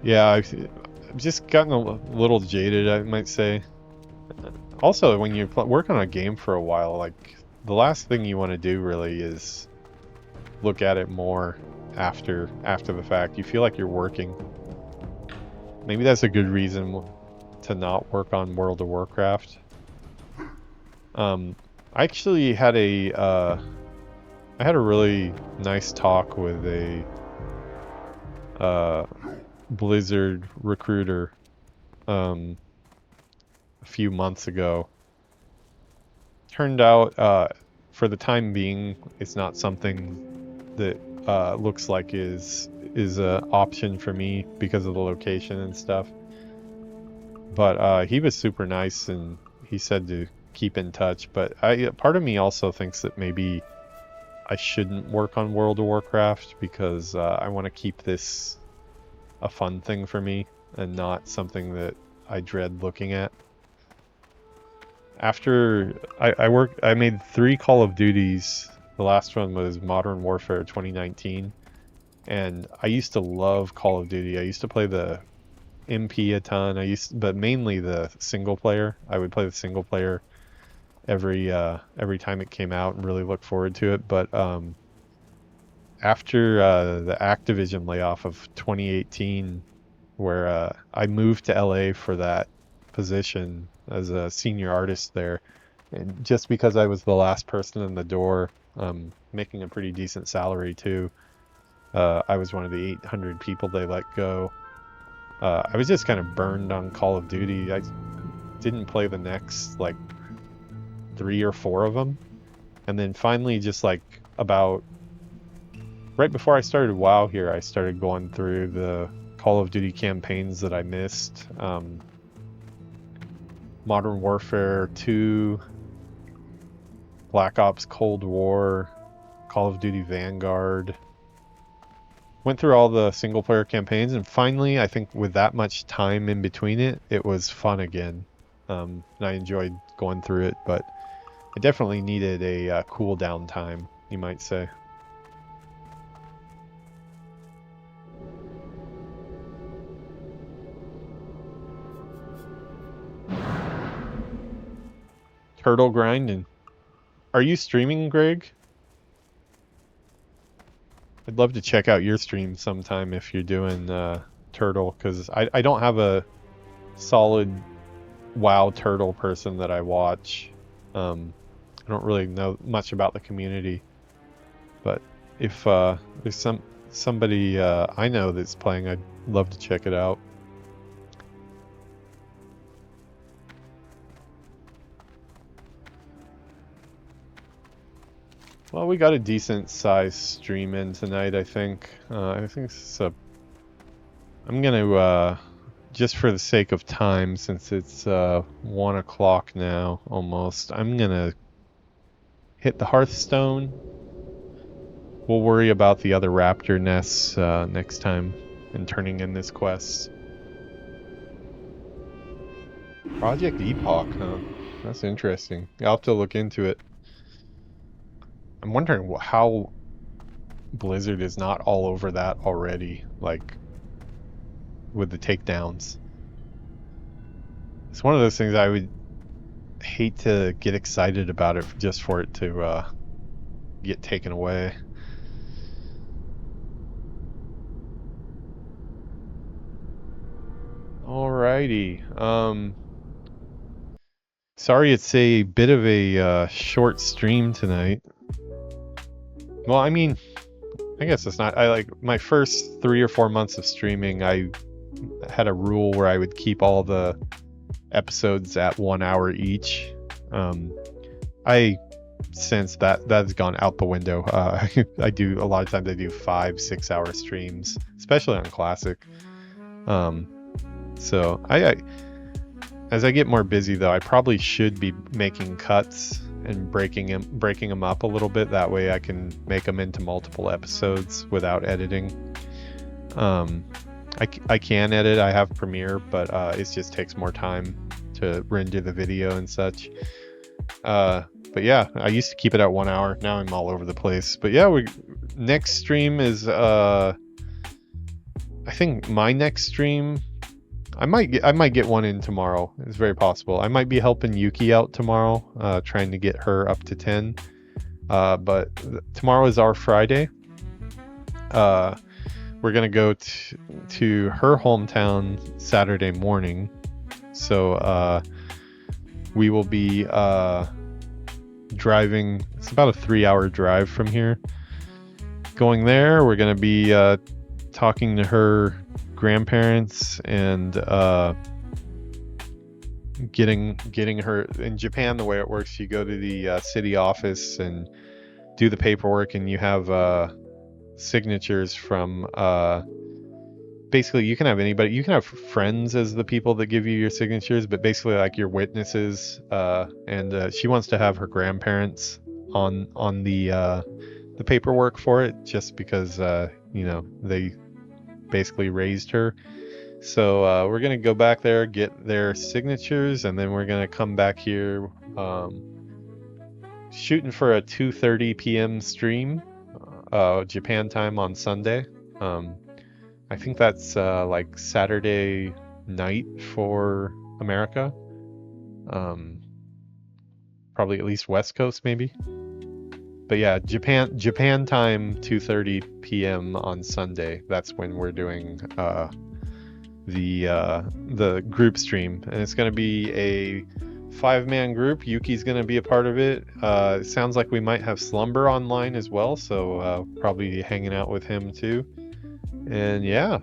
Yeah, I've just gotten a little jaded, I might say. Also, when you work on a game for a while, like the last thing you want to do really is look at it more after the fact. You feel like you're working. Maybe that's a good reason to not work on World of Warcraft. I actually had I had a really nice talk with a Blizzard recruiter a few months ago. Turned out, for the time being, it's not something that looks like is an option for me because of the location and stuff. But he was super nice, and he said to keep in touch. But part of me also thinks that maybe I shouldn't work on World of Warcraft because I want to keep this a fun thing for me and not something that I dread looking at. After I made 3 Call of Duties. The last one was Modern Warfare 2019, and I used to love Call of Duty. I used to play the MP a ton. But mainly the single player. I would play the single player every time it came out and really look forward to it. But after the Activision layoff of 2018, where I moved to LA for that position as a senior artist there, and just because I was the last person in the door, making a pretty decent salary too, I was one of the 800 people they let go. I was just kind of burned on Call of Duty. I didn't play the next like 3 or 4 of them, and then finally, just like about right before I started WoW here, I started going through the Call of Duty campaigns that I missed. Modern Warfare 2, Black Ops Cold War, Call of Duty Vanguard. Went through all the single player campaigns, and finally, I think with that much time in between it was fun again. And I enjoyed going through it, but I definitely needed a cool down time, you might say. Turtle grinding. Are you streaming, Greg? I'd love to check out your stream sometime if you're doing Turtle, because I don't have a solid WoW Turtle person that I watch. I don't really know much about the community, but if there's somebody I know that's playing, I'd love to check it out. Well, we got a decent sized stream in tonight, I think. I think it's I'm gonna, just for the sake of time, since it's 1 o'clock now, almost, I'm gonna hit the Hearthstone. We'll worry about the other raptor nests next time and turning in this quest. Project Epoch, huh? That's interesting. I'll have to look into it. I'm wondering how Blizzard is not all over that already. Like, with the takedowns. It's one of those things I would hate to get excited about it just for it to get taken away. Alrighty. Sorry it's a bit of a short stream tonight. Well, I mean, I guess it's not. I like my first 3 or 4 months of streaming, I had a rule where I would keep all the episodes at 1 hour each. I since that's gone out the window. I do a lot of times I do 5-6 hour streams, especially on Classic. So I as I get more busy though, I probably should be making cuts and breaking them up a little bit. That way I can make them into multiple episodes without editing. I can edit. I have Premiere, but it just takes more time to render the video and such. But yeah, I used to keep it at 1 hour. Now I'm all over the place. But yeah, next stream is I think my next stream, I might get one in tomorrow. It's very possible. I might be helping Yuki out tomorrow, trying to get her up to 10. But tomorrow is our Friday. We're gonna go to her hometown Saturday morning. So we will be driving. It's about a 3-hour drive from here. Going there, we're gonna be talking to her grandparents and getting her in Japan. The way it works, you go to the city office and do the paperwork, and you have signatures from basically you can have anybody. You can have friends as the people that give you your signatures, but basically like your witnesses. And she wants to have her grandparents on the paperwork for it, just because you know, they basically raised her. So we're gonna go back there, get their signatures, and then we're gonna come back here, shooting for a 2:30 p.m. stream, Japan time on Sunday. I think that's like Saturday night for America. Probably at least West Coast maybe. But yeah, Japan time 2:30 p.m. on Sunday. That's when we're doing the group stream, and it's gonna be a 5-man group. Yuki's gonna be a part of it. It sounds like we might have Slumber online as well, so probably hanging out with him too. And yeah,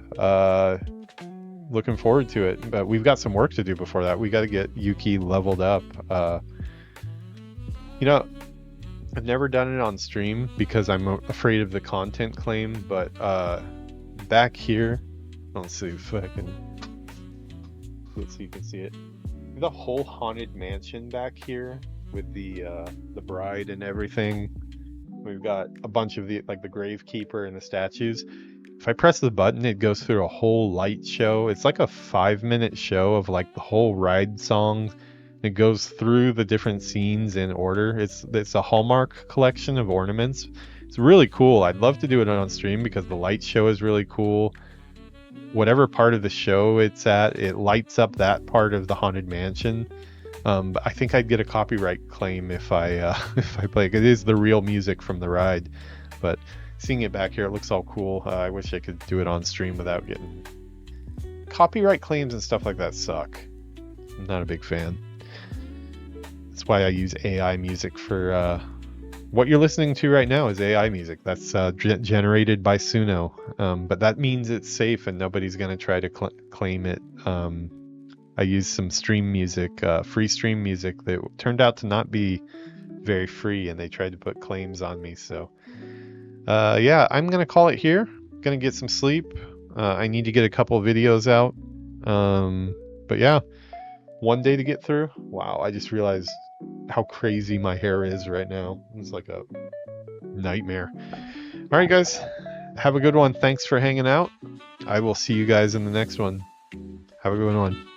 looking forward to it. But we've got some work to do before that. We got to get Yuki leveled up. You know, I've never done it on stream because I'm afraid of the content claim, but back here, let's see if I can, let's see if you can see it. The whole haunted mansion back here with the bride and everything. We've got a bunch of the gravekeeper and the statues. If I press the button, it goes through a whole light show. It's like a 5-minute show of like the whole ride song. It goes through the different scenes in order. It's a Hallmark collection of ornaments. It's really cool. I'd love to do it on stream because the light show is really cool. Whatever part of the show it's at, it lights up that part of the haunted mansion. But I think I'd get a copyright claim if I play. It is the real music from the ride, but seeing it back here, it looks all cool. I wish I could do it on stream without getting copyright claims and stuff like that. Suck. I'm not a big fan. That's why I use AI music for what you're listening to right now is AI music. That's generated by Suno, but that means it's safe and nobody's going to try to claim it. I used some stream music, free stream music that turned out to not be very free, and they tried to put claims on me. So yeah, I'm going to call it here. Going to get some sleep. I need to get a couple videos out. But yeah, one day to get through. Wow, I just realized how crazy my hair is right now. It's like a nightmare. All right, guys, have a good one. Thanks for hanging out. I will see you guys in the next one. Have a good one.